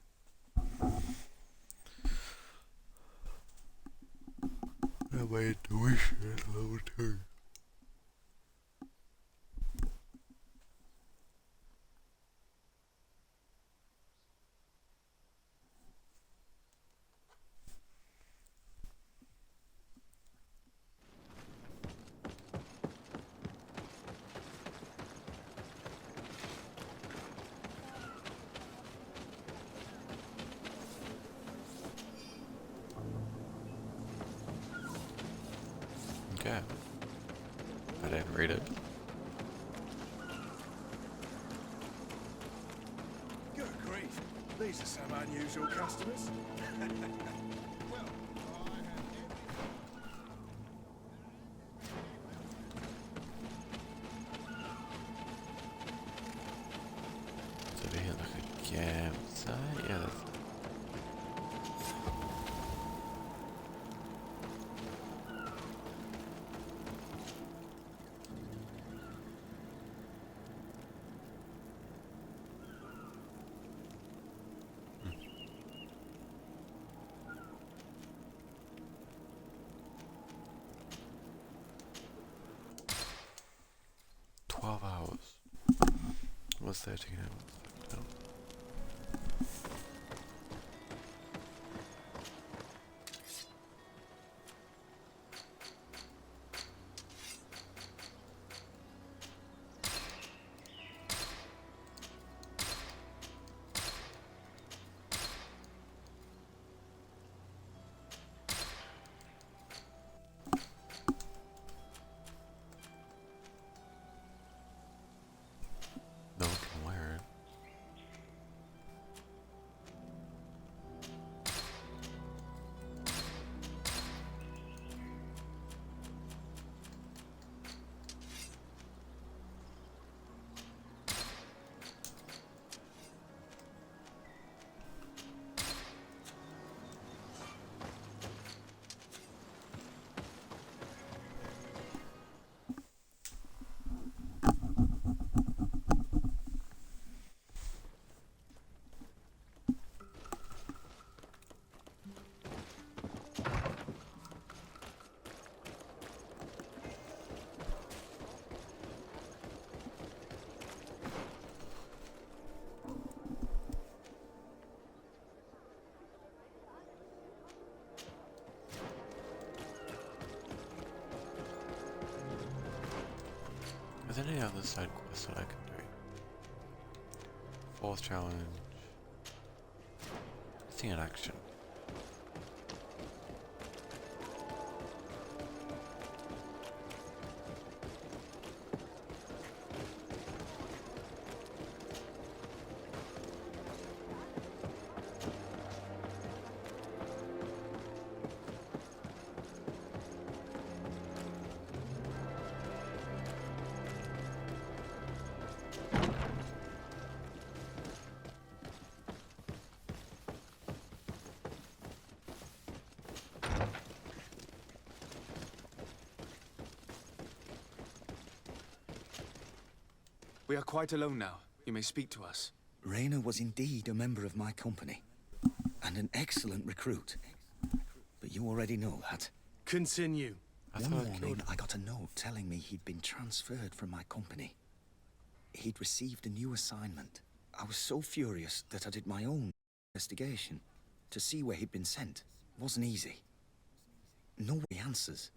I made the wish at level 2. Okay. I didn't read it. Good grief. These are some unusual customers. So we have like a campsite. Yeah, that's hours. What's 13 hours? No. No one can wear it. Is there any other side quests that I can do? Fourth challenge. See in action. We are quite alone now. You may speak to us. Raina was indeed a member of my company, and an excellent recruit. But you already know that. Continue. One morning, I got a note telling me he'd been transferred from my company. He'd received a new assignment. I was so furious that I did my own investigation to see where he'd been sent. It wasn't easy. No answers.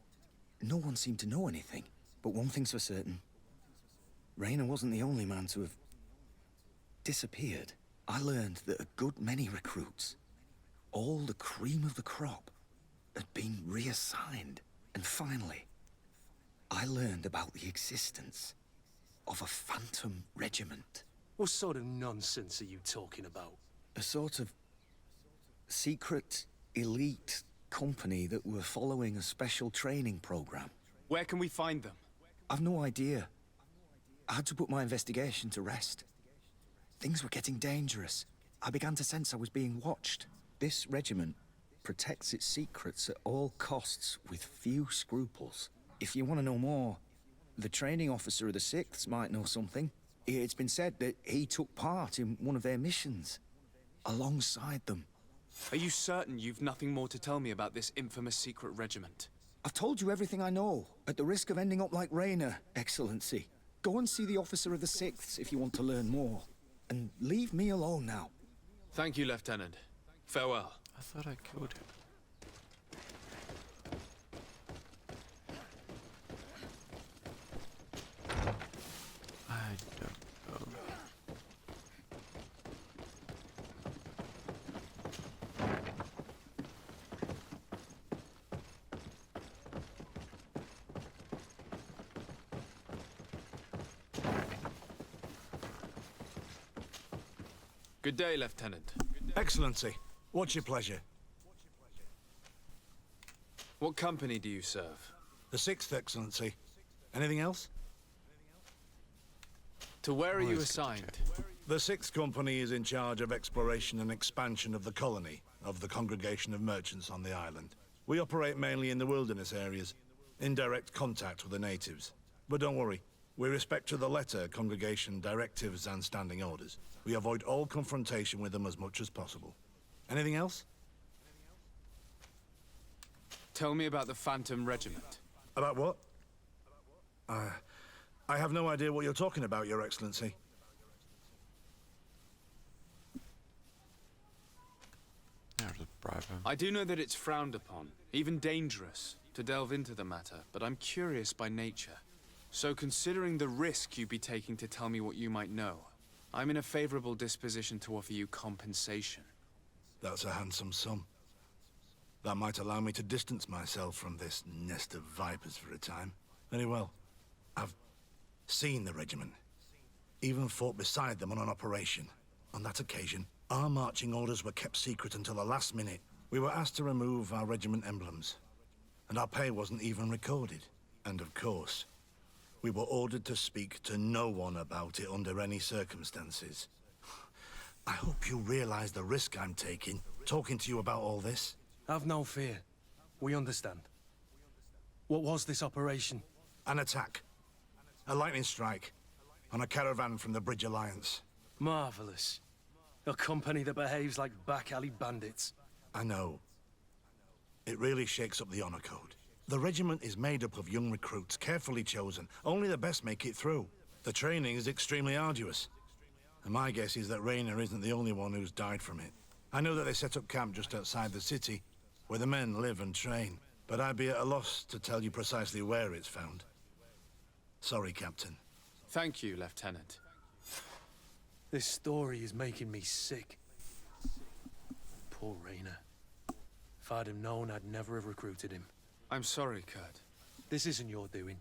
No one seemed to know anything. But one thing's for certain. Raina wasn't the only man to have disappeared. I learned that a good many recruits, all the cream of the crop, had been reassigned. And finally, I learned about the existence of a phantom regiment. What sort of nonsense are you talking about? A sort of secret, elite company that were following a special training program. Where can we find them? I've no idea. I had to put my investigation to rest. Things were getting dangerous. I began to sense I was being watched. This regiment protects its secrets at all costs with few scruples. If you want to know more, the training officer of the 6th might know something. It's been said that he took part in one of their missions, alongside them. Are you certain you've nothing more to tell me about this infamous secret regiment? I've told you everything I know, at the risk of ending up like Raina, Excellency. Go and see the officer of the 6th if you want to learn more. And leave me alone now. Thank you, Lieutenant. Farewell. I thought I killed him. I don't know. Good day, Lieutenant. Excellency, what's your pleasure? What company do you serve? The 6th, Excellency. Anything else? To where are you assigned? The 6th Company is in charge of exploration and expansion of the colony of the Congregation of Merchants on the island. We operate mainly in the wilderness areas, in direct contact with the natives. But don't worry, we respect to the letter Congregation directives and standing orders. We avoid all confrontation with them as much as possible. Anything else? Tell me about the Phantom Regiment. About what? I have no idea what you're talking about, Your Excellency. I do know that it's frowned upon, even dangerous, to delve into the matter, but I'm curious by nature. So considering the risk you'd be taking to tell me what you might know, I'm in a favorable disposition to offer you compensation. That's a handsome sum. That might allow me to distance myself from this nest of vipers for a time. Very well. I've seen the regiment. Even fought beside them on an operation. On that occasion, our marching orders were kept secret until the last minute. We were asked to remove our regiment emblems, and our pay wasn't even recorded. And of course, we were ordered to speak to no one about it under any circumstances. I hope you realize the risk I'm taking, talking to you about all this. Have no fear. We understand. What was this operation? An attack. A lightning strike on a caravan from the Bridge Alliance. Marvelous. A company that behaves like back-alley bandits. I know. It really shakes up the honor code. The regiment is made up of young recruits, carefully chosen. Only the best make it through. The training is extremely arduous. And my guess is that Raynor isn't the only one who's died from it. I know that they set up camp just outside the city, where the men live and train. But I'd be at a loss to tell you precisely where it's found. Sorry, Captain. Thank you, Lieutenant. This story is making me sick. Poor Raynor. If I'd have known, I'd never have recruited him. I'm sorry, Kurt. This isn't your doing.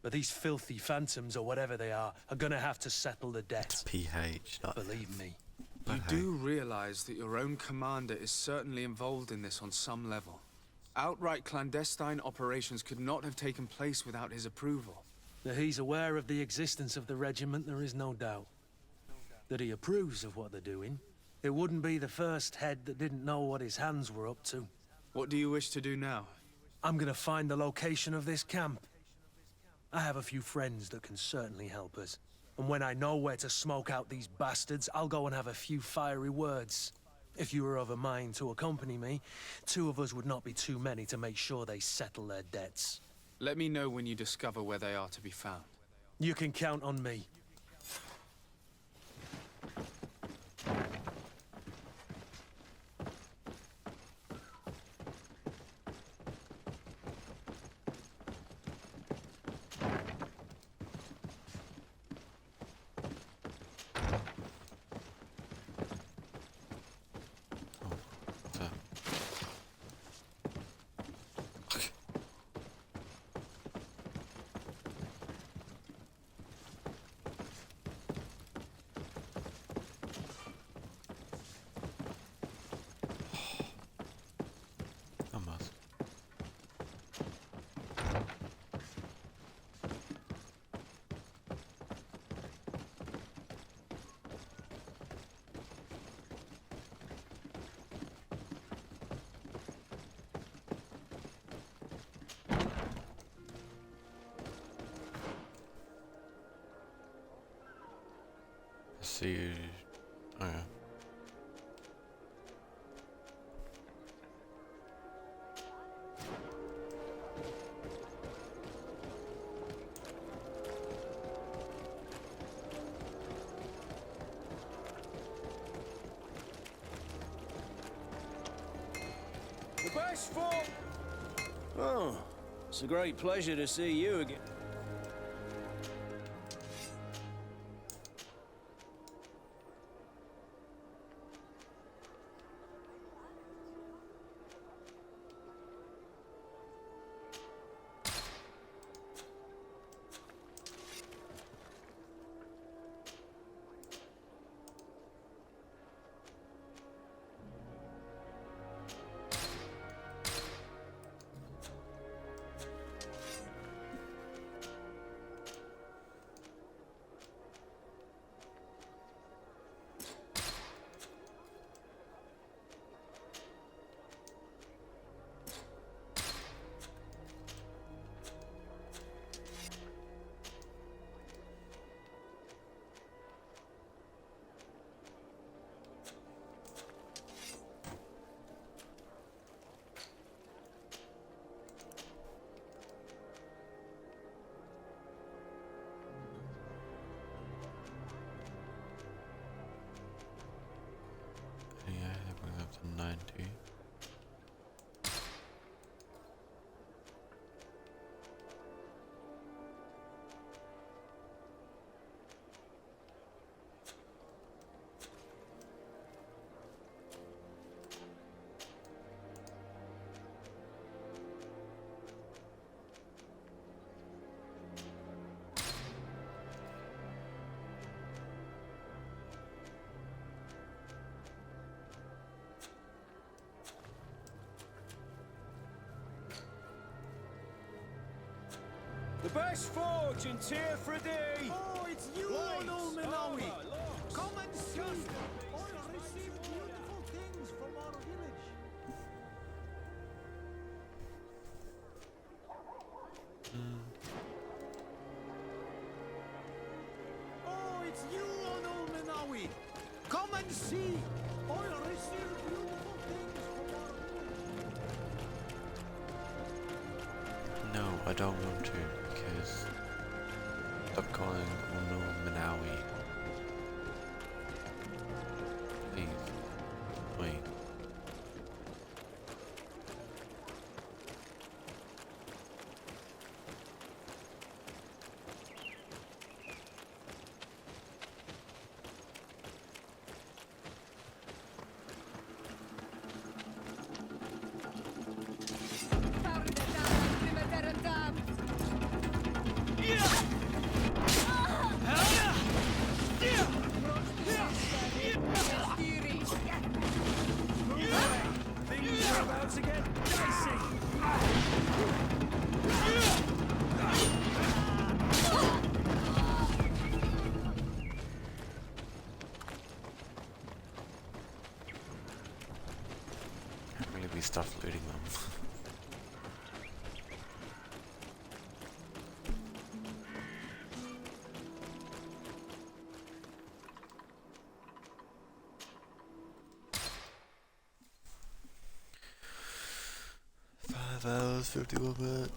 But these filthy phantoms, or whatever they are gonna have to settle the debt. PH, not Believe me. You do realize that your own commander is certainly involved in this on some level. Outright clandestine operations could not have taken place without his approval. That he's aware of the existence of the regiment, there is no doubt. That he approves of what they're doing. It wouldn't be the first head that didn't know what his hands were up to. What do you wish to do now? I'm gonna find the location of this camp. I have a few friends that can certainly help us. And when I know where to smoke out these bastards, I'll go and have a few fiery words. If you were of a mind to accompany me, 2 of us would not be too many to make sure they settle their debts. Let me know when you discover where they are to be found. You can count on me. See. Oh yeah. The best form! Oh, it's a great pleasure to see you again. The best forge in Tearfredy! Oh, it's you, Old Menawi! Come and see! I received beautiful things from our village. Oh, it's you, Old Menawi! Come and see! I received beautiful things from our village. No, I don't want to, because stop calling Unu Manawi. Please, wait. Things are about to get dicey. Can't really be stuff looting them. Hours, 51 minutes.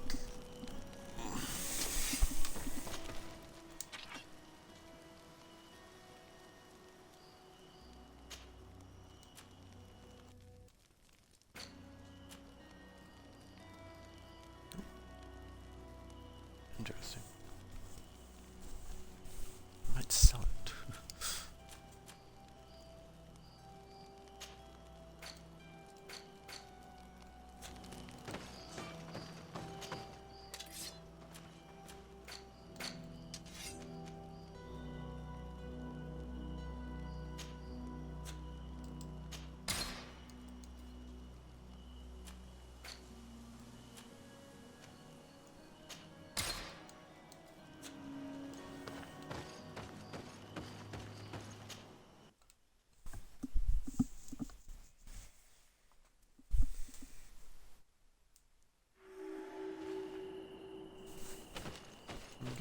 Interesting. Might sell it.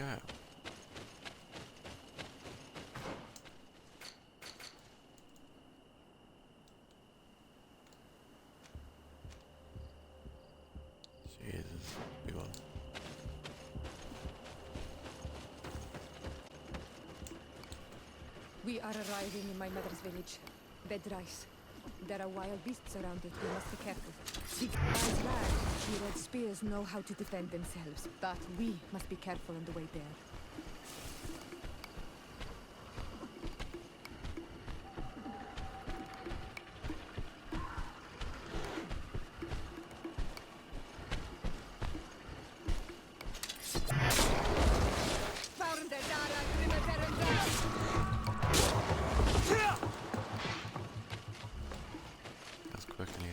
Okay. Jesus, big one. We are arriving in my mother's village, Bedrice. There are wild beasts around it. We must be careful. The guys rag, the red spears know how to defend themselves, but we must be careful on the way there. That's quick and easy.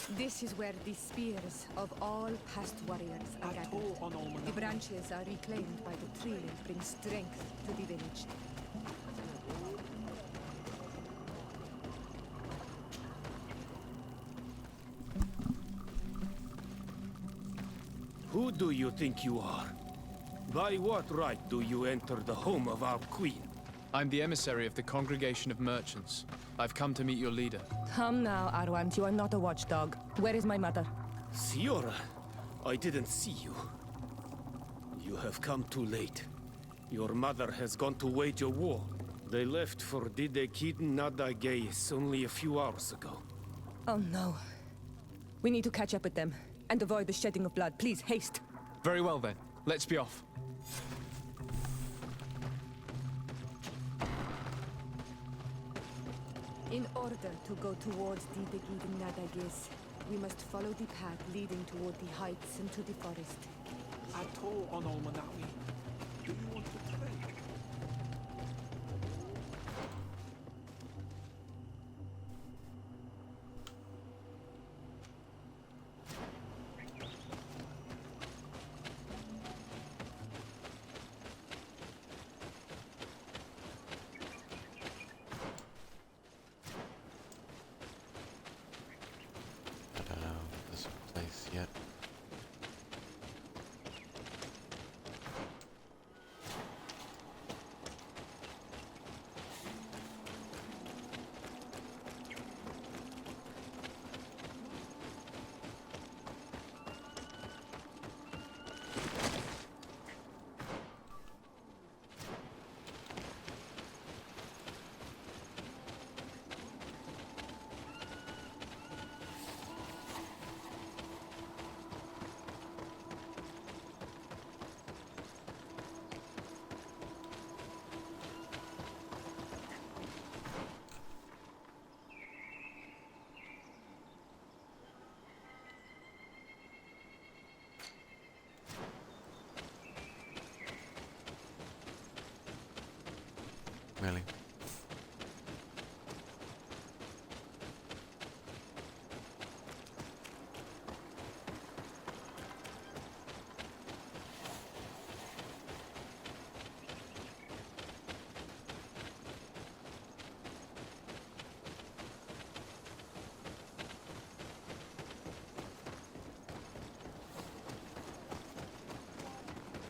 This is where the spears of all past warriors are gathered. The branches are reclaimed by the tree and bring strength to the village. Who do you think you are? By what right do you enter the home of our queen? I'm the emissary of the Congregation of Merchants. I've come to meet your leader. Come now, Arwant, you are not a watchdog. Where is my mother? Siora, I didn't see you. You have come too late. Your mother has gone to wage a war. They left for Didekid Nadagais only a few hours ago. Oh no. We need to catch up with them and avoid the shedding of blood. Please, haste. Very well then. Let's be off. In order to go towards Didekid Nadagais, we must follow the path leading toward the heights and to the forest. Ato on Olmanawi. Do you want to trade? I don't know this place yet. Really?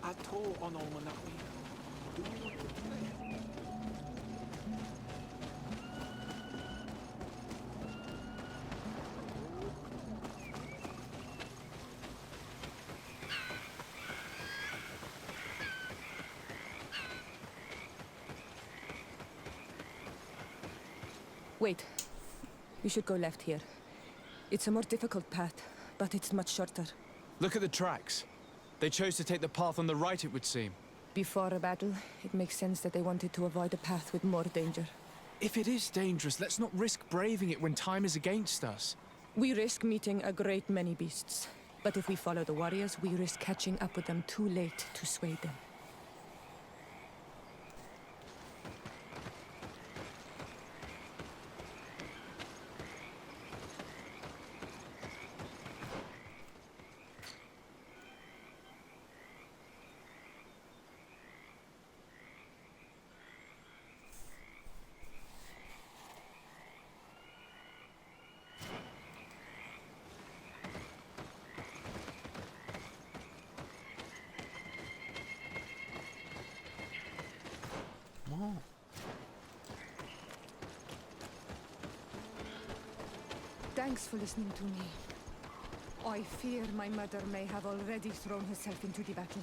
Ato on Olmanawi. Do you want to trade? Wait. We should go left here. It's a more difficult path, but it's much shorter. Look at the tracks. They chose to take the path on the right, it would seem. Before a battle, it makes sense that they wanted to avoid a path with more danger. If it is dangerous, let's not risk braving it when time is against us. We risk meeting a great many beasts. But if we follow the warriors, we risk catching up with them too late to sway them. Oh. Thanks for listening to me. I fear my mother may have already thrown herself into the battle.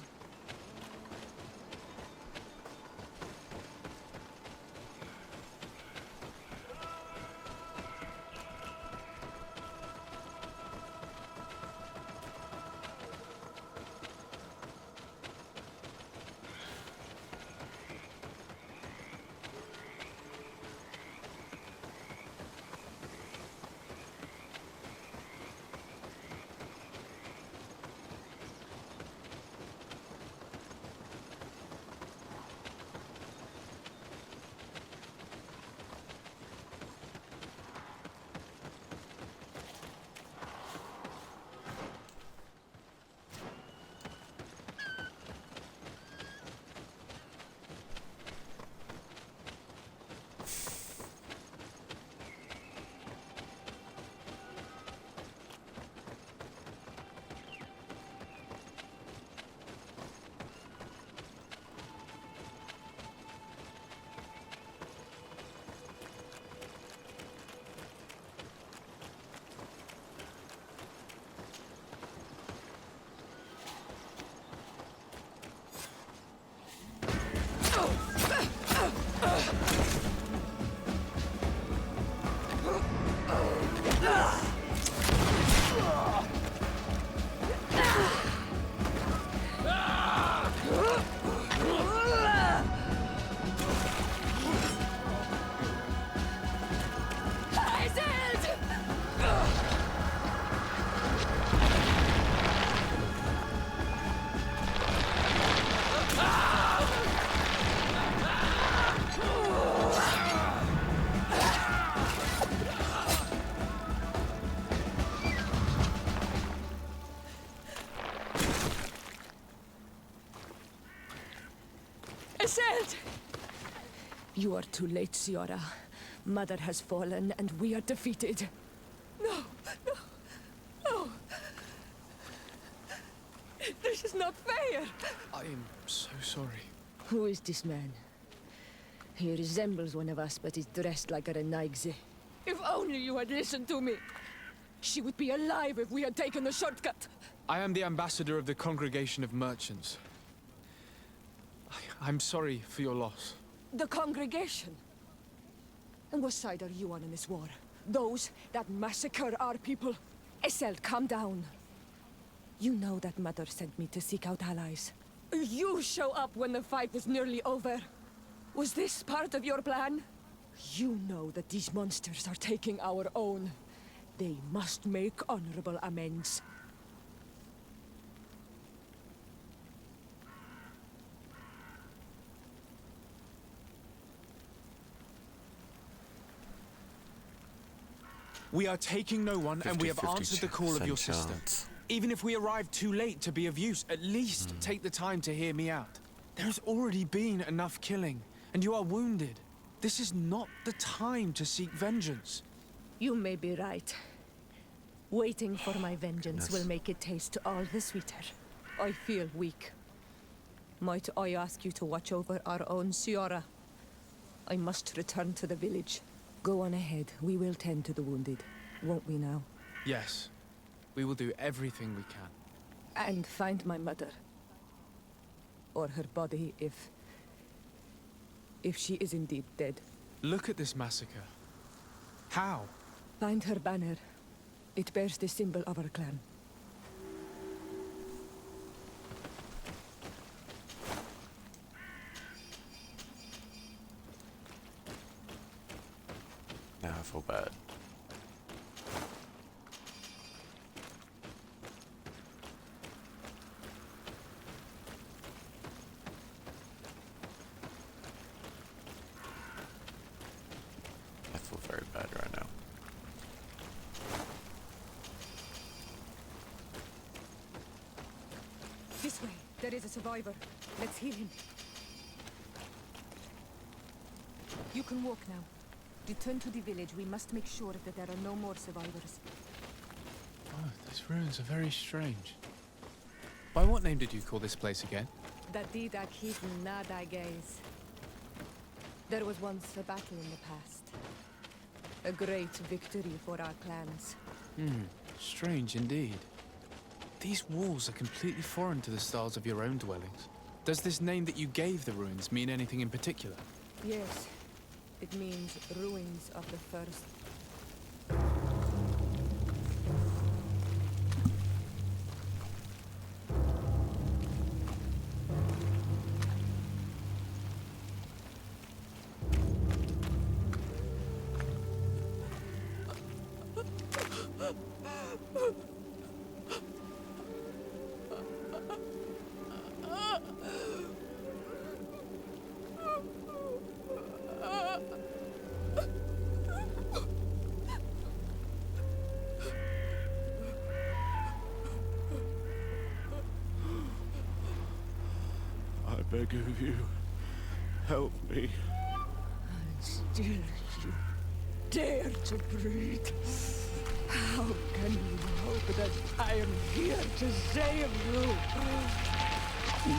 Iselt! You are too late, Ciora. Mother has fallen, and we are defeated. No, no, no. This is not fair. I am so sorry. Who is this man? He resembles one of us, but is dressed like a Renaigze. If only you had listened to me. She would be alive if we had taken the shortcut. I am the ambassador of the Congregation of Merchants. I'm sorry for your loss. The congregation? And what side are you on in this war? Those that massacre our people? Iselt, calm down. You know that Mother sent me to seek out allies. You show up when the fight was nearly over. Was this part of your plan? You know that these monsters are taking our own. They must make honorable amends. We are taking no one, and we have answered the call of your sister. Even if we arrive too late to be of use, at least take the time to hear me out. There has already been enough killing, and you are wounded. This is not the time to seek vengeance. You may be right. Waiting for my vengeance will make it taste all the sweeter. I feel weak. Might I ask you to watch over our own Ciora? I must return to the village. Go on ahead. We will tend to the wounded, won't we now? Yes. We will do everything we can. And find my mother. Or her body, if she is indeed dead. Look at this massacre. How? Find her banner. It bears the symbol of our clan. Now I feel bad. I feel very bad right now. This way. There is a survivor. Let's heal him. You can walk now. Return to the village. We must make sure that there are no more survivors. Oh, these ruins are very strange. By what name did you call this place again? Dadida Keaton Nadagaze. There was once a battle in the past. A great victory for our clans. Strange indeed. These walls are completely foreign to the styles of your own dwellings. Does this name that you gave the ruins mean anything in particular? Yes. It means ruins of the first. I beg of you, help me. And still you dare to breathe. How can you hope that I am here to save you?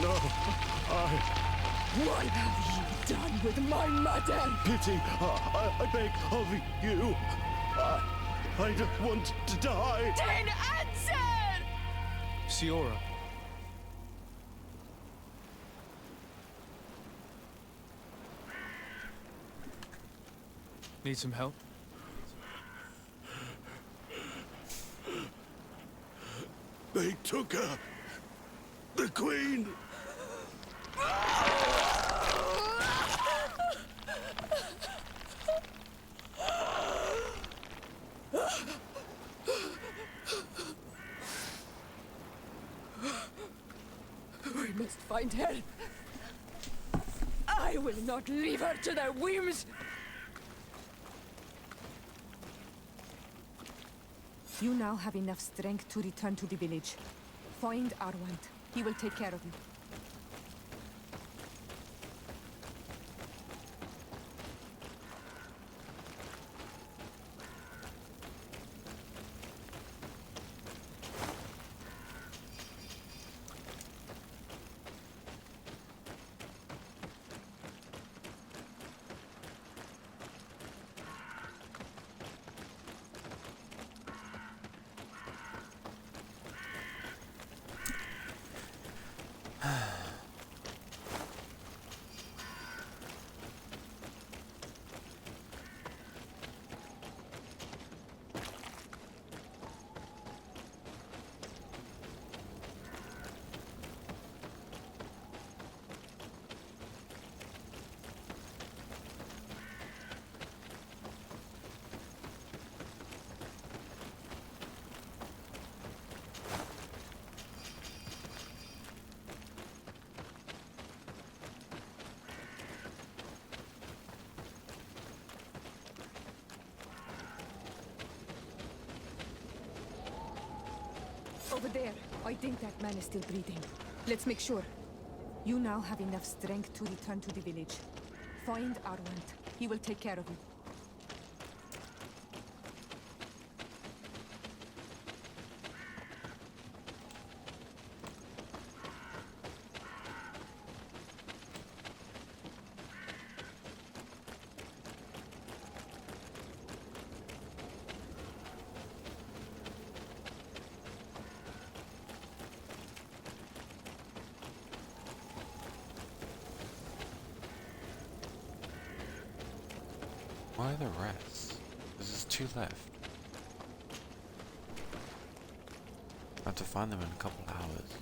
No, What have you done with my mother? Pity, I beg of you. I don't want to die. Then answer! Ciora. Need some help? They took her. The Queen. We must find her. I will not leave her to their whims. You now have enough strength to return to the village. Find Arwant. He will take care of you. Over there. I think that man is still breathing. Let's make sure. You now have enough strength to return to the village. Find Arwand. He will take care of you. Why the rest? There's 2 left. I have to find them in a couple hours.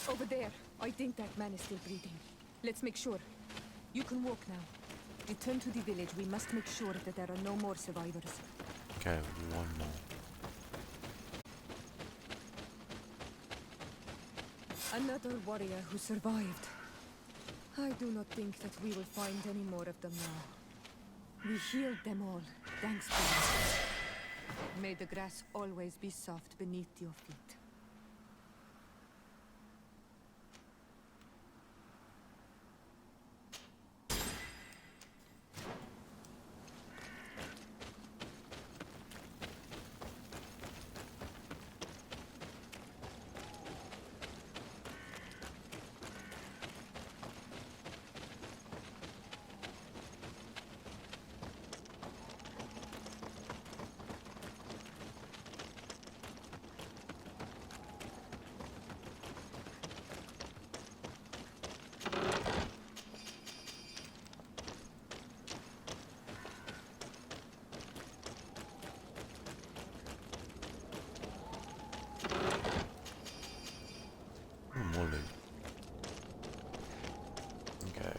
Over there. I think that man is still breathing. Let's make sure. You can walk now. Return to the village. We must make sure that there are no more survivors. Okay, one more. Another warrior who survived. I do not think that we will find any more of them now. We healed them all, thanks to you. May the grass always be soft beneath your feet. More loot. Okay.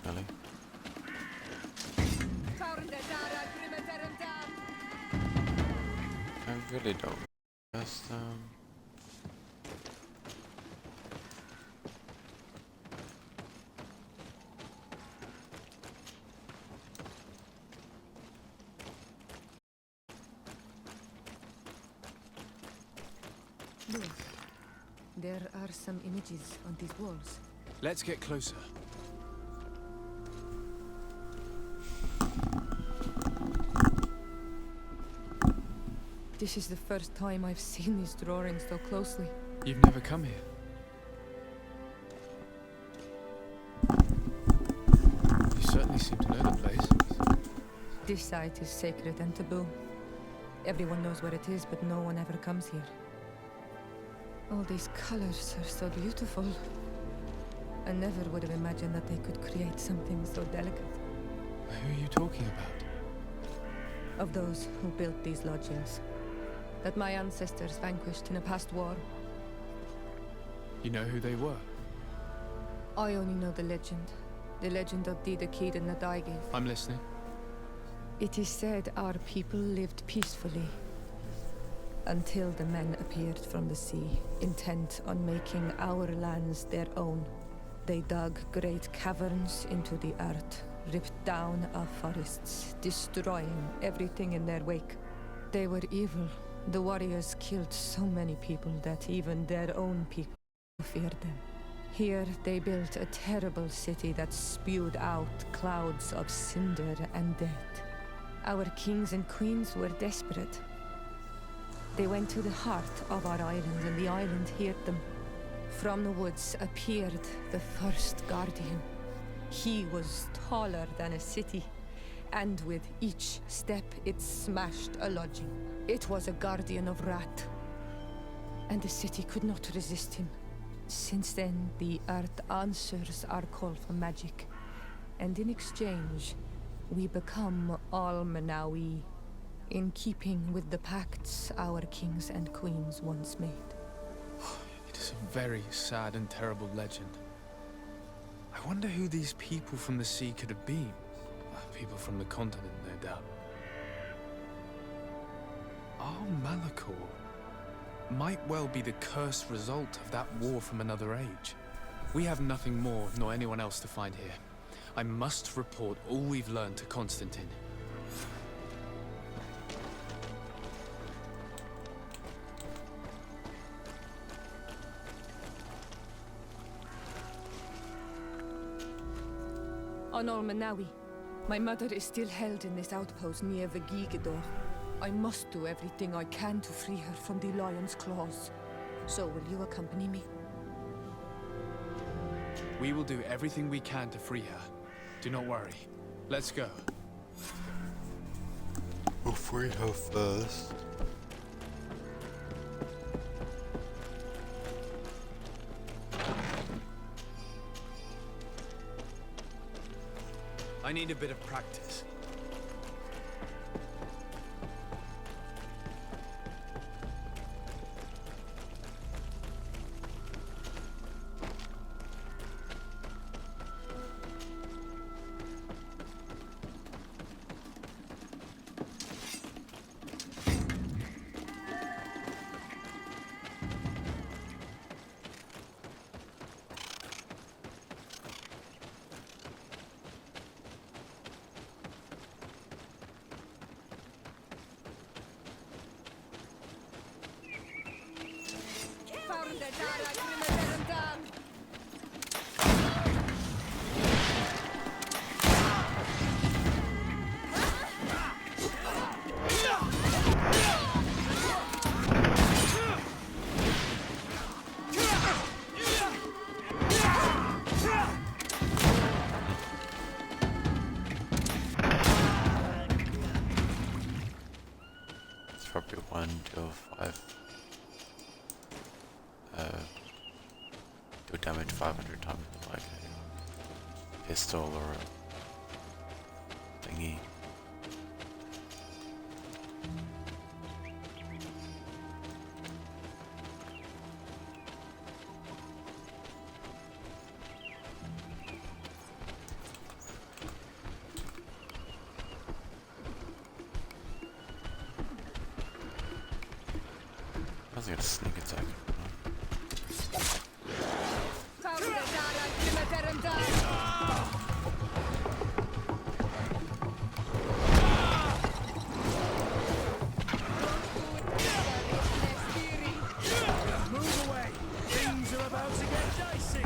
Really? I really don't. Just, Look. There are some images on these walls. Let's get closer. This is the first time I've seen these drawings so closely. You've never come here. You certainly seem to know the place. This site is sacred and taboo. Everyone knows where it is, but no one ever comes here. All these colors are so beautiful. I never would have imagined that they could create something so delicate. Who are you talking about? Of those who built these lodges. that my ancestors vanquished in a past war. You know who they were? I only know the legend. The legend of Dida Kid and Nadaige. I'm listening. It is said our people lived peacefully until the men appeared from the sea, intent on making our lands their own. They dug great caverns into the earth, ripped down our forests, destroying everything in their wake. They were evil. The warriors killed so many people that even their own people feared them. Here they built a terrible city that spewed out clouds of cinder and death. Our kings and queens were desperate. They went to the heart of our island, and the island heard them. From the woods appeared the first guardian. He was taller than a city, and with each step it smashed a lodging. It was a guardian of Rat, and the city could not resist him. Since then, the earth answers our call for magic, and in exchange, we become all Manawi, in keeping with the pacts our kings and queens once made. It is a very sad and terrible legend. I wonder who these people from the sea could have been. People from the continent, no doubt. Our Malachor might well be the cursed result of that war from another age. We have nothing more, nor anyone else to find here. I must report all we've learned to Constantine. On Olmanawi, my mother is still held in this outpost near Vegigedor. I must do everything I can to free her from the lion's claws. So will you accompany me? We will do everything we can to free her. Do not worry. Let's go. We'll free her first. I need a bit of practice. Probably 1 to 5. Do damage 500 times with like a pistol or a thingy. I was gonna sneak attack. Move away! Things are about to get dicey!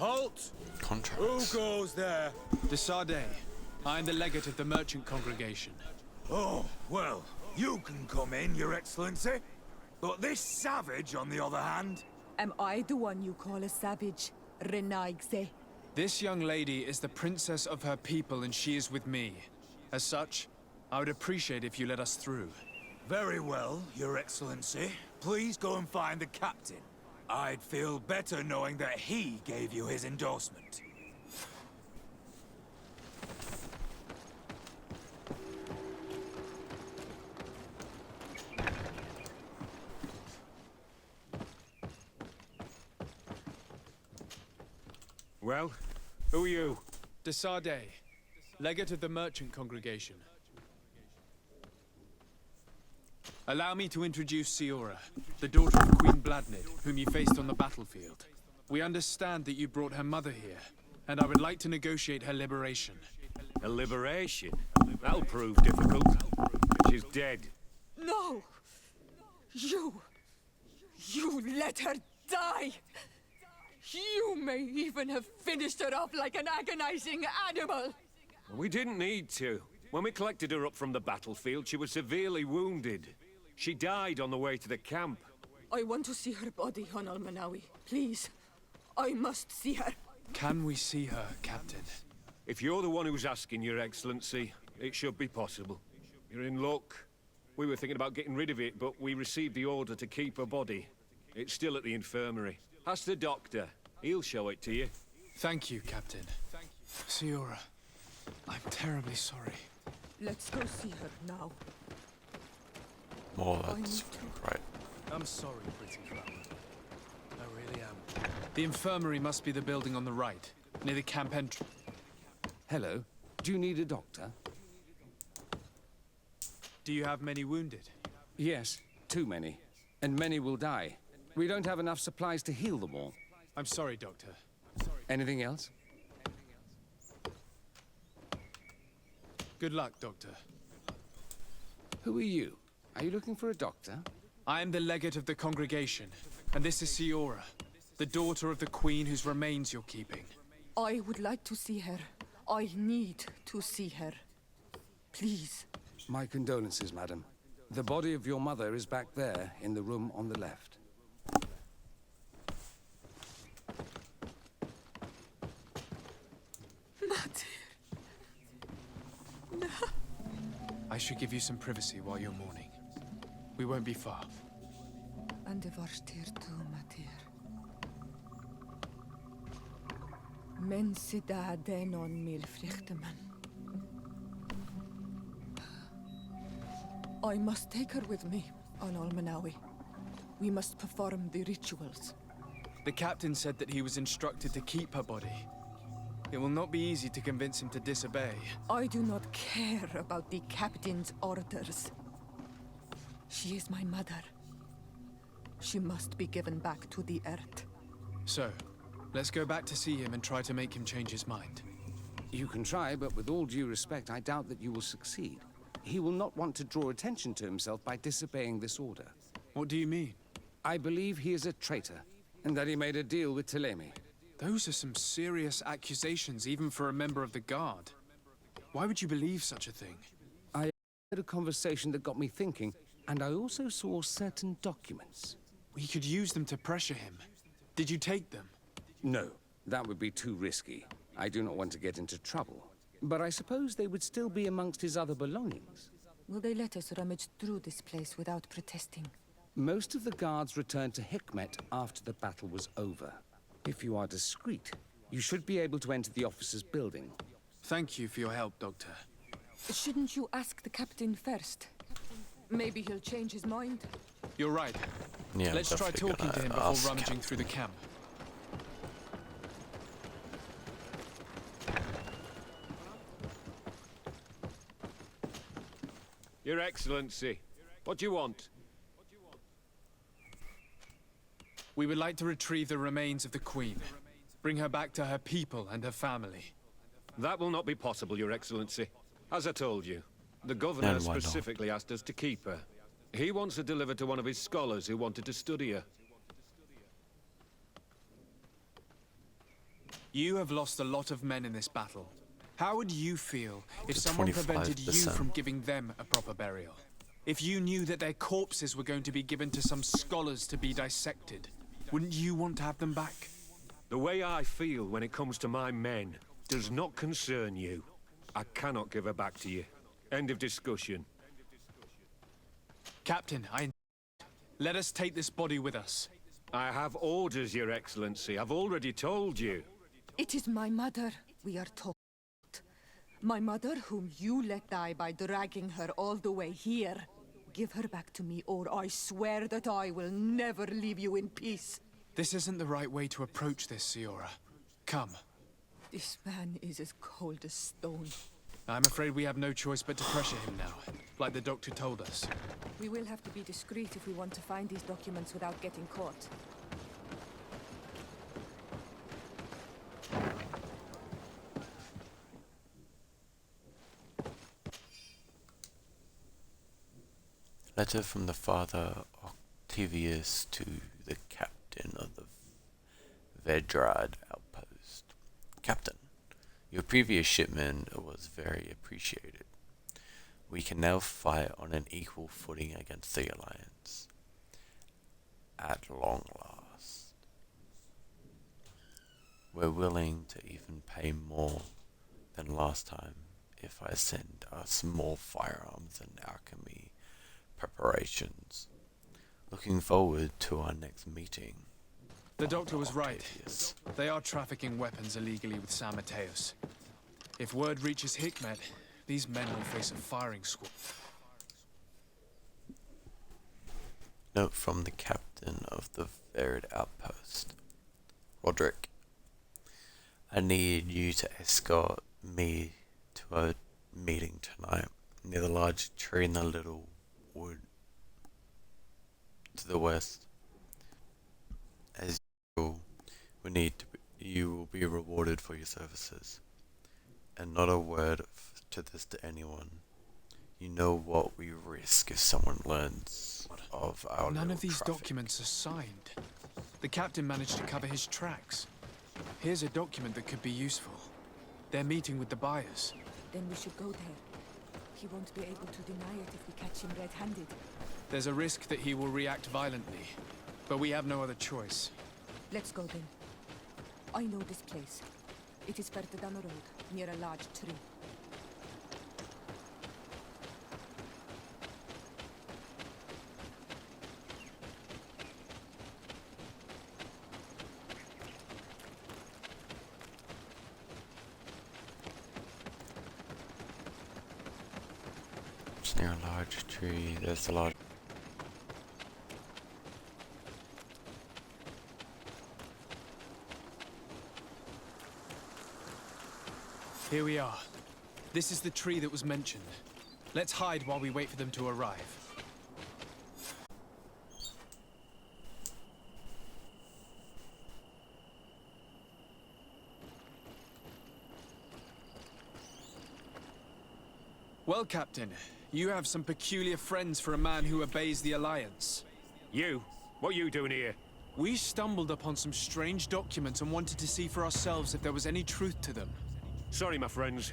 Halt! Contracts. Who goes there? De Sardet. I am the legate of the merchant congregation. Oh, well, you can come in, Your Excellency. But this savage, on the other hand... Am I the one you call a savage, Renaigse? This young lady is the princess of her people and she is with me. As such, I would appreciate if you let us through. Very well, Your Excellency. Please go and find the captain. I'd feel better knowing that he gave you his endorsement. Well, who are you? De Sardet, legate of the merchant congregation. Allow me to introduce Siora, the daughter of Queen Bladnid, whom you faced on the battlefield. We understand that you brought her mother here, and I would like to negotiate her liberation. A liberation? That'll prove difficult. She's dead. No! You let her die! You may even have finished her off like an agonizing animal! We didn't need to. When we collected her up from the battlefield, she was severely wounded. She died on the way to the camp. I want to see her body on Almanawi. Please. I must see her. Can we see her, Captain? If you're the one who's asking, Your Excellency, it should be possible. You're in luck. We were thinking about getting rid of it, but we received the order to keep her body. It's still at the infirmary. Ask the doctor. He'll show it to you. Thank you, Captain. Siora, I'm terribly sorry. Let's go see her now. More that's right. I'm sorry, pretty flower. I really am. The infirmary must be the building on the right, near the camp entrance. Hello. Do you need a doctor? Do you have many wounded? Yes, too many. And many will die. We don't have enough supplies to heal them all. I'm sorry, Doctor. Anything else? Good luck, Doctor. Who are you? Are you looking for a doctor? I am the legate of the congregation, and this is Siora, the daughter of the queen whose remains you're keeping. I would like to see her. I need to see her. Please. My condolences, madam. The body of your mother is back there, in the room on the left. I should give you some privacy while you're mourning. We won't be far. And varstir tu matir. Men sida denon mil frichteman. I must take her with me on Almanawi. We must perform the rituals. The captain said that he was instructed to keep her body. It will not be easy to convince him to disobey. I do not care about the captain's orders. She is my mother. She must be given back to the earth. So, let's go back to see him and try to make him change his mind. You can try, but with all due respect, I doubt that you will succeed. He will not want to draw attention to himself by disobeying this order. What do you mean? I believe he is a traitor, and that he made a deal with Ptolemy. Those are some serious accusations, even for a member of the Guard. Why would you believe such a thing? I had a conversation that got me thinking, and I also saw certain documents. We could use them to pressure him. Did you take them? No, that would be too risky. I do not want to get into trouble. But I suppose they would still be amongst his other belongings. Will they let us rummage through this place without protesting? Most of the guards returned to Hikmet after the battle was over. If you are discreet, you should be able to enter the officers' building. Thank you for your help, Doctor. Shouldn't you ask the captain first? Maybe he'll change his mind. You're right. Yeah, let's try talking to him before rummaging through the camp. Your Excellency, what do you want? We would like to retrieve the remains of the Queen. Bring her back to her people and her family. That will not be possible, Your Excellency. As I told you, the governor specifically asked us to keep her. He wants her delivered to one of his scholars who wanted to study her. You have lost a lot of men in this battle. How would you feel if To someone prevented you 25%. from giving them a proper burial? If you knew that their corpses were going to be given to some scholars to be dissected, wouldn't you want to have them back? The way I feel when it comes to my men does not concern you. I cannot give her back to you. End of discussion. Captain, let us take this body with us. I have orders, Your Excellency. I've already told you. It is my mother we are talking about. My mother whom you let die by dragging her all the way here. Give her back to me, or I swear that I will never leave you in peace. This isn't the right way to approach this, Siora. Come. This man is as cold as stone. I'm afraid we have no choice but to pressure him now, like the doctor told us. We will have to be discreet if we want to find these documents without getting caught. Letter from the Father Octavius to the Captain of the Vedrad Outpost. Captain, your previous shipment was very appreciated. We can now fight on an equal footing against the Alliance. At long last. We're willing to even pay more than last time if I send us more firearms and alchemy preparations. Looking forward to our next meeting. The doctor was right. Octavius. They are trafficking weapons illegally with San Mateos. If word reaches Hikmet, these men will face a firing squad. Note from the captain of the Verid Outpost. Roderick, I need you to escort me to a meeting tonight near the large tree in the little wood to the west. As usual, you will be rewarded for your services, and not a word to anyone. You know what we risk if someone learns of our None of these traffic. documents are signed. The captain managed to cover his tracks. Here's a document that could be useful. They're meeting with the buyers. Then we should go there. He won't be able to deny it if we catch him red-handed. There's a risk that he will react violently, but we have no other choice. Let's go then. I know this place. It is further down the road, near a large tree. It's near a large tree. There's a large. Here we are. This is the tree that was mentioned. Let's hide while we wait for them to arrive. Well, Captain, you have some peculiar friends for a man who obeys the Alliance. You? What are you doing here? We stumbled upon some strange documents and wanted to see for ourselves if there was any truth to them. Sorry, my friends.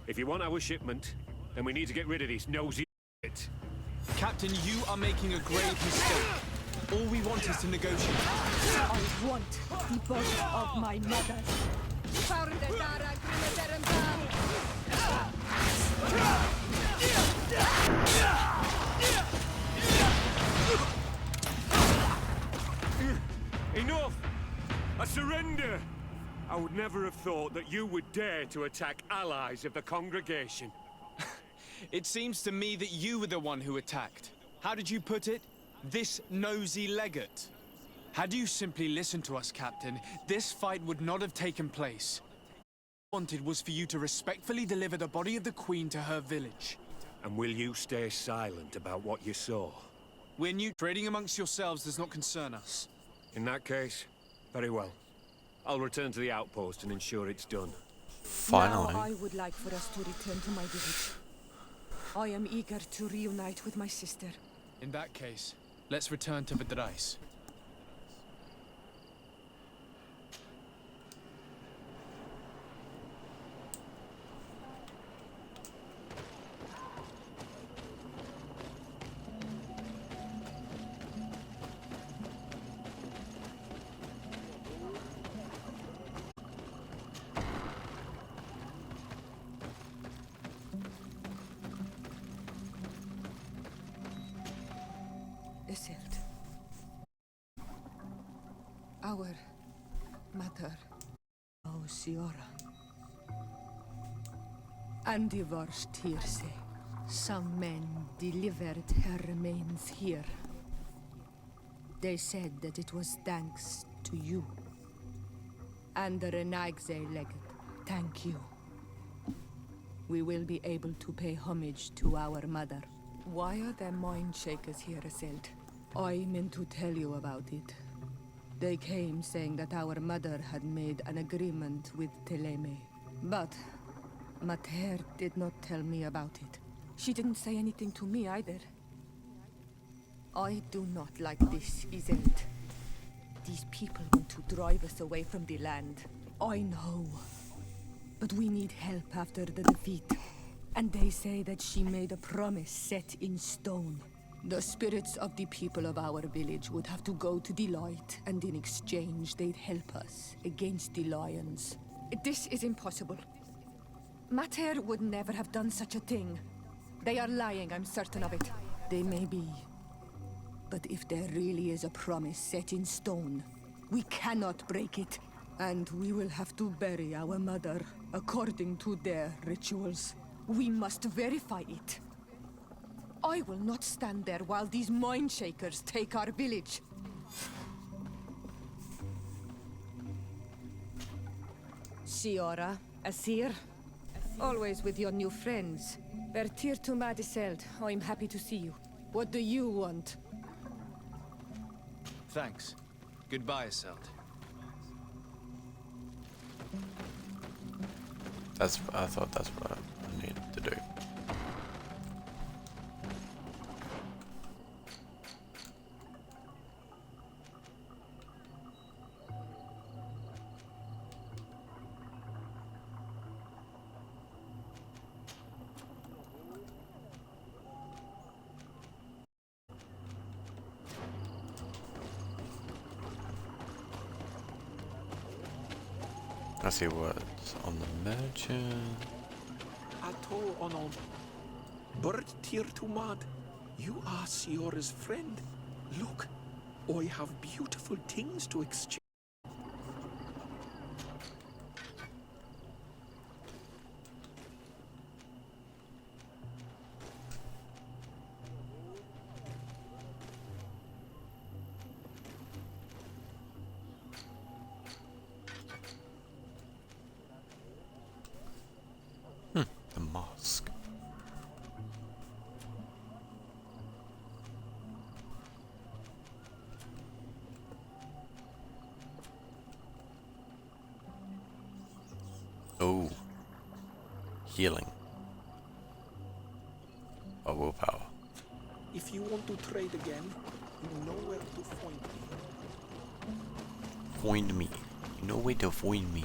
If you want our shipment, then we need to get rid of this nosy shit. Captain, you are making a grave mistake. All we want is to negotiate. I want the body of my mother. Enough! I surrender! I would never have thought that you would dare to attack allies of the congregation. It seems to me that you were the one who attacked. How did you put it? This nosy legate. Had you simply listened to us, Captain, this fight would not have taken place. What we wanted was for you to respectfully deliver the body of the Queen to her village. And will you stay silent about what you saw? We're new. Trading amongst yourselves does not concern us. In that case, very well. I'll return to the outpost and ensure it's done. Finally. Now I would like for us to return to my village. I am eager to reunite with my sister. In that case, let's return to Vidrais. Isildt. Our mother. Oh, Siora. And the worst here say, some men delivered her remains here. They said that it was thanks to you. And the Renaigse legate, thank you. We will be able to pay homage to our mother. Why are there mind shakers here, Isildt? I meant to tell you about it. They came saying that our mother had made an agreement with Teleme. But Mater did not tell me about it. She didn't say anything to me either. I do not like this, Isildt. These people want to drive us away from the land. I know. But we need help after the defeat. And they say that she made a promise set in stone. The spirits of the people of our village would have to go to the light, and in exchange they'd help us against the lions. This is impossible. Mater would never have done such a thing. They are lying, I'm certain of it. They may be. But if there really is a promise set in stone, we cannot break it. And we will have to bury our mother according to their rituals. We must verify it. I will not stand there while these mind shakers take our village. Siora, Asir, always with your new friends. Bertir to Madiseld, I'm happy to see you. What do you want? Thanks. Goodbye, Isildt. I thought that's what I needed to do. Let's see what's on the merchant. Ato onom. Bertir Tumad. You are Siora's friend. Look, I have beautiful things to exchange. The mosque. Oh, healing. Or willpower. If you want to trade again, you know where to find me. Find me. You know where to find me.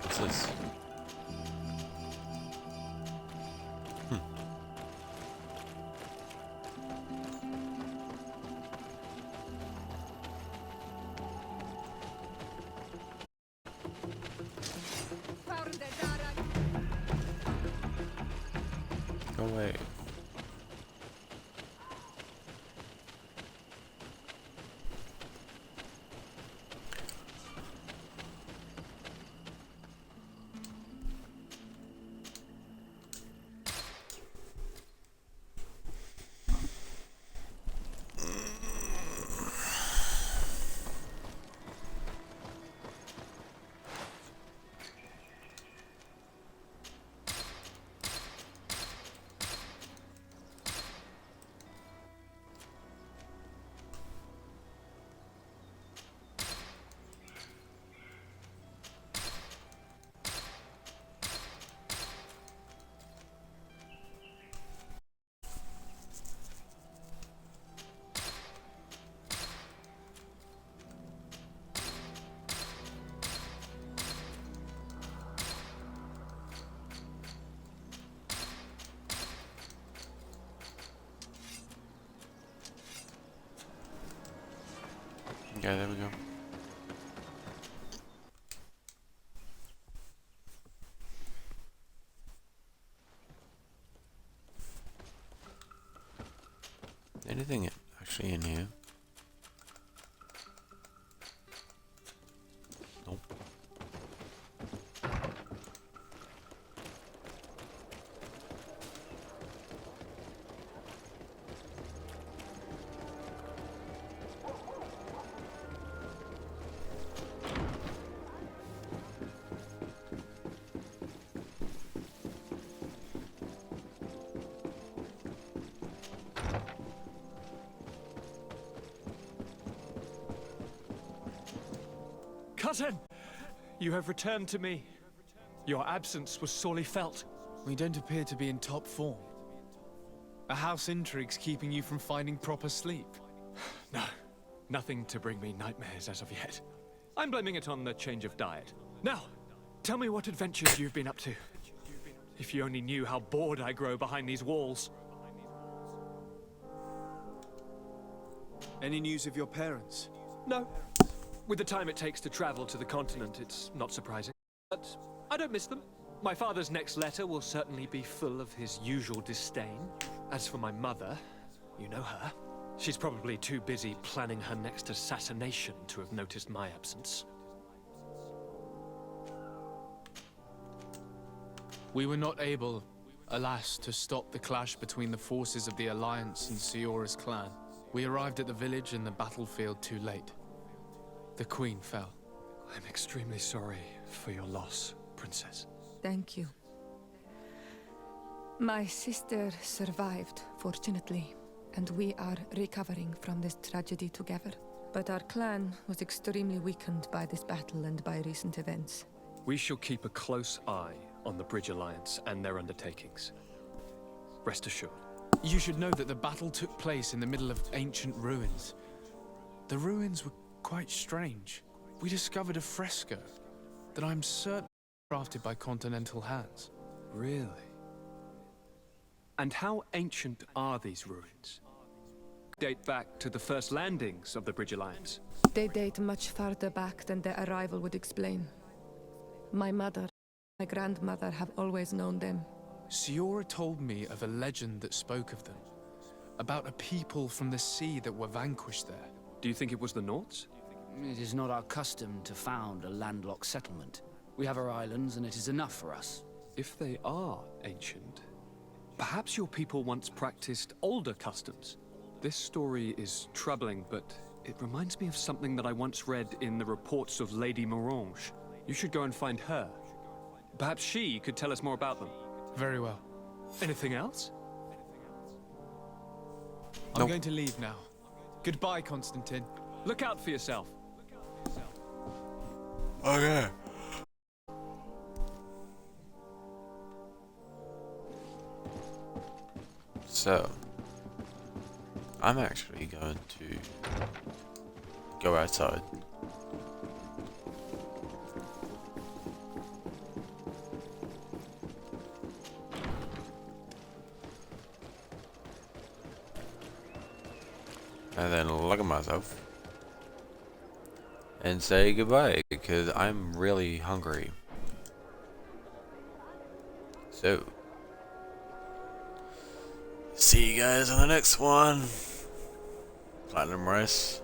What's this? Go away. Okay, there we go. Anything actually in here? Nope. Cousin! You have returned to me. Your absence was sorely felt. We don't appear to be in top form. Are house intrigues keeping you from finding proper sleep? No, nothing to bring me nightmares as of yet. I'm blaming it on the change of diet. Now, tell me what adventures you've been up to. If you only knew how bored I grow behind these walls. Any news of your parents? No. With the time it takes to travel to the continent, it's not surprising. But I don't miss them. My father's next letter will certainly be full of his usual disdain. As for my mother, you know her. She's probably too busy planning her next assassination to have noticed my absence. We were not able, alas, to stop the clash between the forces of the Alliance and Siora's clan. We arrived at the village and the battlefield too late. The Queen fell. I'm extremely sorry for your loss, Princess. Thank you. My sister survived, fortunately, and we are recovering from this tragedy together. But our clan was extremely weakened by this battle and by recent events. We shall keep a close eye on the Bridge Alliance and their undertakings. Rest assured. You should know that the battle took place in the middle of ancient ruins. The ruins were quite strange. We discovered a fresco that I'm certain was crafted by continental hands. Really? And how ancient are these ruins? Date back to the first landings of the Bridge Alliance. They date much farther back than their arrival would explain. My mother, my grandmother have always known them. Siora told me of a legend that spoke of them. About a people from the sea that were vanquished there. Do you think it was the Nords? It is not our custom to found a landlocked settlement. We have our islands, and it is enough for us. If they are ancient, perhaps your people once practiced older customs. This story is troubling, but it reminds me of something that I once read in the reports of Lady Morange. You should go and find her. Perhaps she could tell us more about them. Very well. Anything else? I'm going to leave now. Goodbye, Constantine. Look out for yourself. Okay. So, I'm actually going to go outside. And then look at myself and say goodbye because I'm really hungry. So, see you guys on the next one. Platinum Rice.